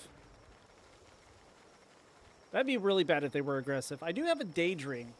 That'd be really bad if they were aggressive. I do have a Daydream.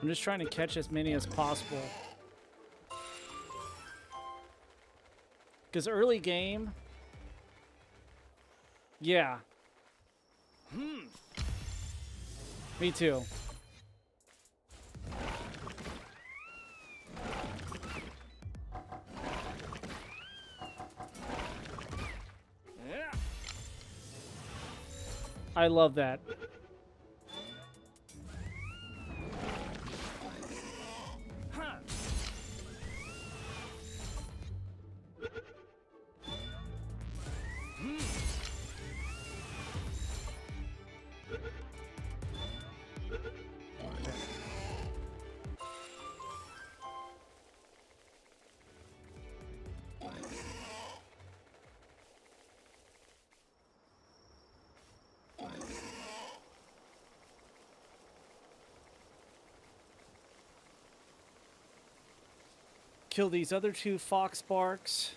I'm just trying to catch as many as possible. Because early game... Yeah. Me too. I love that. kill these other two fox barks.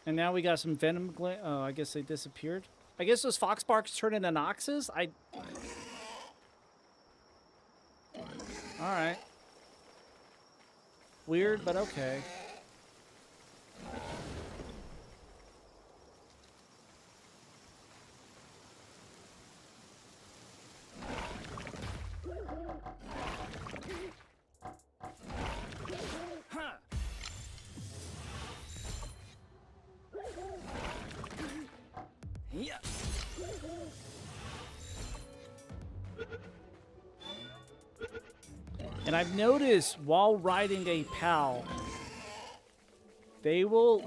And now we got some venom gland. Oh, I guess they disappeared. I guess those fox barks turn into noxes? Alright. Weird, but okay. Yeah. And I've noticed while riding a PAL, they will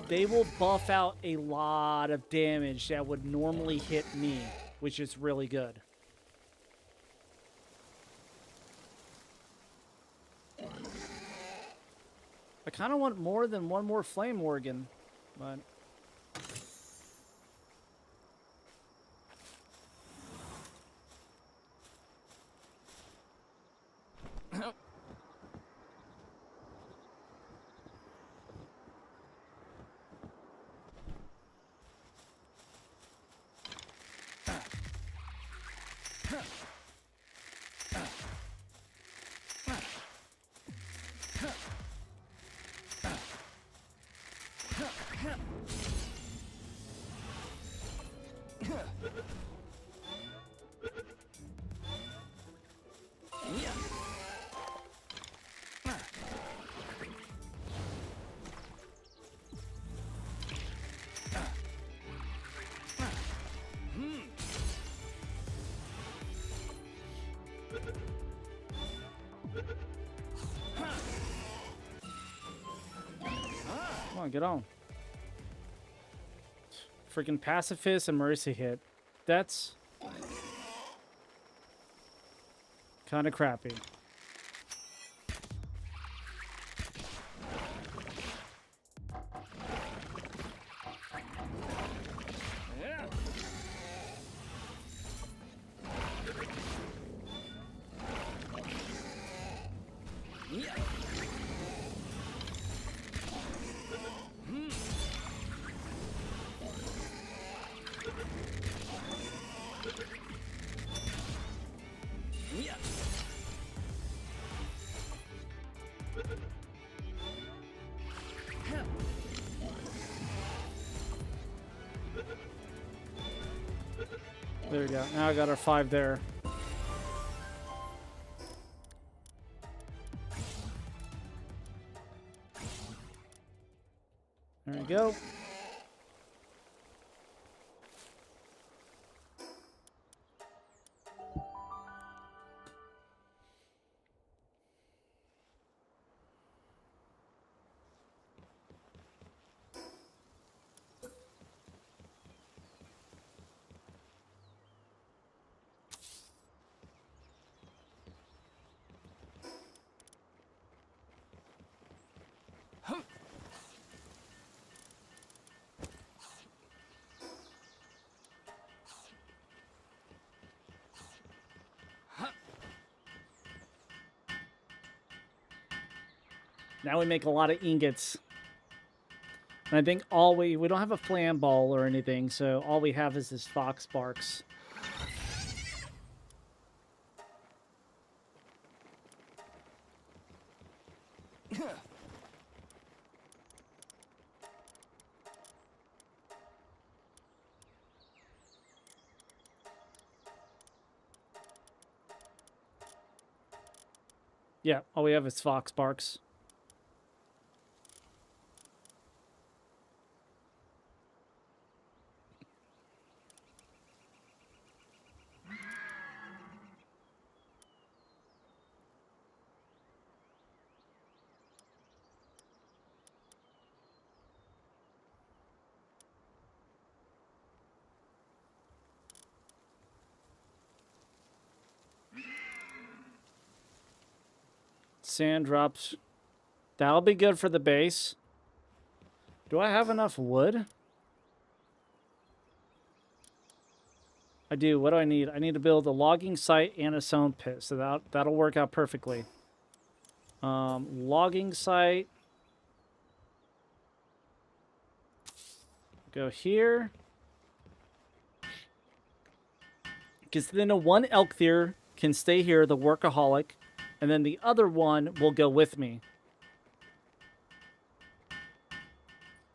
buff out a lot of damage that would normally hit me, which is really good. I kind of want more than one more flame organ, but come on, get on. Freaking pacifist and mercy hit. That's kind of crappy. There we go. Now I got our 5 there. There we go. Now we make a lot of ingots. And I think we don't have a flam ball or anything, so all we have is this fox barks. Yeah, all we have is fox barks. Sand drops. That'll be good for the base. Do I have enough wood? I do. What do I need? I need to build a logging site and a stone pit, so that'll work out perfectly. Logging site. Go here. Because then the one elk there can stay here, the workaholic, and then the other one will go with me.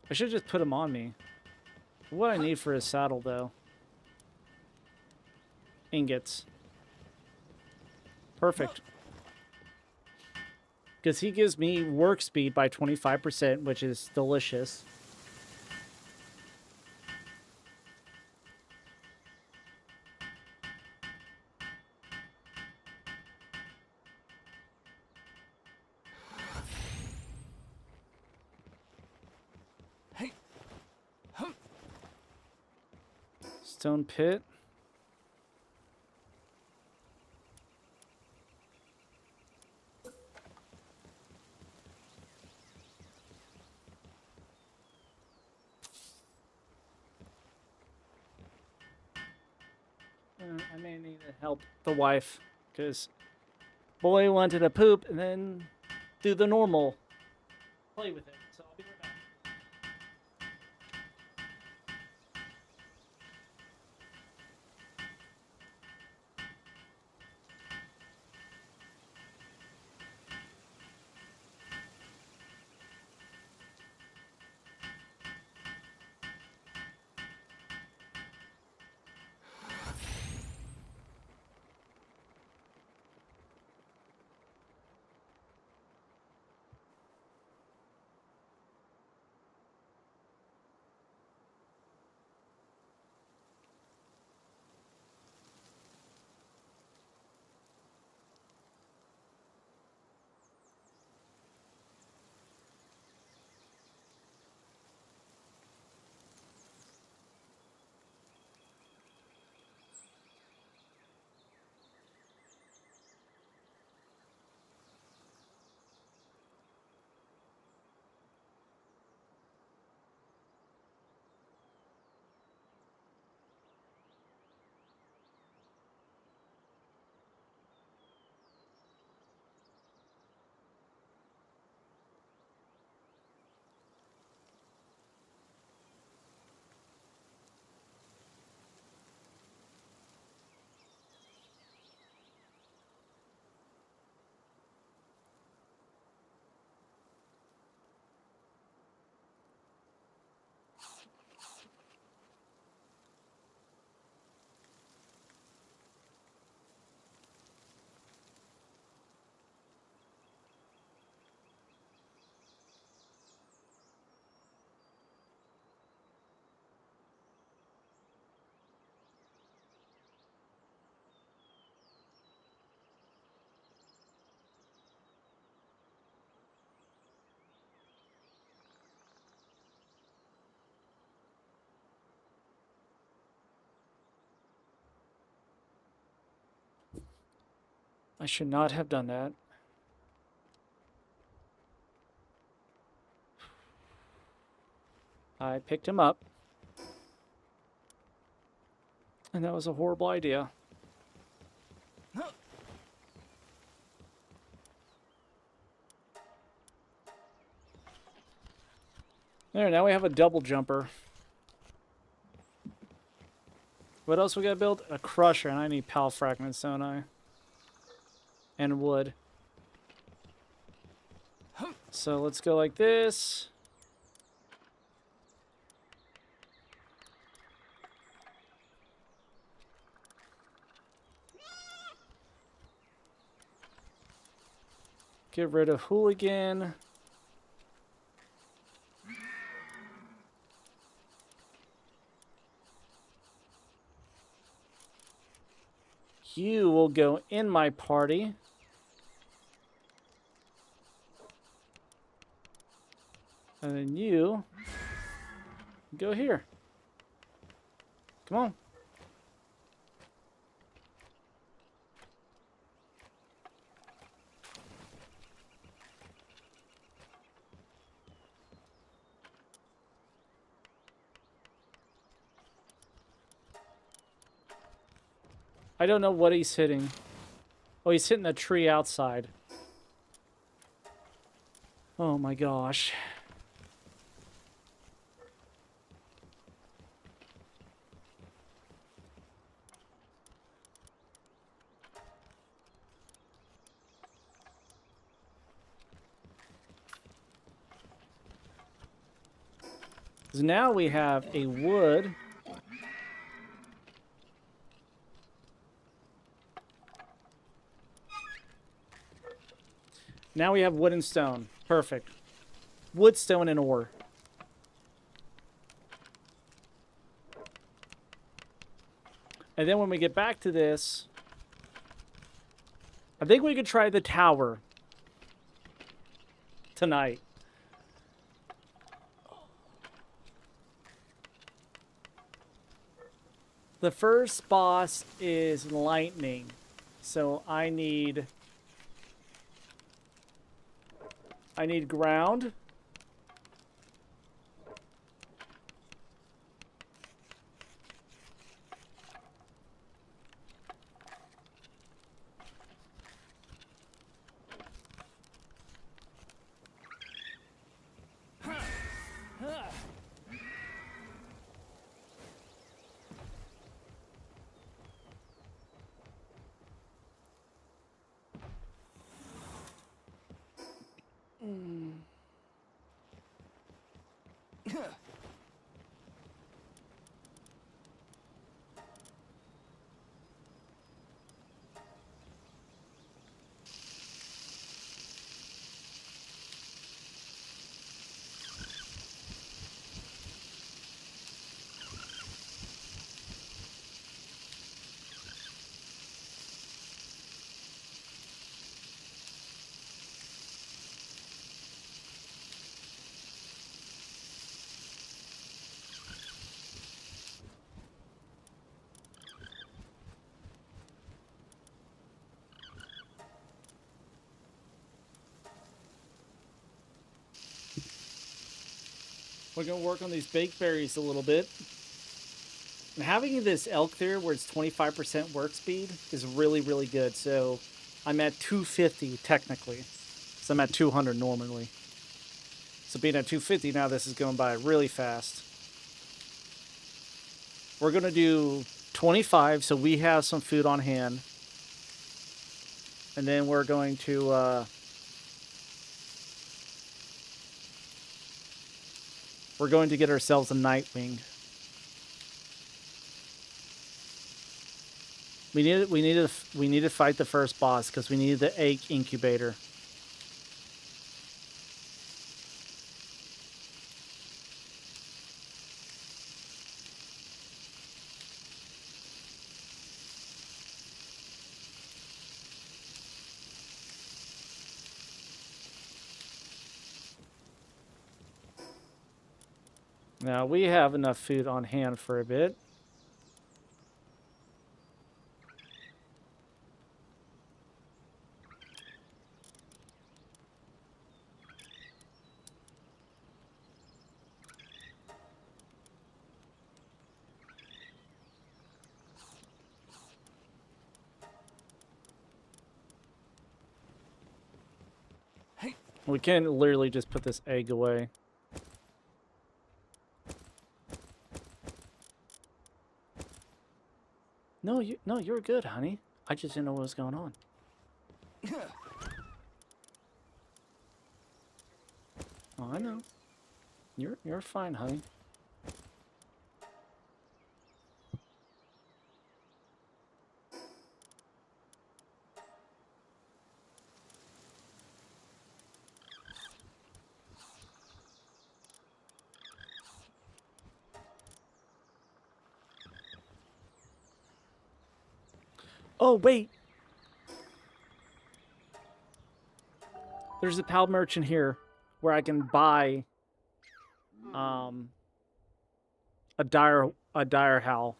I should just put him on me. What I need for his saddle, though. Ingots. Perfect. Because he gives me work speed by 25%, which is delicious. Stone pit. I may need to help the wife, because boy wanted to poop and then do the normal. Play with it, so I'll be right back. I should not have done that. I picked him up. And that was a horrible idea. There, now we have a double jumper. What else we gotta build? A crusher, and I need pal fragments, don't I? And wood. So let's go like this. Get rid of Hooligan. You will go in my party. And then you go here. Come on. I don't know what he's hitting. Oh, he's hitting a tree outside. Oh my gosh. So now we have a wood. Now we have wood and stone. Perfect. Wood, stone, and ore. And then when we get back to this, I think we could try the tower tonight. The first boss is lightning, so I need ground. We're going to work on these baked berries a little bit. And having this elk there where it's 25% work speed is really, really good. So I'm at 250 technically. So I'm at 200 normally. So being at 250 now, this is going by really fast. We're going to do 25 so we have some food on hand. And then we're going to... we're going to get ourselves a Nightwing. We need to fight the first boss because we need the egg incubator. Now we have enough food on hand for a bit. We can literally just put this egg away. No, you're good, honey. I just didn't know what was going on. Oh, I know. You're fine, honey. Oh, wait. There's a pal merchant here where I can buy a dire howl.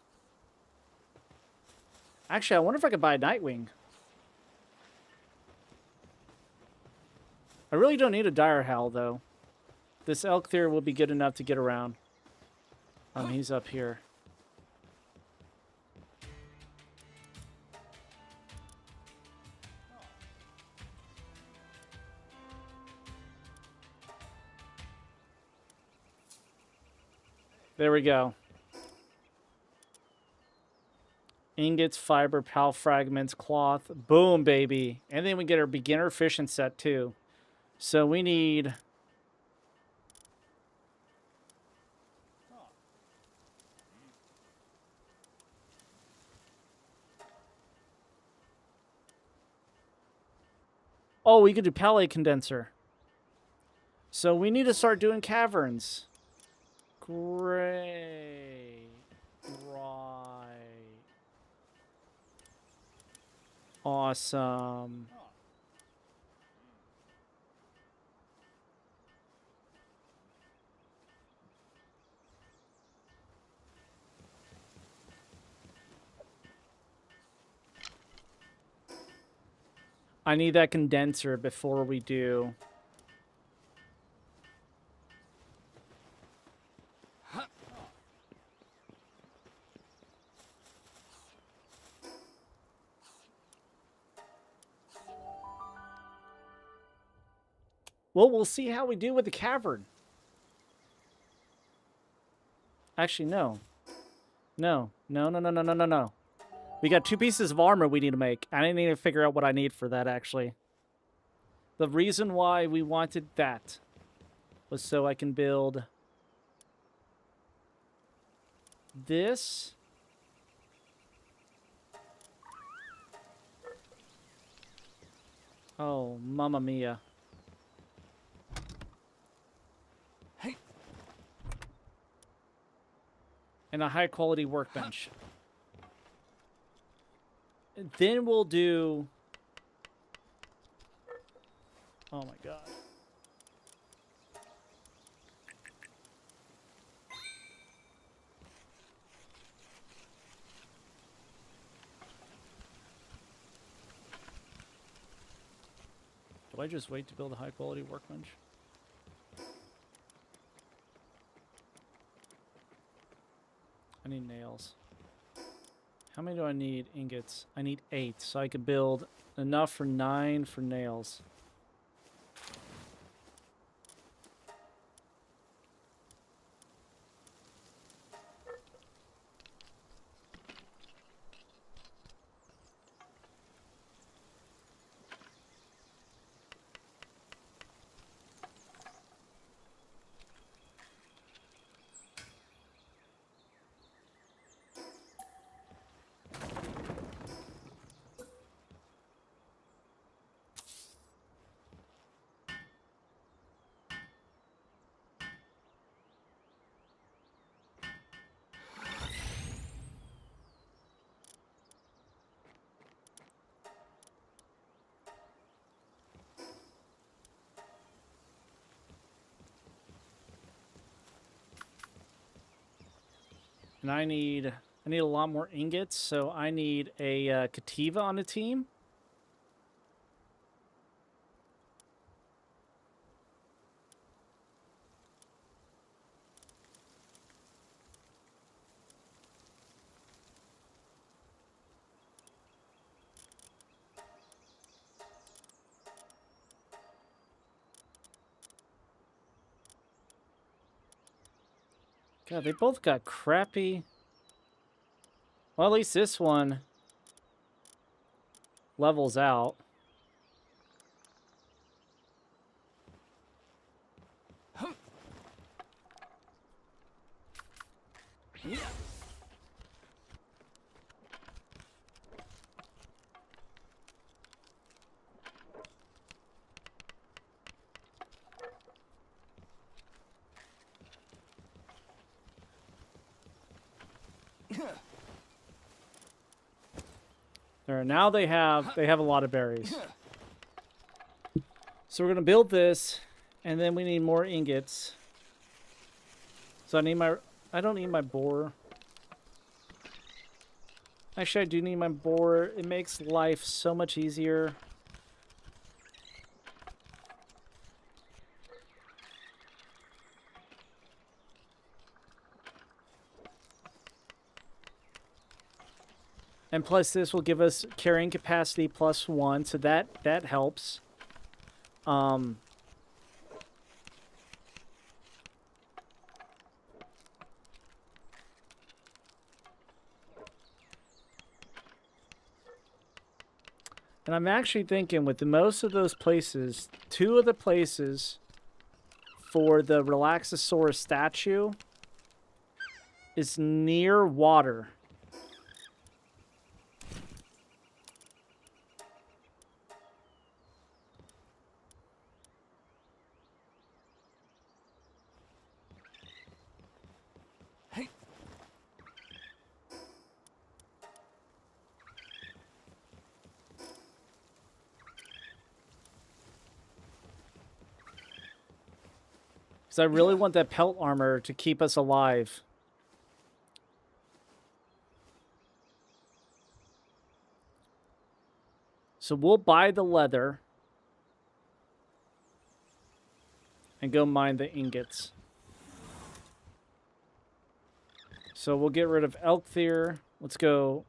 Actually, I wonder if I could buy a Nightwing. I really don't need a dire howl though. This elk there will be good enough to get around. He's up here. There we go. Ingots, fiber, pal fragments, cloth. Boom, baby. And then we get our beginner fishing set, too. So we need... Oh, we could do palette condenser. So we need to start doing caverns. Great. Right. Awesome. I need that condenser before we do. Well, we'll see how we do with the cavern. Actually, no. No. No, no, no, no, no, no, no. We got 2 pieces of armor we need to make. I need to figure out what I need for that, actually. The reason why we wanted that was so I can build this. Oh, mamma mia. Hey. And a high quality workbench. Then we'll do... Oh my god. Do I just wait to build a high quality workbench? I need nails. How many do I need ingots? I need 8, so I could build enough for 9 for nails. And I need a lot more ingots, so I need a Kativa on the team. God, they both got crappy... Well, at least this one levels out. Yeah. There, now they have a lot of berries. So we're gonna build this, and then we need more ingots. So I don't need my boar. Actually, I do need my boar. It makes life so much easier. And plus, this will give us carrying capacity +1, so that helps. And I'm actually thinking with most of those places, 2 of the places for the Relaxosaurus statue is near water. Hey. Because I really want that pelt armor to keep us alive. So we'll buy the leather and go mine the ingots. So we'll get rid of Elkthier. Let's go.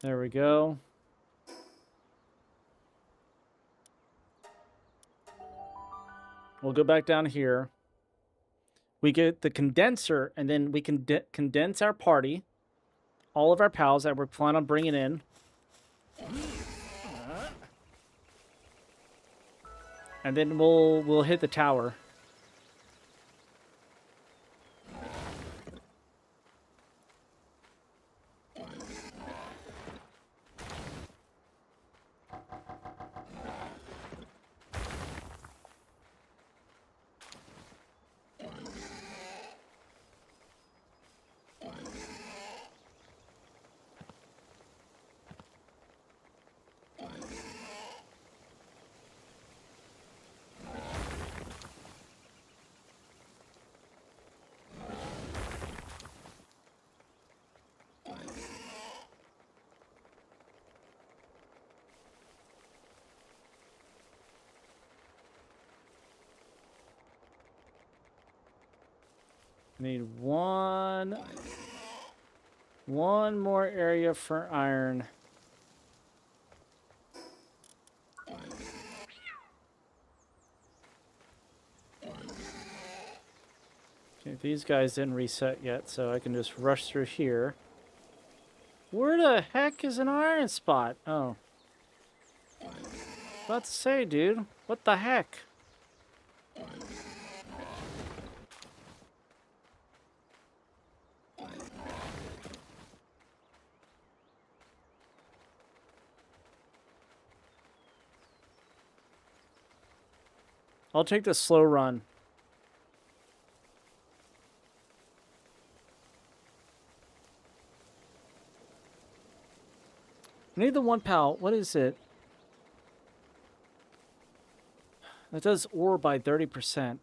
There we go. We'll go back down here. We get the condenser, and then we can condense our party. All of our pals that we're planning on bringing in. And then we'll hit the tower. Need one more area for iron. Okay, these guys didn't reset yet, so I can just rush through here. Where the heck is an iron spot? Oh. About to say, dude. What the heck? I'll take the slow run. I need the one pal. What is it? That does ore by 30%.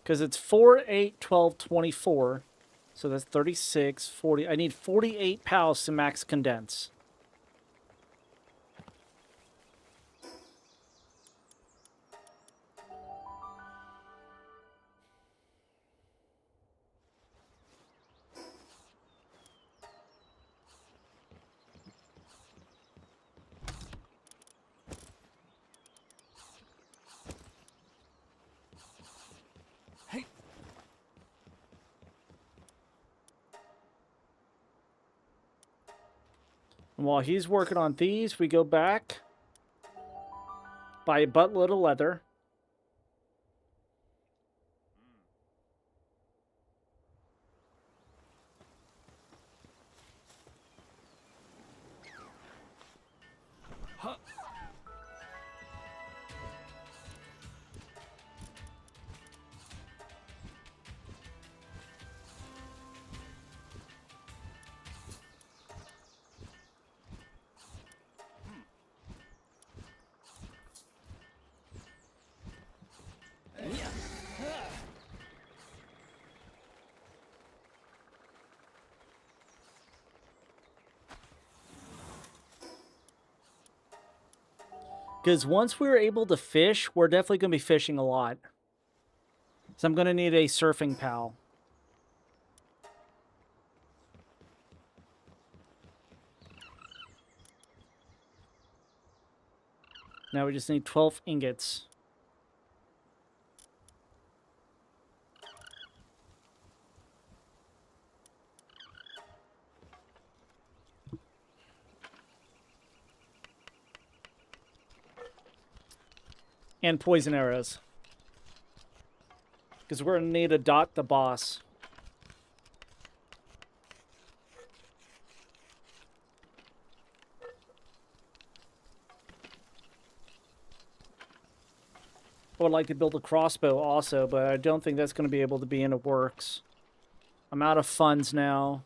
Because it's 4, 8, 12, 24. So that's 36, 40. I need 48 pals to max condense. Hey. And while he's working on these, we go back, buy a buttload of leather. Huh. Because once we're able to fish, we're definitely going to be fishing a lot. So I'm going to need a surfing pal. Now we just need 12 ingots. And poison arrows. Because we're going to need to dot the boss. I would like to build a crossbow also, but I don't think that's going to be able to be in the works. I'm out of funds now.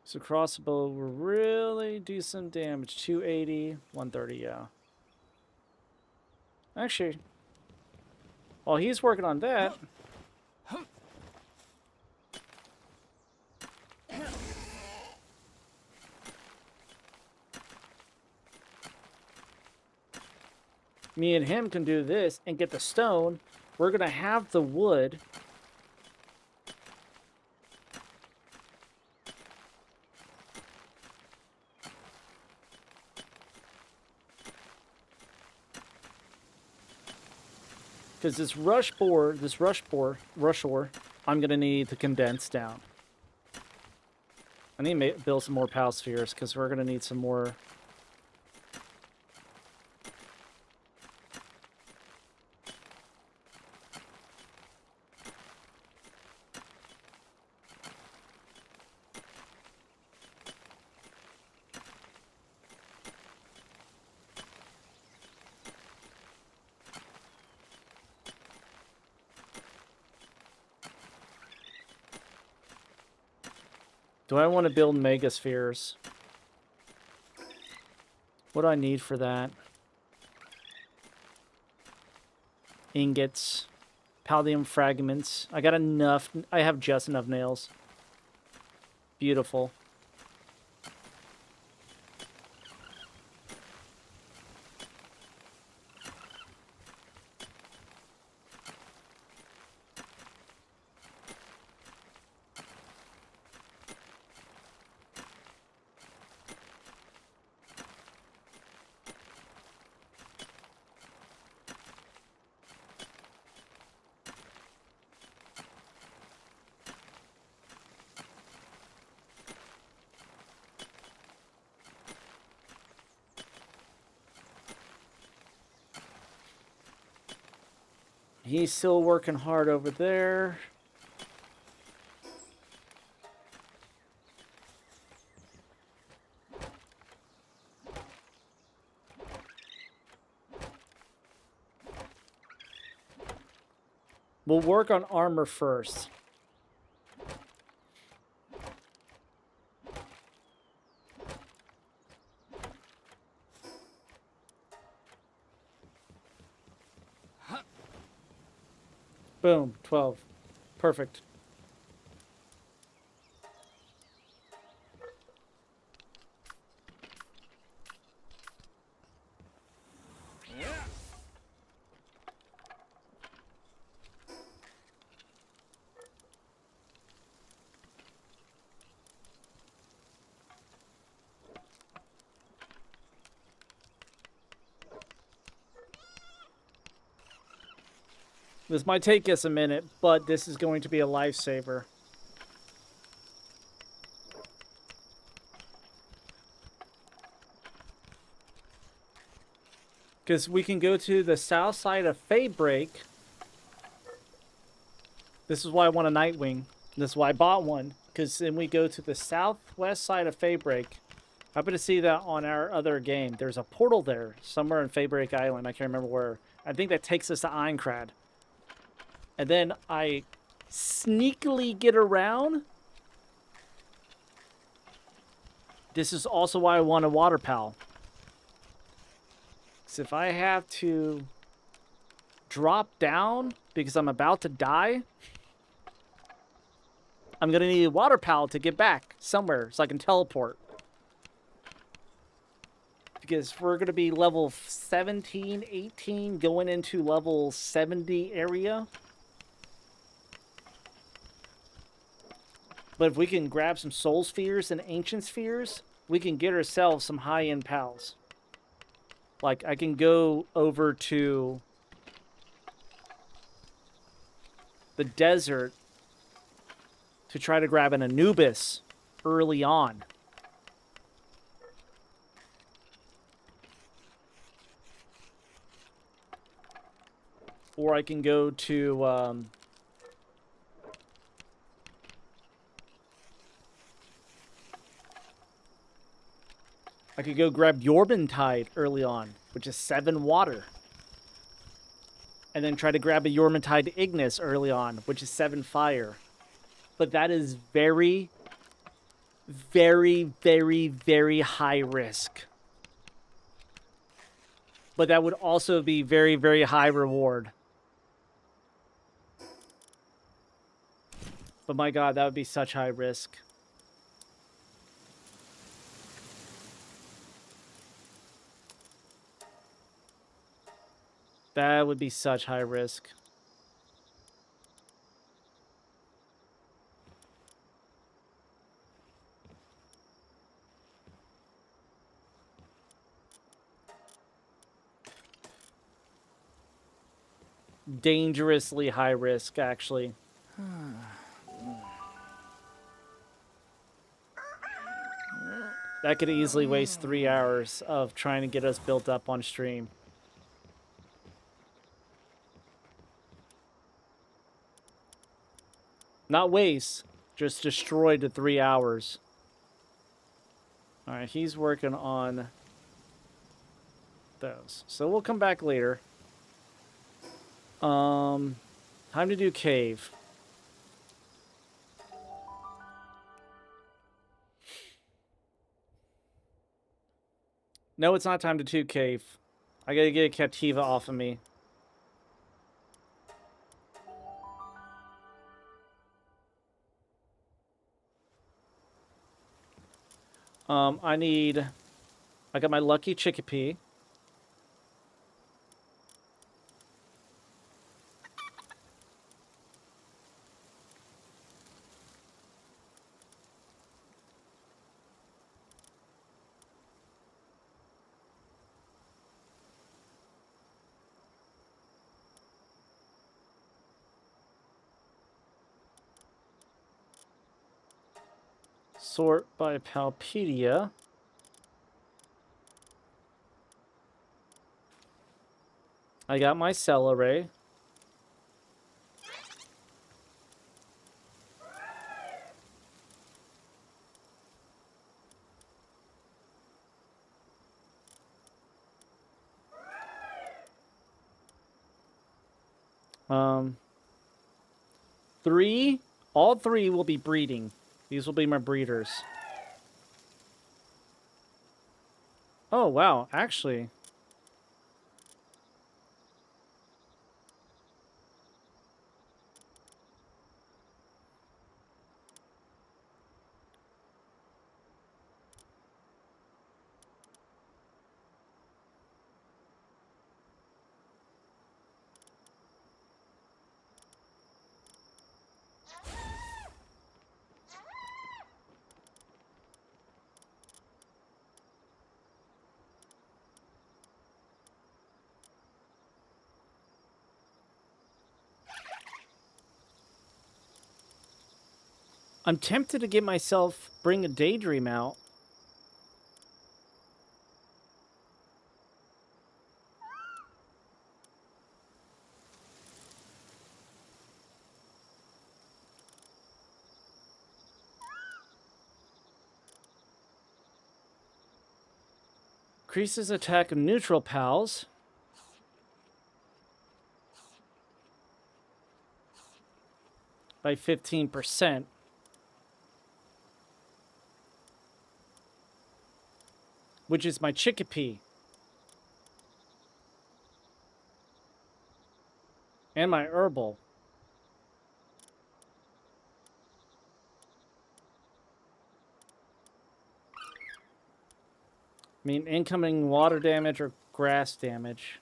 So crossbow will really do some damage. 280, 130, yeah. Actually, while he's working on that... me and him can do this and get the stone. We're going to have the wood. Because this rush ore, I'm going to need to condense down. I need to build some more pal spheres because we're going to need some more. Do I want to build megaspheres? What do I need for that? Ingots. Palladium fragments. I got enough. I have just enough nails. Beautiful. He's still working hard over there. We'll work on armor first. Boom, 12. Perfect. This might take us a minute, but this is going to be a lifesaver. Because we can go to the south side of Faybreak. This is why I want a Nightwing. This is why I bought one. Because then we go to the southwest side of Faybreak. I happen to see that on our other game. There's a portal there, somewhere in Faybreak Island. I can't remember where. I think that takes us to Aincrad. And then I sneakily get around. This is also why I want a water pal. Because if I have to drop down because I'm about to die, I'm going to need a water pal to get back. somewhere so I can teleport. Because we're going to be level 17, 18, going into level 70 area. But if we can grab some soul spheres and ancient spheres, we can get ourselves some high-end pals. Like, I can go over to the desert to try to grab an Anubis early on. Or I can go to I could go grab Yormantide early on, which is 7 water. And then try to grab a Yormantide Ignis early on, which is 7 fire. But that is very, very, very, very high risk. But that would also be very, very high reward. But my god, that would be such high risk. That would be such high risk. Dangerously high risk, actually. That could easily waste 3 hours of trying to get us built up on stream. Not waste, just destroy the 3 hours. Alright, he's working on those. So we'll come back later. Time to do cave. No, it's not time to do cave. I gotta get a Captiva off of me. I got my lucky chickpea. Sort by Palpedia. I got my celery. All three will be breeding. These will be my breeders. Oh, wow, actually. I'm tempted to get myself bring a Daydream out. Increases attack of neutral pals. By 15%. Which is my chickpea. And my herbal. I mean, incoming water damage or grass damage.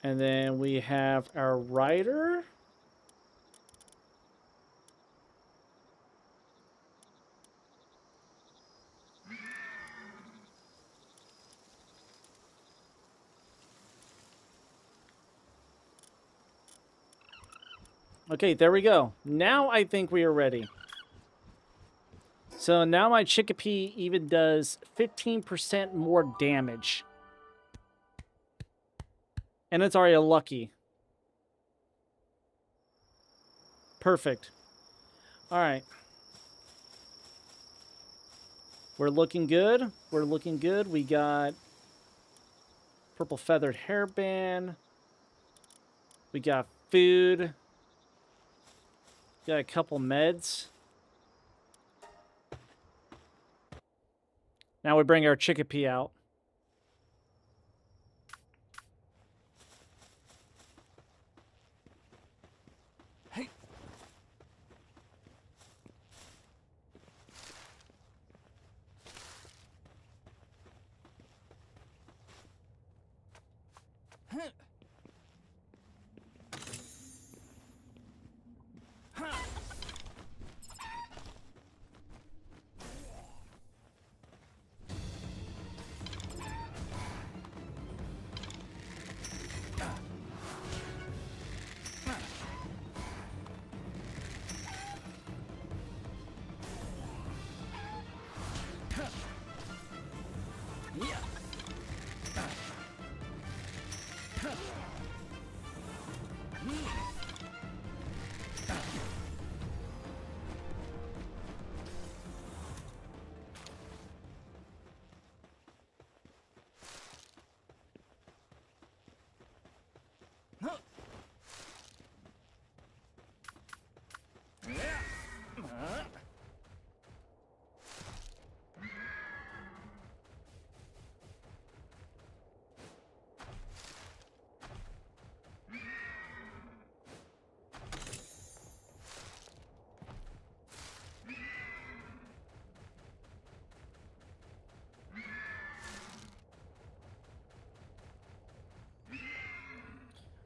And then we have our rider. Okay, there we go. Now I think we are ready. So now my Chickapee even does 15% more damage. And it's already a lucky. Perfect. All right. We're looking good. We're looking good. We got purple feathered hairband. We got food. Got a couple meds. Now we bring our Chickapee out. Hey. Huh. Huh. Yeah.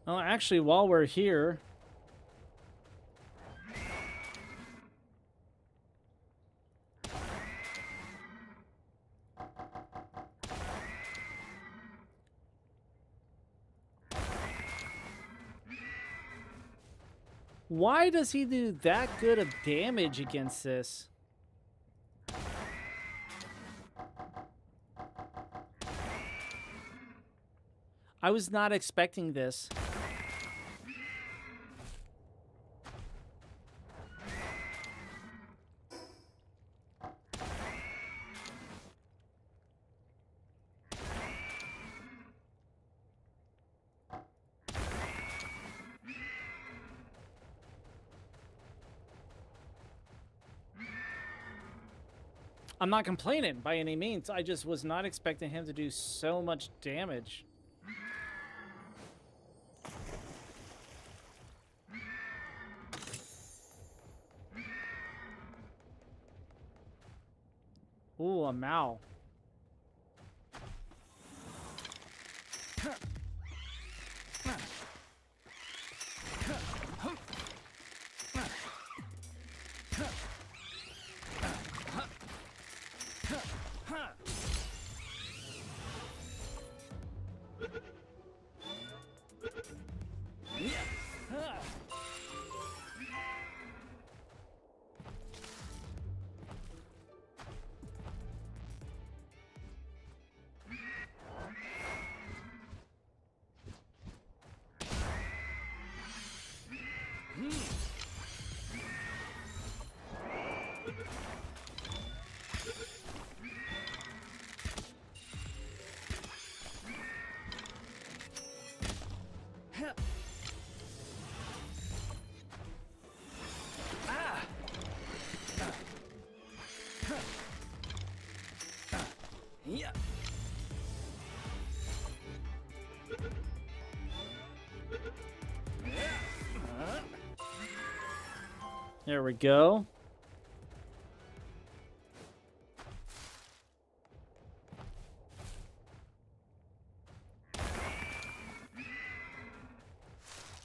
Oh, actually, while we're here, why does he do that good of damage against this? I was not expecting this. I'm not complaining by any means. I just was not expecting him to do so much damage. Ooh, a Mao. There we go.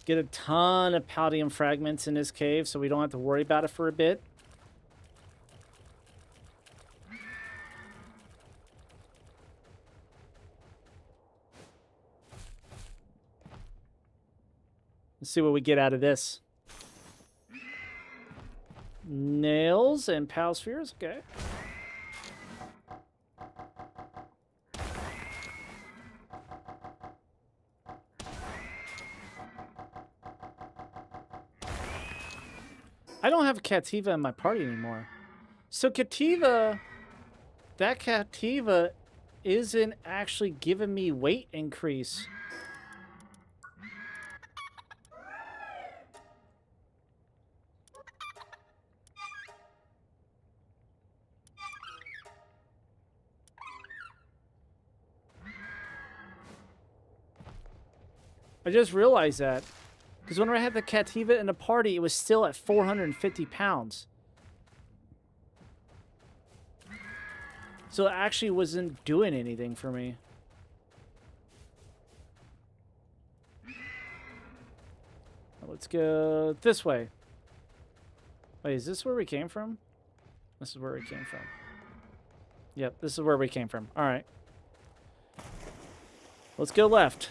Get a ton of palladium fragments in this cave so we don't have to worry about it for a bit. Let's see what we get out of this. Nails and pal spheres, okay. I don't have Cativa in my party anymore. So Cativa, that Cativa isn't actually giving me weight increase. I just realized that. Because whenever I had the Cativa in the party, it was still at 450 pounds. So it actually wasn't doing anything for me. Let's go this way. Wait, is this where we came from? This is where we came from. Yep, this is where we came from. All right. Let's go left.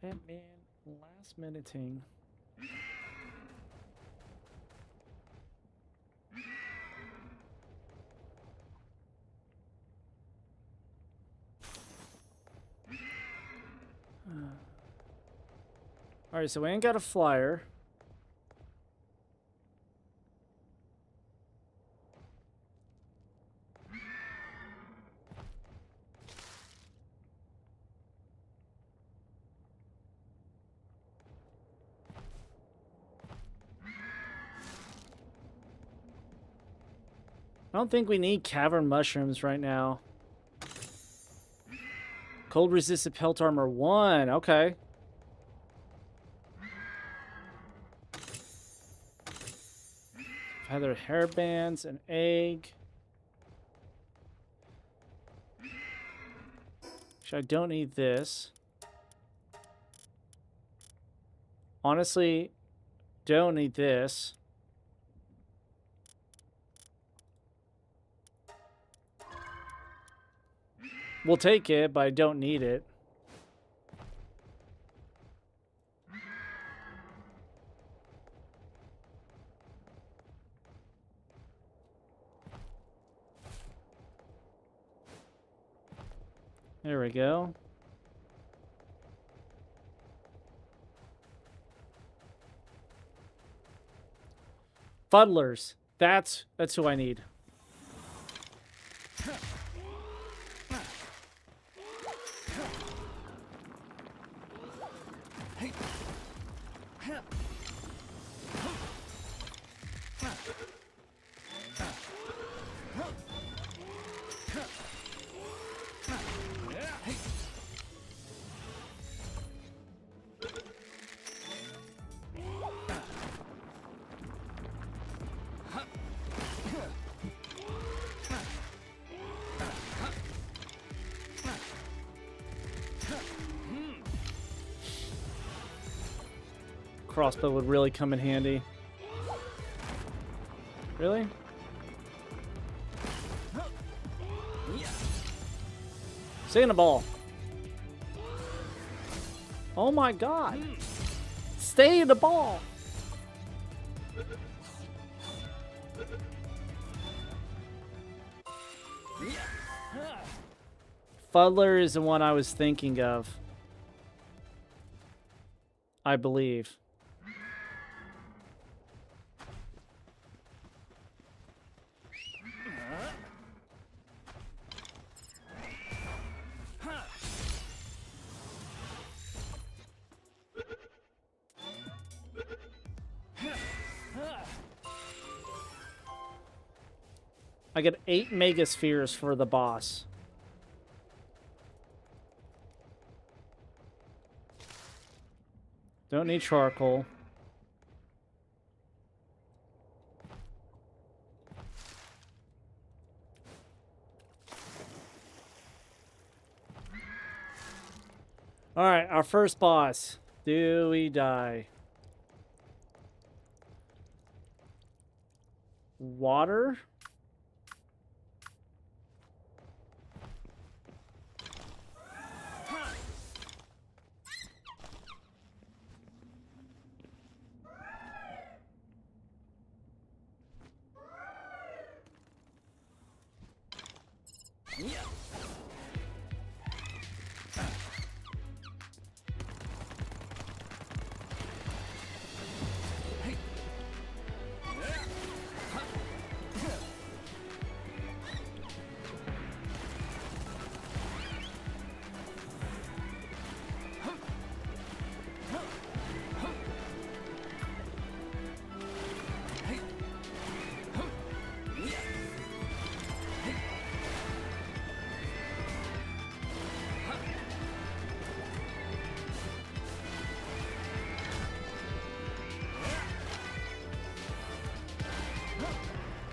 Batman last minuting. All right, so we ain't got a flyer. I don't think we need cavern mushrooms right now. Cold resistant pelt armor 1. Okay. Feather hairbands, an egg. Actually, I don't need this. Honestly, don't need this. We'll take it, but I don't need it. There we go. Fuddlers. That's who I need. Crossbow would really come in handy. Really? Stay in the ball. Oh my god. Stay in the ball. Fuddler is the one I was thinking of. I believe. I get 8 Megaspheres for the boss. Don't need charcoal. Alright, our first boss. Do we die? Water?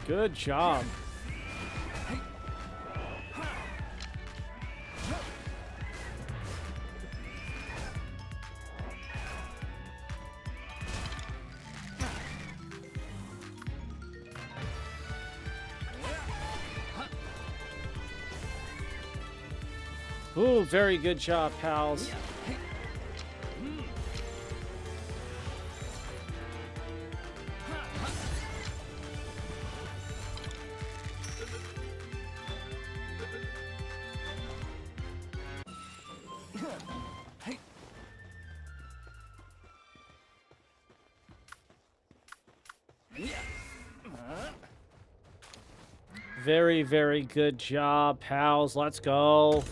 Good job. Ooh, very good job, pals. Very, very good job, pals. Let's go.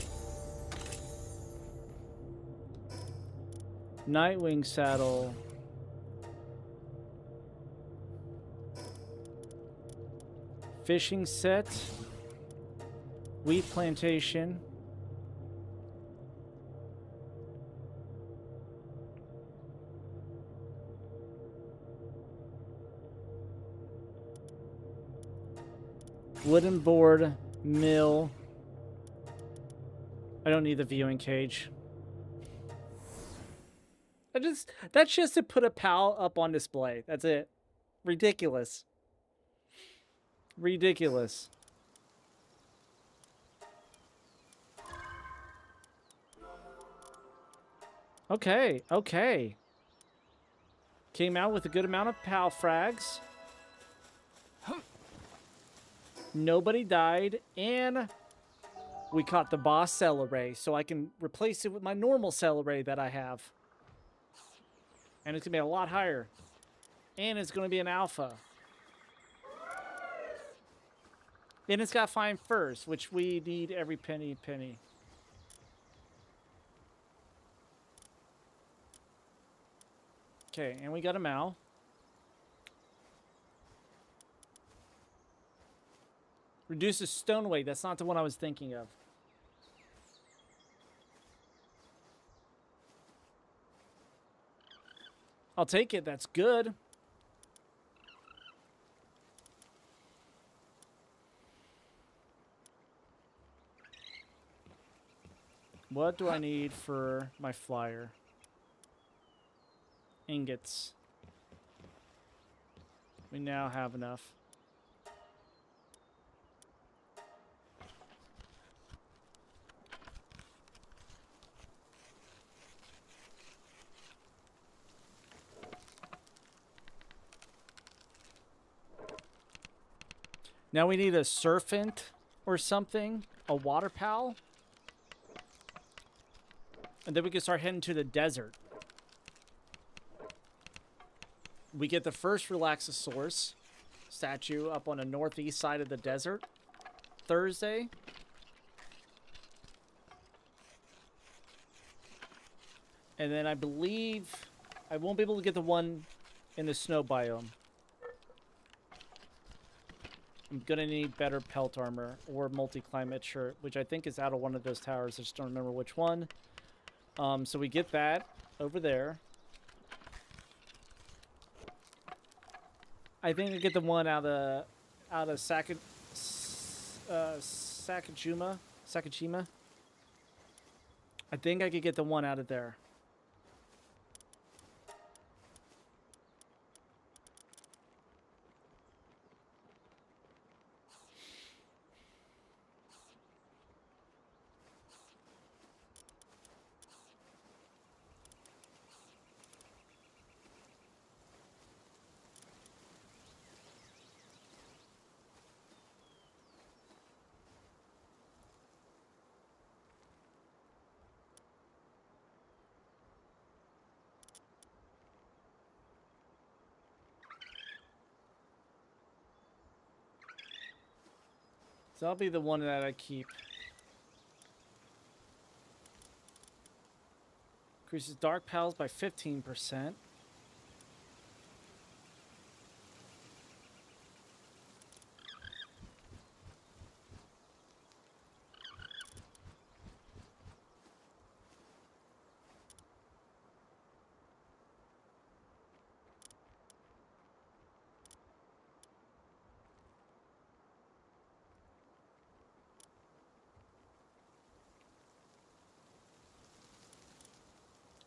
Nightwing saddle. Fishing set. Wheat plantation. Wooden board, mill. I don't need the viewing cage. That's just to put a PAL up on display. That's it. Ridiculous. Ridiculous. Okay, okay. Came out with a good amount of PAL frags. Nobody died, and we caught the boss cell array, so I can replace it with my normal cell array that I have. And it's going to be a lot higher. And it's going to be an alpha. And it's got fine furs, which we need every penny. Okay, and we got a Mal. Reduces stone weight. That's not the one I was thinking of. I'll take it. That's good. What do I need for my flyer? Ingots. We now have enough. Now we need a serpent or something. A water pal. And then we can start heading to the desert. We get the first Relaxosaurus statue up on the northeast side of the desert Thursday. And then I believe I won't be able to get the one in the snow biome. I'm gonna need better pelt armor or multi-climate shirt, which I think is out of one of those towers. I just don't remember which one. So we get that over there. I think I get the one out of Sakajima. I think I could get the one out of there. So that'll be the one that I keep. Increases dark pals by 15%.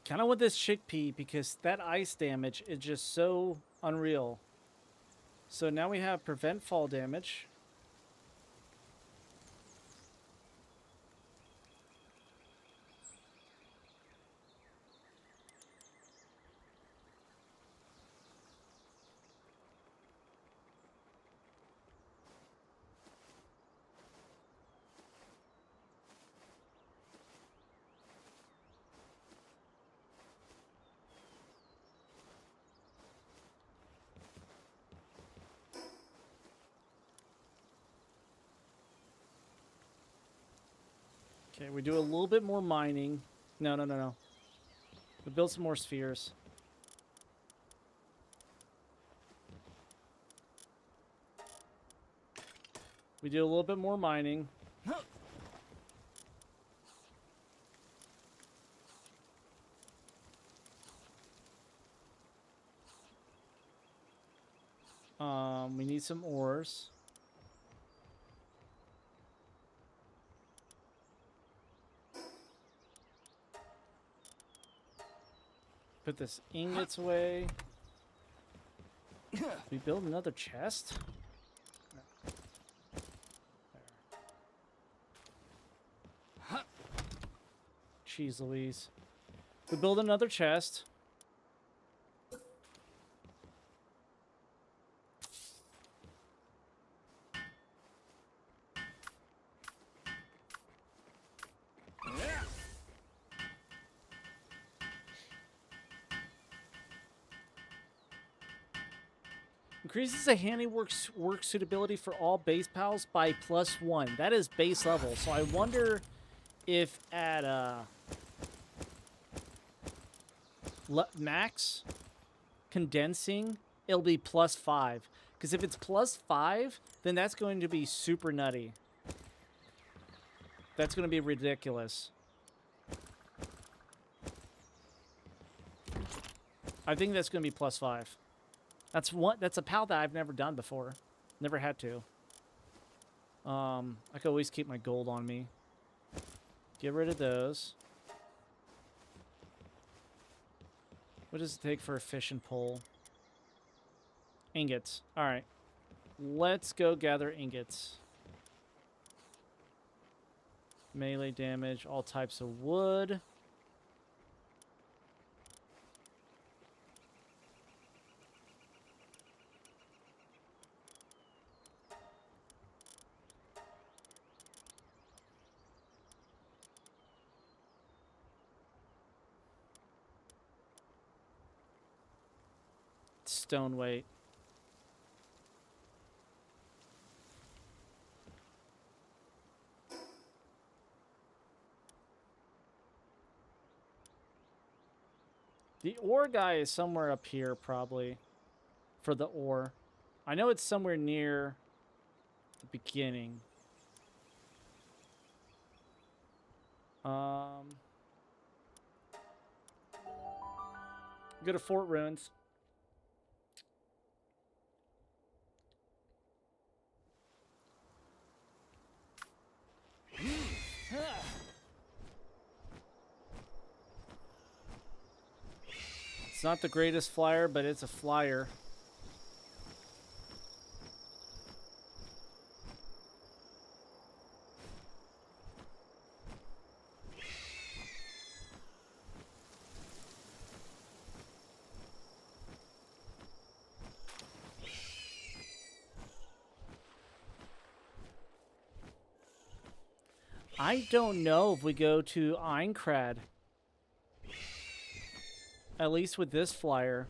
Kind of want this chickpea because that ice damage is just so unreal. So now we have prevent fall damage. Okay, we do a little bit more mining. No. We build some more spheres. We do a little bit more mining. We need some ores. Put this ingots away. We build another chest? No. There. Jeez Louise. We build another chest. Increases the handiwork work suitability for all base pals by +1. That is base level. So I wonder if at max condensing, it'll be +5. Because if it's +5, then that's going to be super nutty. That's going to be ridiculous. I think that's going to be +5. That's a pal that I've never done before. Never had to. I could always keep my gold on me. Get rid of those. What does it take for a fishing pole? Ingots. Alright. Let's go gather ingots. Melee damage, all types of wood. stone weight. The ore guy is somewhere up here, probably, for the ore. I know it's somewhere near the beginning. Go to Fort Ruins. It's not the greatest flyer, but it's a flyer. I don't know if we go to Einkrad. At least with this flyer.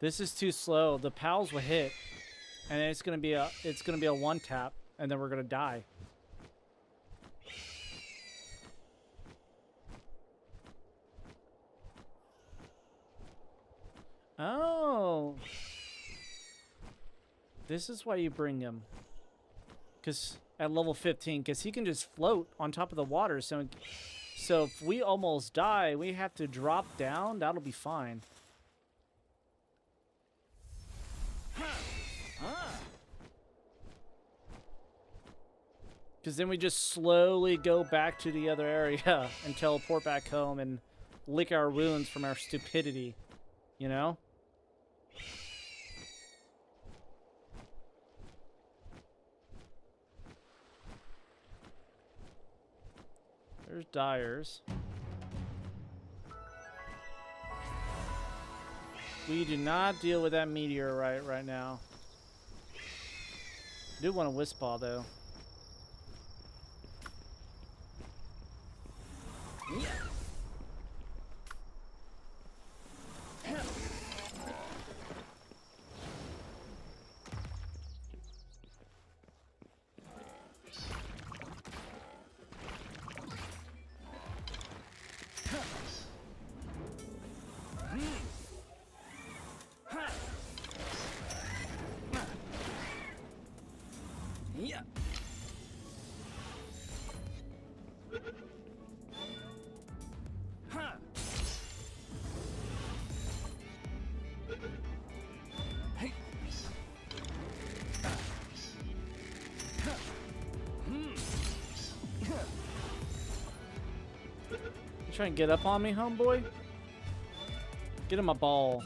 This is too slow. The pals will hit. And it's gonna be a one tap, and then we're gonna die. Oh. This is why you bring him. Cause at level 15, because he can just float on top of the water. So if we almost die, we have to drop down. That'll be fine. Because then we just slowly go back to the other area and teleport back home and lick our wounds from our stupidity. You know? There's Dyers. We do not deal with that meteorite right now. I do want a Wisp Ball, though. Yeah. Ha. Hey. You trying to get up on me, homeboy? Get him a ball.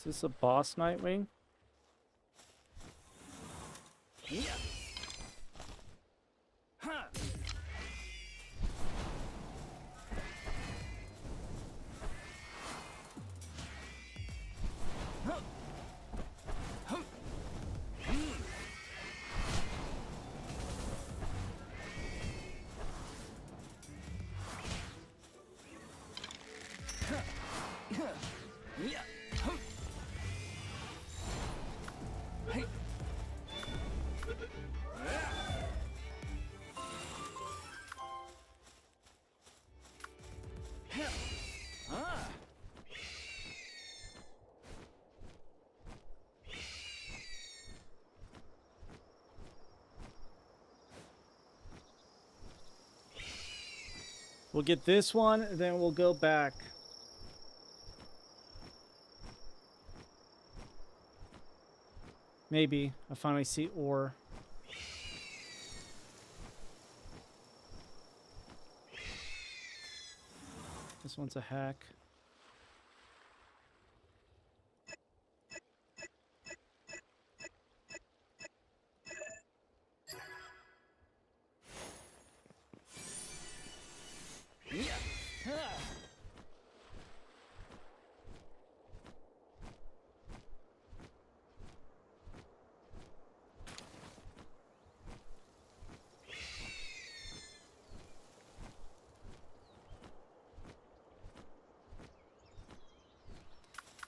Is this a boss, Nightwing? Yeah. Ha. We'll get this one, and then we'll go back. Maybe. I finally see ore. This one's a hack. Yeah. Huh.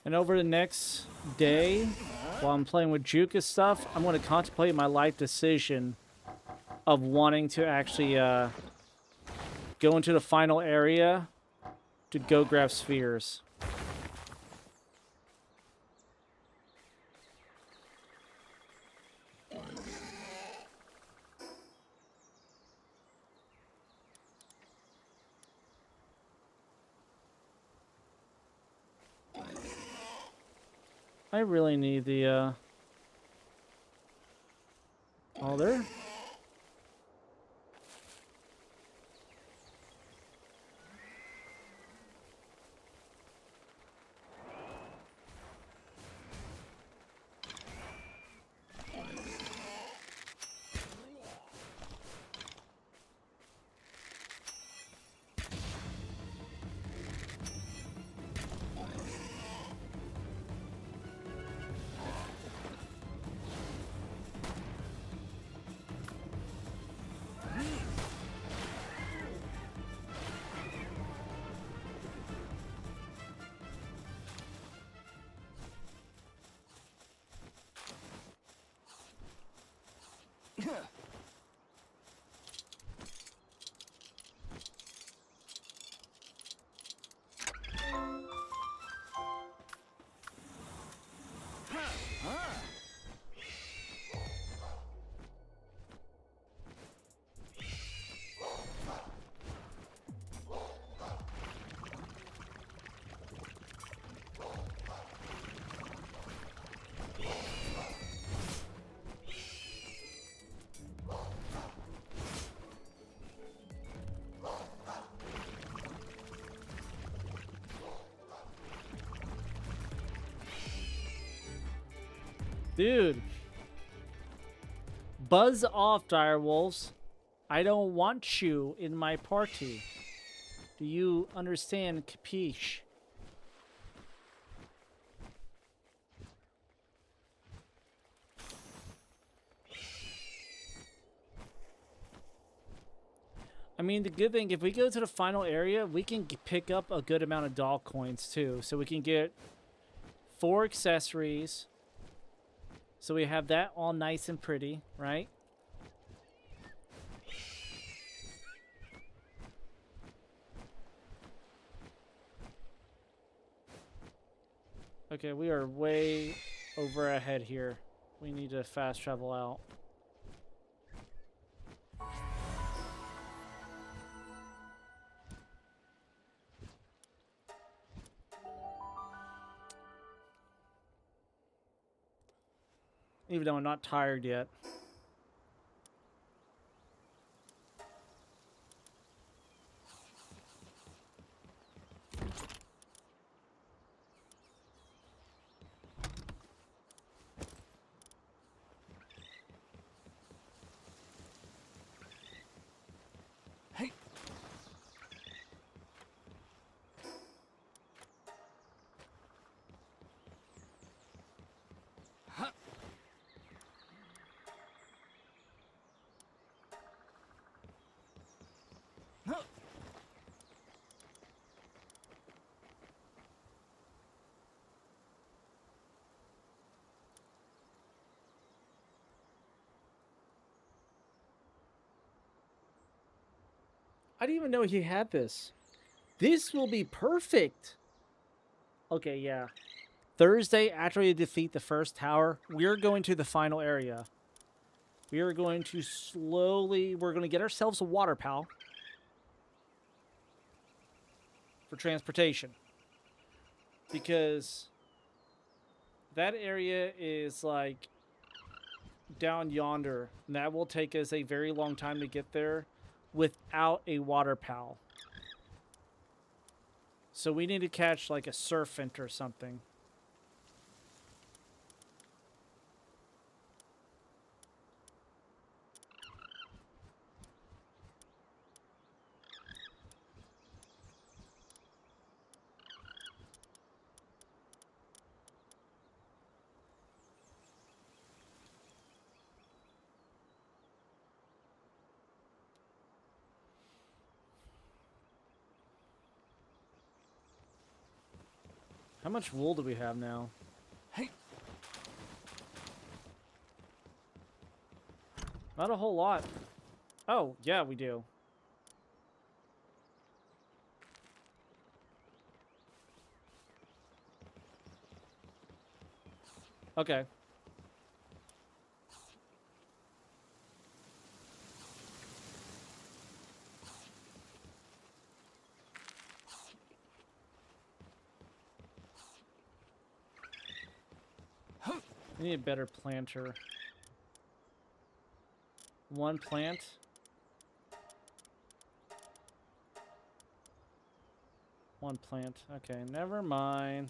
And over the next day, while I'm playing with Juka's stuff, I'm going to contemplate my life decision of wanting to actually go into the final area to go grab spheres. I really need the oh, there. Dude. Buzz off, direwolves. I don't want you in my party. Do you understand, capiche? I mean, the good thing, if we go to the final area, we can pick up a good amount of doll coins, too. So we can get 4 accessories. So we have that all nice and pretty, right? Okay, we are way over ahead here. We need to fast travel out. Even though I'm not tired yet. Hey. Huh. Huh. I didn't even know he had this. This will be perfect. Okay, yeah. Thursday, after we defeat the first tower, we're going to the final area. We are going to slowly... We're going to get ourselves a water pal. for transportation. Because that area is like down yonder, and that will take us a very long time to get there without a water pal. So we need to catch like a surfant or something. How much wool do we have now? Hey. Not a whole lot. Oh, yeah, we do. Okay. We need a better planter. One plant. One plant. Okay, never mind.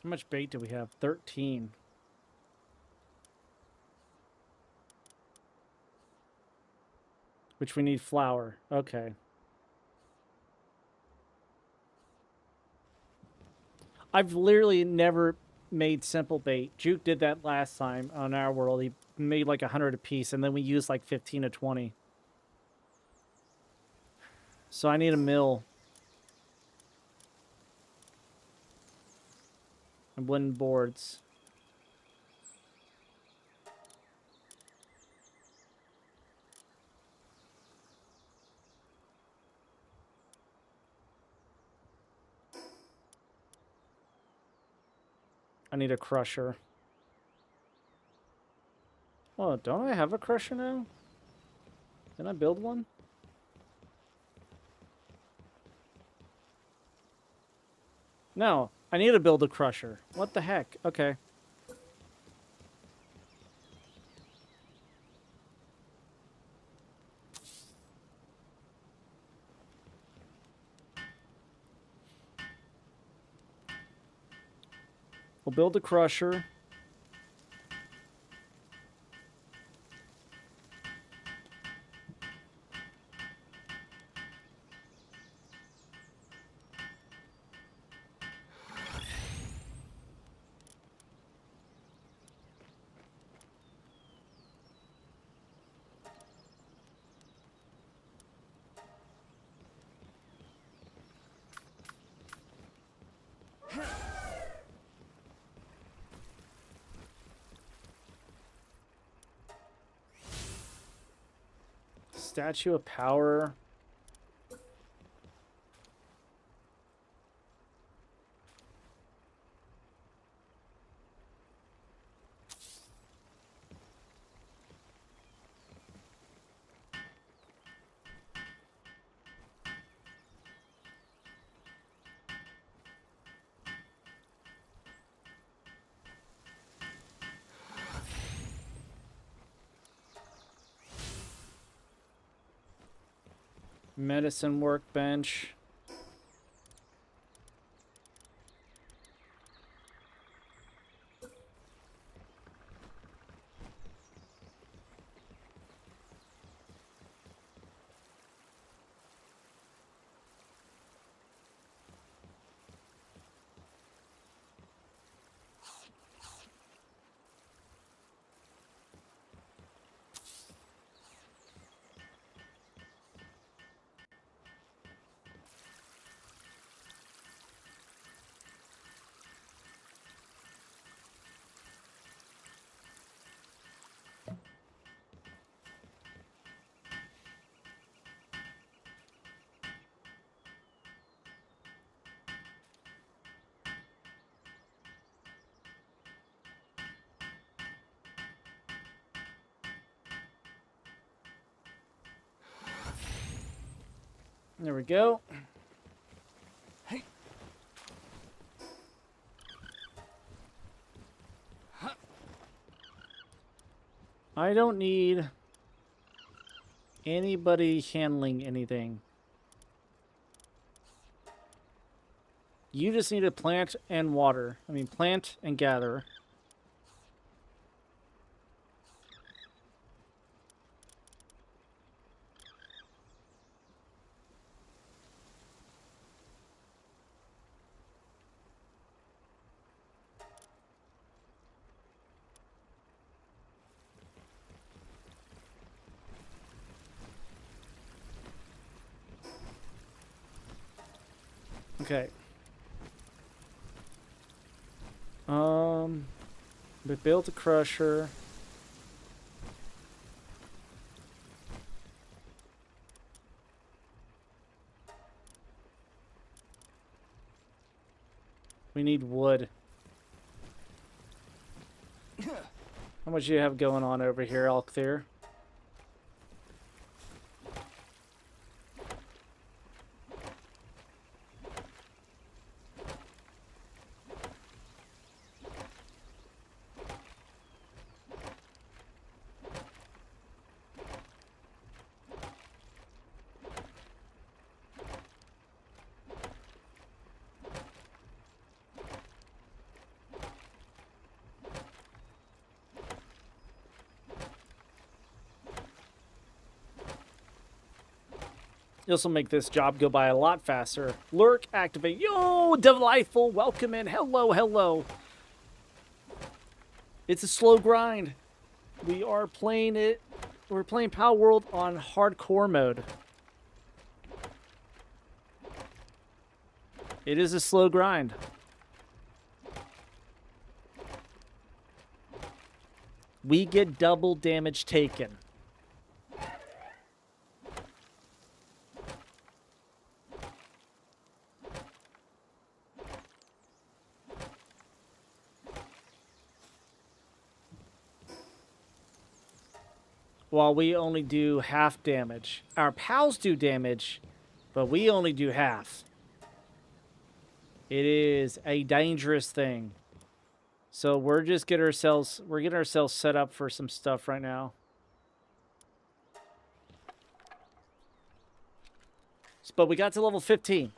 How much bait do we have? 13. Which we need flour. Okay. I've literally never made simple bait. Juke did that last time on our world. He made like 100 a piece, and then we used like 15 to 20. So I need a mill. And wooden boards. I need a crusher. Oh, don't I have a crusher now? Didn't I build one? No, I need to build a crusher. What the heck? Okay. We'll build a crusher. Statue of Power. Medicine workbench. There we go. Hey. I don't need anybody handling anything. You just need to plant and water. I mean, plant and gather. Okay. We built a crusher. We need wood. How much do you have going on over here, all clear? This will make this job go by a lot faster. Lurk, activate. Yo, delightful. Welcome in. Hello, hello. It's a slow grind. We are playing it. We're playing Palworld on hardcore mode. It is a slow grind. We get double damage taken. While we only do half damage. Our pals do damage, but we only do half. It is a dangerous thing. So we're getting ourselves set up for some stuff right now. But we got to level 15.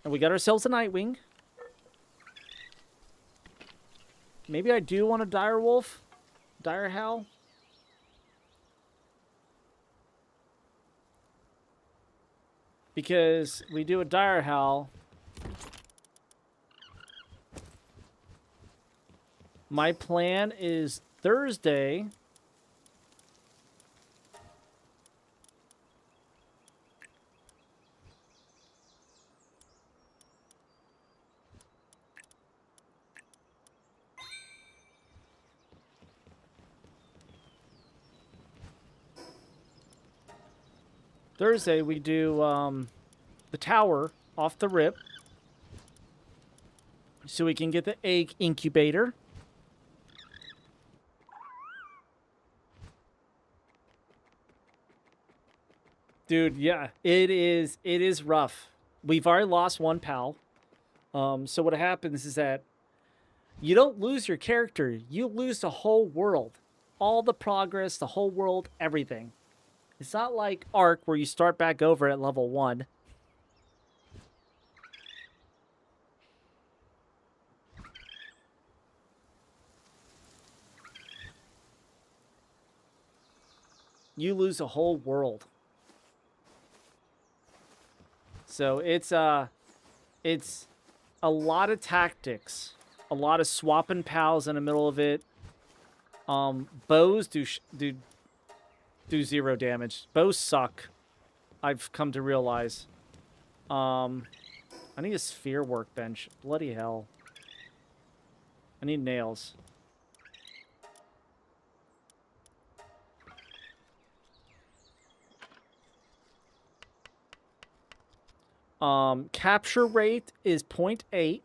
And we got ourselves a Nightwing. Maybe I do want a Dire Wolf? Dire Howl? Because we do a Dire Howl. My plan is Thursday. Thursday, we do the tower off the rip so we can get the egg incubator. Dude, yeah, it is rough. We've already lost one pal. So what happens is that you don't lose your character, you lose the whole world. All the progress, the whole world, everything. It's not like Ark where you start back over at level 1. You lose a whole world. So it's a lot of tactics, a lot of swapping pals in the middle of it. Bows do 0 damage. Bows suck. I've come to realize. I need a sphere workbench. Bloody hell. I need nails. Capture rate is 0.8.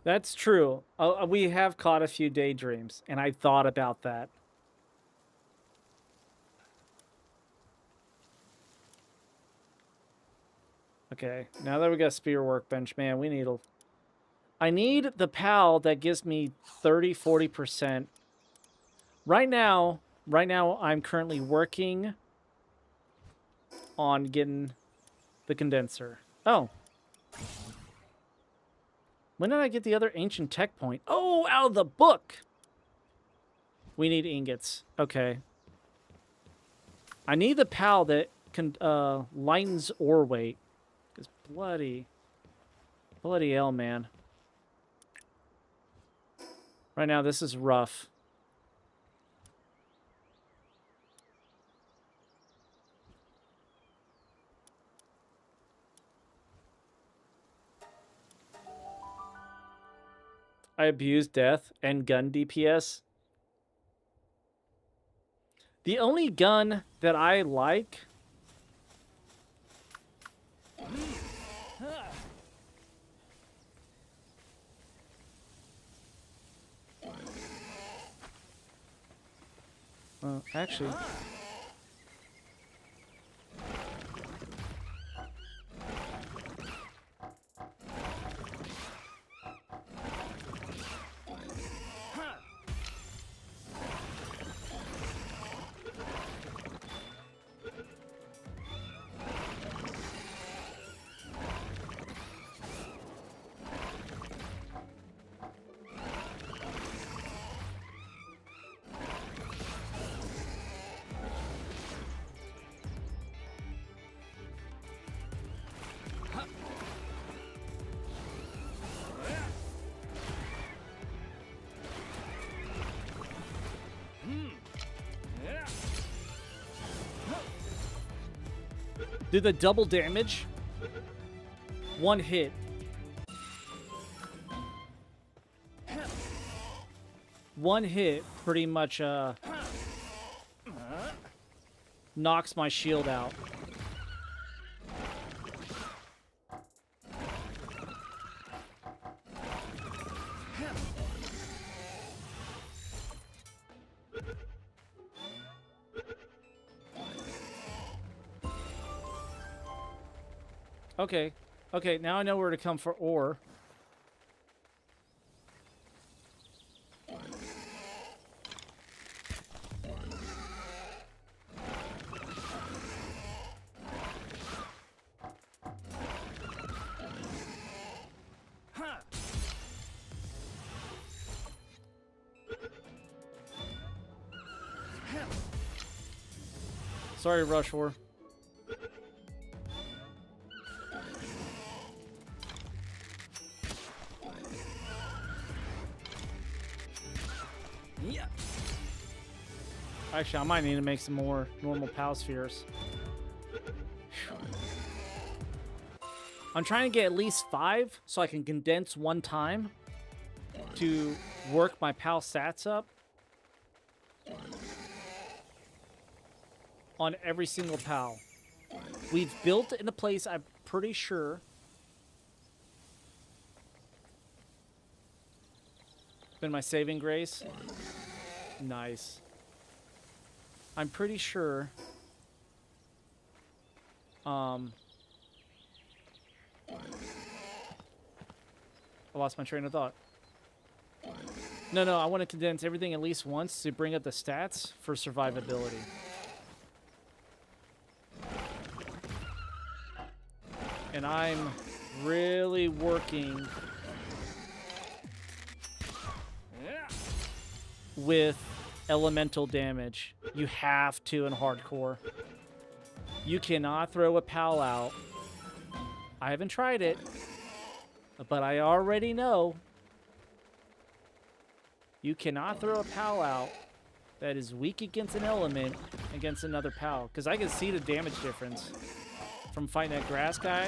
That's true. We have caught a few daydreams, and I thought about that. Okay, now that we got spear workbench, man, we need a... I need the PAL that gives me 30-40%. Right now, I'm currently working on getting the condenser. Oh. When did I get the other ancient tech point? Oh, out of the book! We need ingots. Okay. I need the PAL that can lightens ore weight. Because bloody hell, man. Right now, this is rough. I abuse death and gun DPS. The only gun that I like... actually... Do the double damage. One hit. One hit pretty much knocks my shield out. Okay. Okay, now I know where to come for ore. Sorry, Rush War. Yeah. Actually, I might need to make some more normal PAL spheres. I'm trying to get at least 5 so I can condense one time to work my PAL stats up on every single PAL. We've built in a place I'm pretty sure been my saving grace. Nice. I'm pretty sure I lost my train of thought. No, I want to condense everything at least once to bring up the stats for survivability. And I'm really working with elemental damage. You have to in hardcore. You cannot throw a PAL out. I haven't tried it, but I already know. You cannot throw a PAL out that is weak against an element against another PAL. Because I can see the damage difference from fighting that grass guy.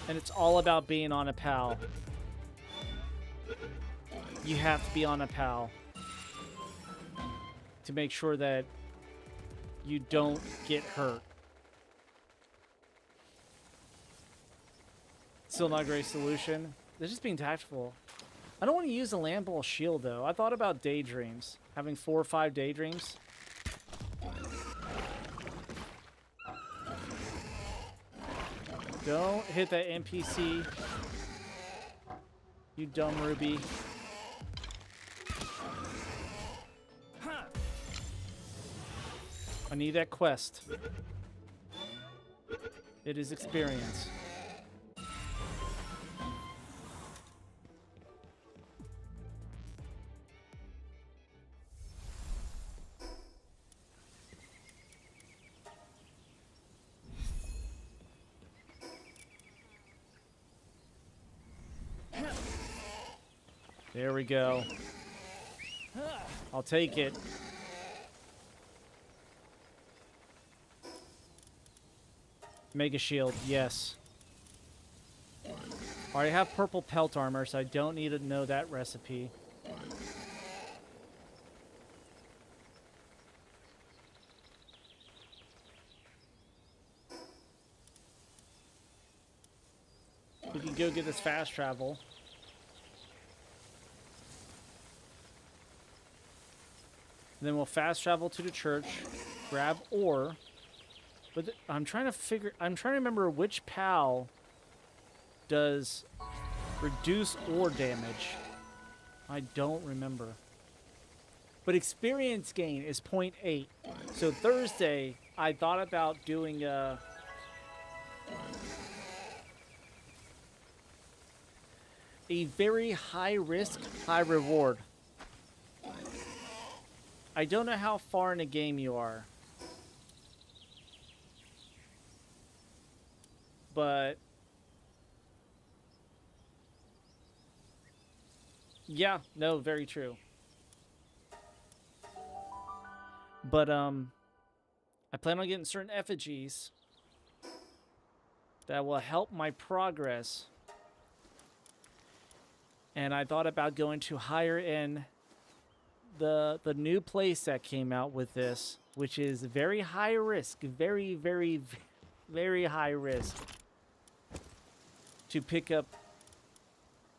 And it's all about being on a pal. You have to be on a pal to make sure that you don't get hurt. Still not a great solution. They're just being tactful. I don't want to use a land ball shield though. I thought about daydreams. Having 4 or 5 daydreams. Don't hit that NPC. You dumb Ruby. I need that quest. It is experience. There we go. I'll take it. Mega shield, yes. I already have purple pelt armor, so I don't need to know that recipe. We can go get this fast travel. And then we'll fast travel to the church, grab ore. But I'm trying to remember which PAL does reduce ore damage. I don't remember. But experience gain is 0.8. So Thursday, I thought about doing a very high risk, high reward. I don't know how far in the game you are. But yeah, no, very true. But I plan on getting certain effigies that will help my progress. And I thought about going to higher end the new place that came out with this, which is very high risk, very, very, very high risk to pick up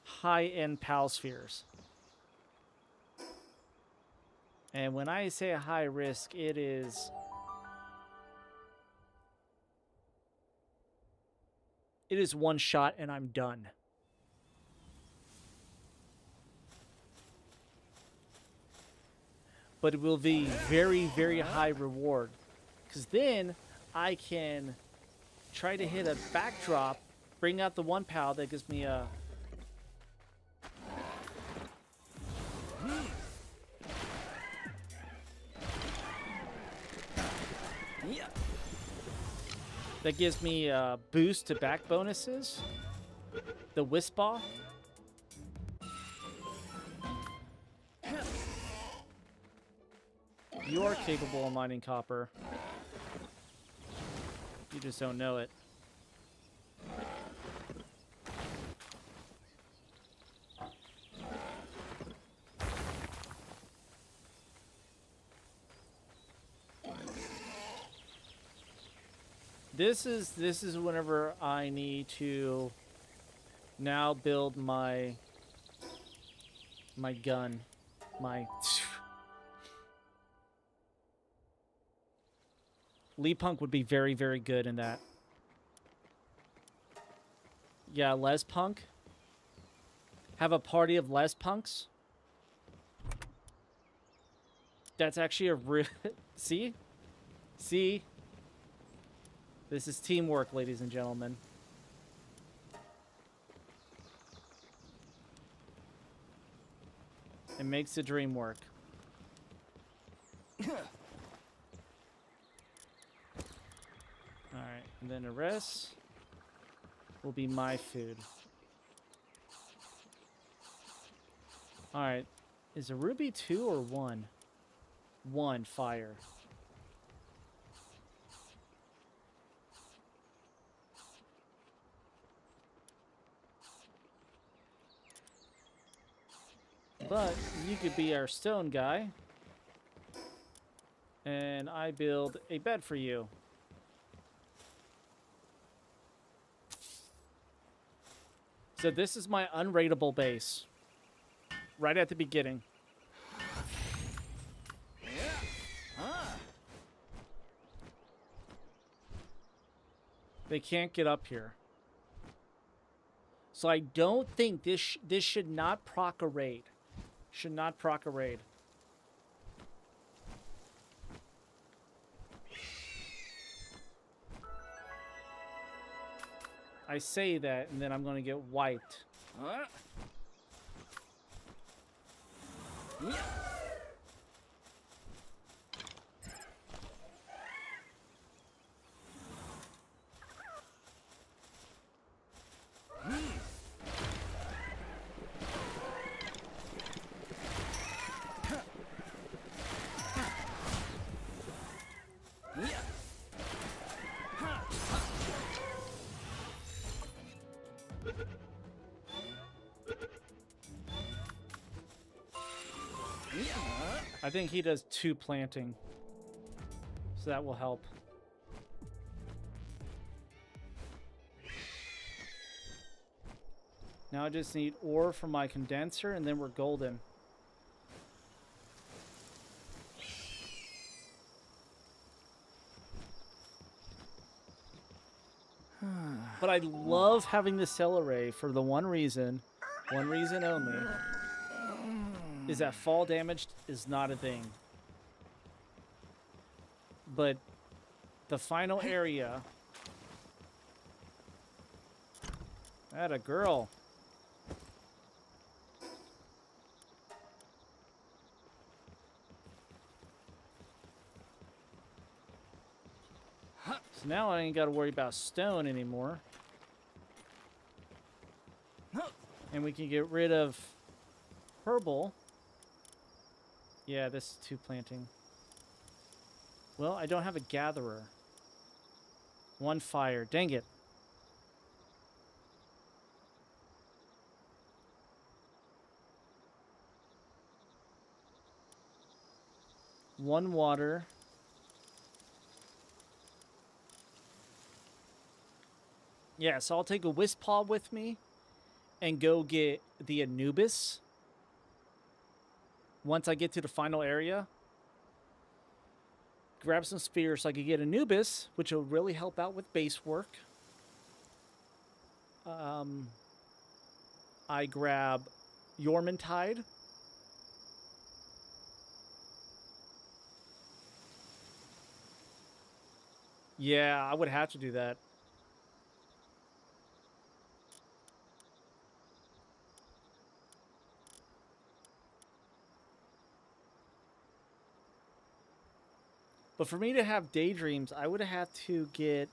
high-end PAL spheres. And when I say high risk, it is one shot and I'm done. But it will be very, very high reward. Because then I can try to hit a backdrop, bring out the one PAL that gives me a... That gives me a boost to back bonuses. The Wisp Ball. You are capable of mining copper. You just don't know it. This is whenever I need to now build my gun. Lee Punk would be very, very good in that. Yeah, Les Punk. Have a party of Les Punks. That's actually a real... See? See? This is teamwork, ladies and gentlemen. It makes the dream work. Alright, and then the rest will be my food. Alright, is a ruby 2 or 1? 1 fire. But you could be our stone guy. And I build a bed for you. So this is my unrateable base. Right at the beginning. They can't get up here. So I don't think this should not proc a raid. Should not proc a raid. I say that, and then I'm going to get wiped. I think he does 2 planting. So that will help. Now I just need ore from my condenser and then we're golden. But I love having the cell array for the one reason only, is that fall damage is not a thing. But the final area... That a girl. So now I ain't got to worry about stone anymore. And we can get rid of herbal. Yeah, this is 2 planting. Well, I don't have a gatherer. 1 fire. Dang it. One water. Yeah, so I'll take a wisp paw with me and go get the Anubis. Once I get to the final area, grab some spheres so I can get Anubis, which will really help out with base work. I grab Yormantide. Yeah, I would have to do that. But for me to have daydreams, I would have to get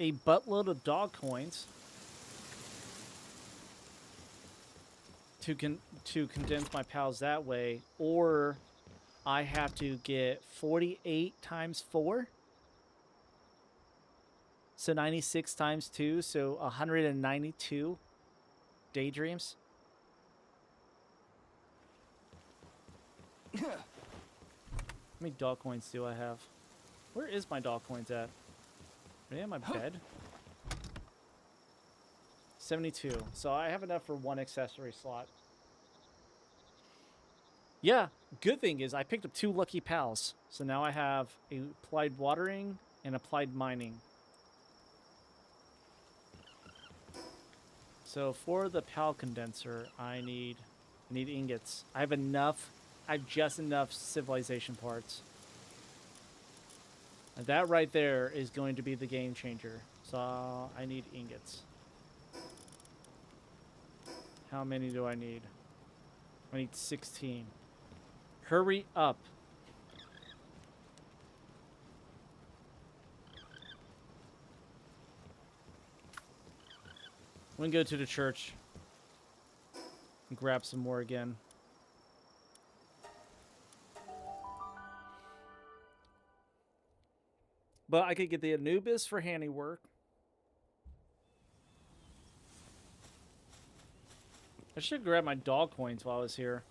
a buttload of dog coins to condense my pals that way, or I have to get 48 times 4. So 96 times 2, so 192 daydreams. How many dog coins do I have? Where is my dog coins at? Are they in my bed? 72. So I have enough for 1 accessory slot. Yeah, good thing is I picked up 2 lucky pals. So now I have applied watering and applied mining. So for the pal condenser, I need ingots. I have enough. I have just enough civilization parts. And that right there is going to be the game changer. So I need ingots. How many do I need? I need 16. Hurry up. I'm gonna go to the church and grab some more again. But I could get the Anubis for handiwork. I should grab my dog coins while I was here.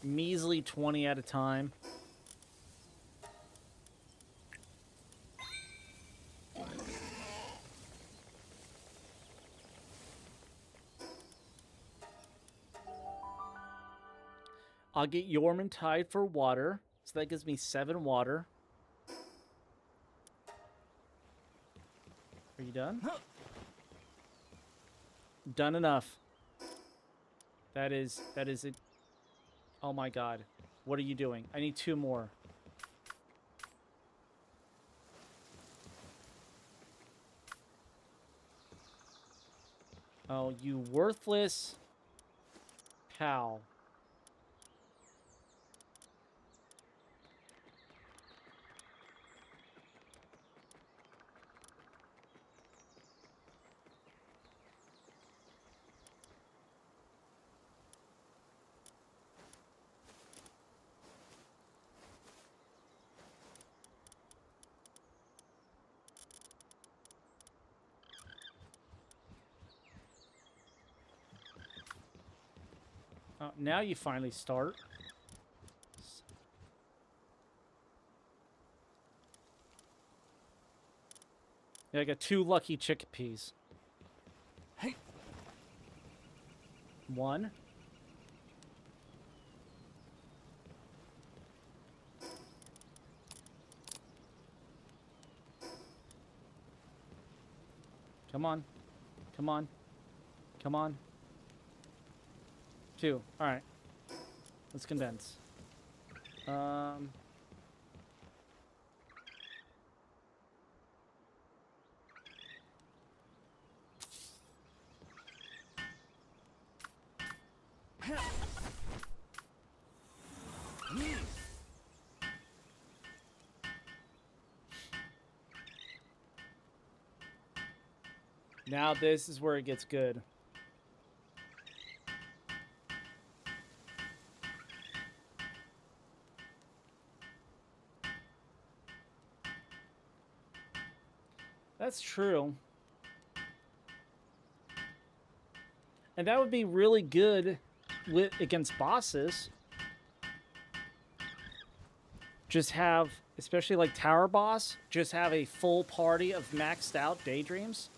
measly 20 at a time. I'll get Yorman tied for water. So that gives me 7 water. Are you done? Done enough. That is it. Oh my god. What are you doing? I need 2 more. Oh, you worthless pal. Oh, now you finally start. Yeah, I got 2 lucky chickpeas. Hey. 1. Come on. Come on. Come on. 2. All right. Let's condense. Now this is where it gets good. That's true. And that would be really good against bosses. Just have, especially like tower boss, just have a full party of maxed out daydreams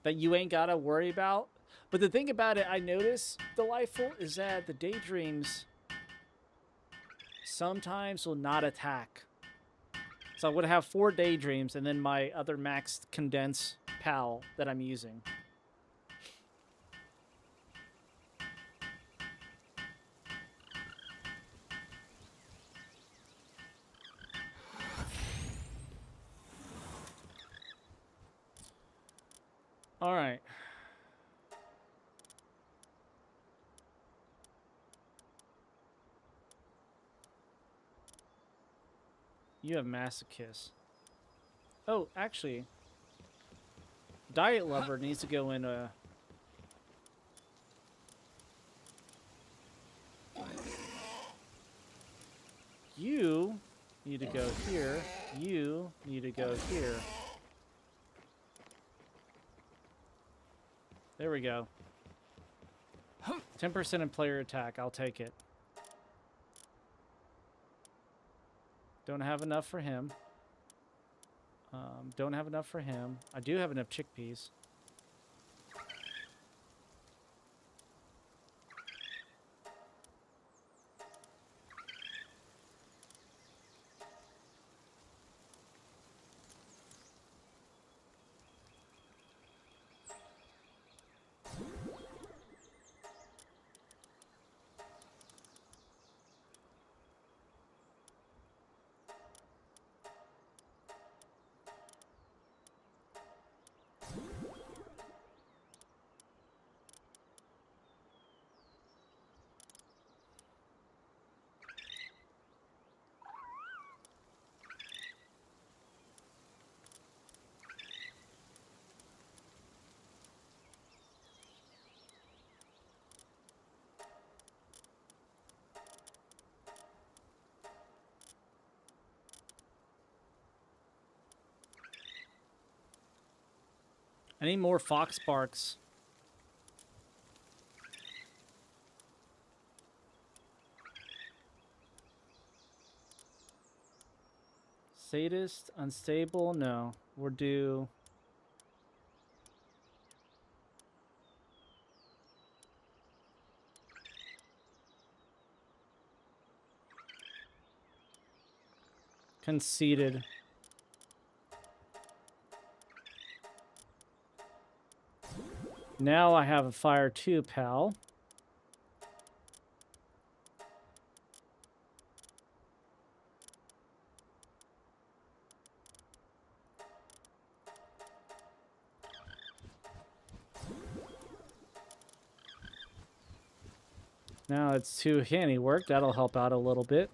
that you ain't gotta worry about. But the thing about it, I notice, Delightful, is that the daydreams sometimes will not attack. So I would have 4 daydreams and then my other maxed condense pal that I'm using. All right. You have masochist. Oh, actually, Diet Lover needs to go in a... You need to go here. You need to go here. There we go. 10% in player attack. I'll take it. Don't have enough for him. Don't have enough for him. I do have enough chickpeas. I need more fox barks. Sadist, unstable. No, we're due. Conceited. Now I have a fire too, pal. Now it's 2 handiwork. That'll help out a little bit.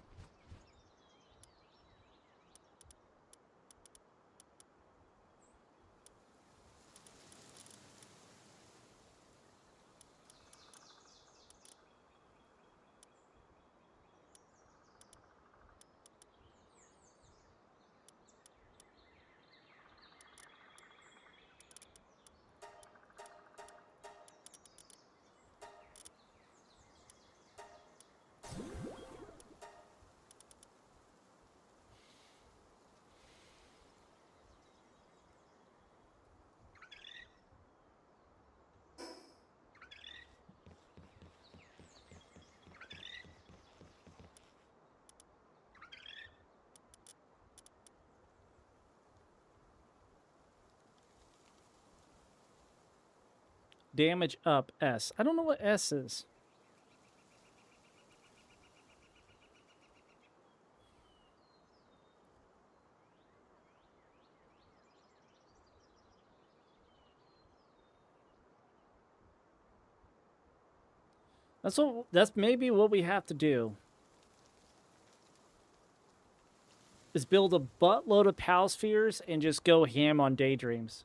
Damage up S. I don't know what S is. That's maybe what we have to do. Is build a buttload of PAL spheres and just go ham on daydreams.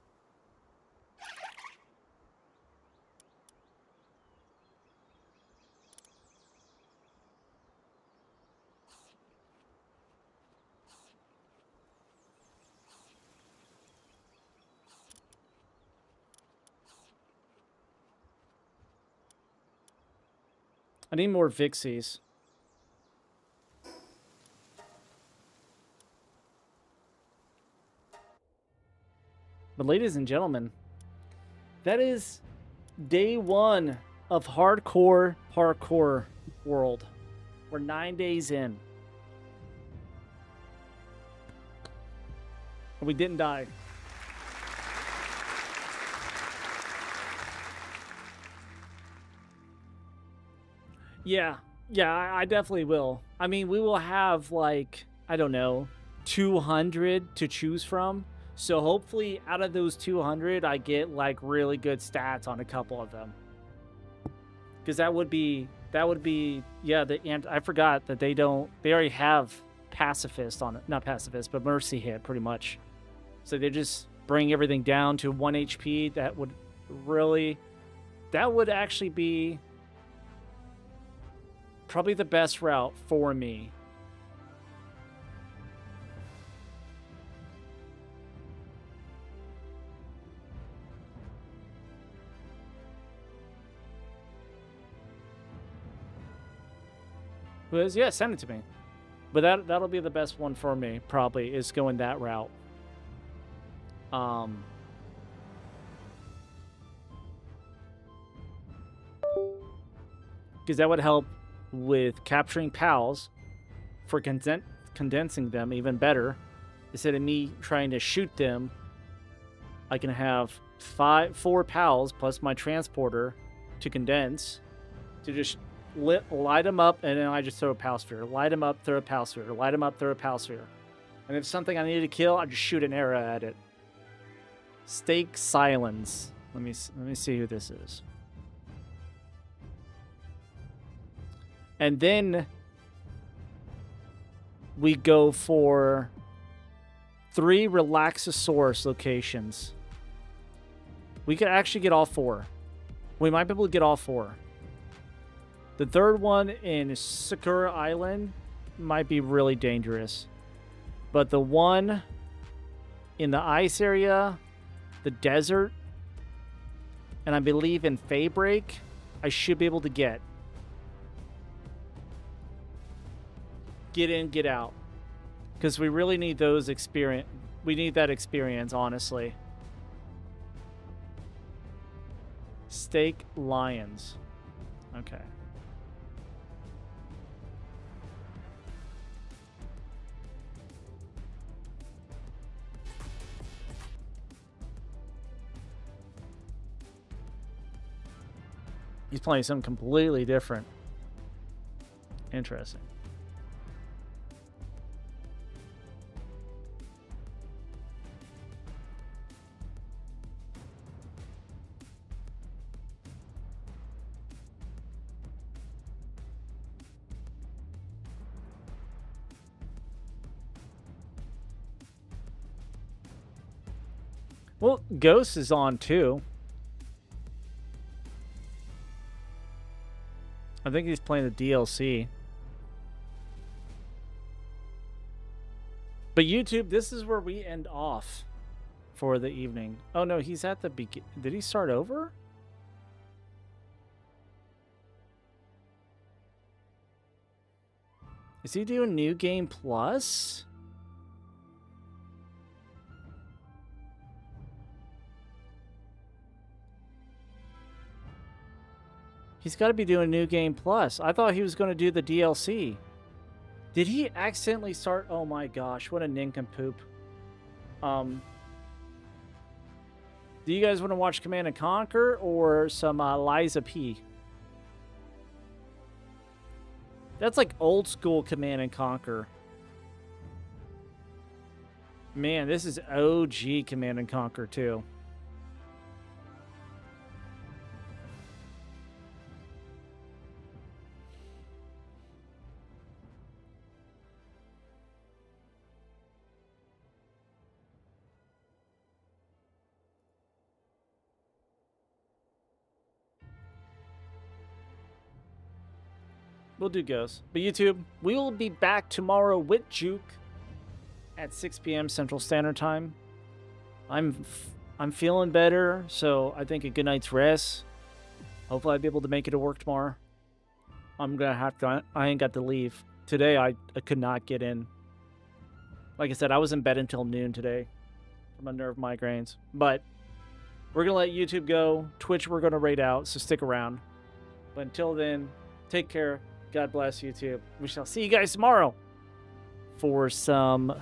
I need more Vixies. But ladies and gentlemen, that is day 1 of hardcore parkour world. We're 9 days in. And we didn't die. Yeah, I definitely will. I mean, we will have, like, I don't know, 200 to choose from. So hopefully out of those 200, I get, like, really good stats on a couple of them. Because that would be, yeah, and I forgot that they already have Pacifist on it. Not Pacifist, but Mercy Hit, pretty much. So they just bring everything down to 1 HP. That would actually be probably the best route for me. Yeah, send it to me. But that'll be the best one for me, probably, is going that route. Because that would help with capturing PALs for condensing them even better. Instead of me trying to shoot them, I can have 4 PALs plus my transporter to condense, to just light them up, and then I just throw a PAL sphere. Light them up, throw a PAL sphere. Light them up, throw a PAL sphere. And if it's something I need to kill, I just shoot an arrow at it. Stake Silence. Let me see who this is. And then we go for 3 Relaxosaurus locations. We could actually get all 4. We might be able to get all 4. The third one in Sakura Island might be really dangerous. But the one in the ice area, the desert, and I believe in Faybreak, I should be able to get. Get in, get out. Because we really need those experience. We need that experience, honestly. Steak lions. Okay. He's playing something completely different. Interesting. Well, Ghost is on too. I think he's playing the DLC. But YouTube, this is where we end off for the evening. Oh no, he's at the begin. Did he start over? Is he doing New Game Plus? He's got to be doing New Game Plus. I thought he was going to do the DLC. Did he accidentally start? Oh my gosh, what a nincompoop. Do you guys want to watch Command and Conquer or some Liza P? That's like old school Command and Conquer. Man, this is OG Command and Conquer too. We'll do Ghost. But YouTube, we will be back tomorrow with Juke at 6 p.m. Central Standard Time. I'm feeling better, so I think a good night's rest. Hopefully I'll be able to make it to work tomorrow. I'm gonna have to. I ain't got to leave today. I could not get in. Like I said, I was in bed until noon today from my nerve migraines. But we're gonna let YouTube go. Twitch we're gonna raid out, so stick around. But until then, take care. God bless YouTube. We shall see you guys tomorrow for some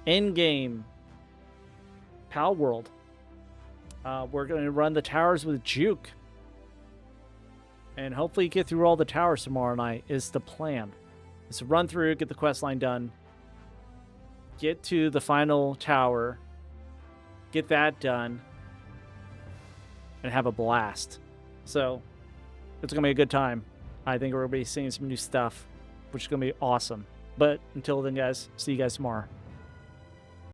in-game Palworld. We're going to run the towers with Juke. And hopefully get through all the towers tomorrow night is the plan. Is to run through, get the quest line done, get to the final tower, get that done, and have a blast. So, it's going to be a good time. I think we're going to be seeing some new stuff, which is going to be awesome. But until then, guys, see you guys tomorrow.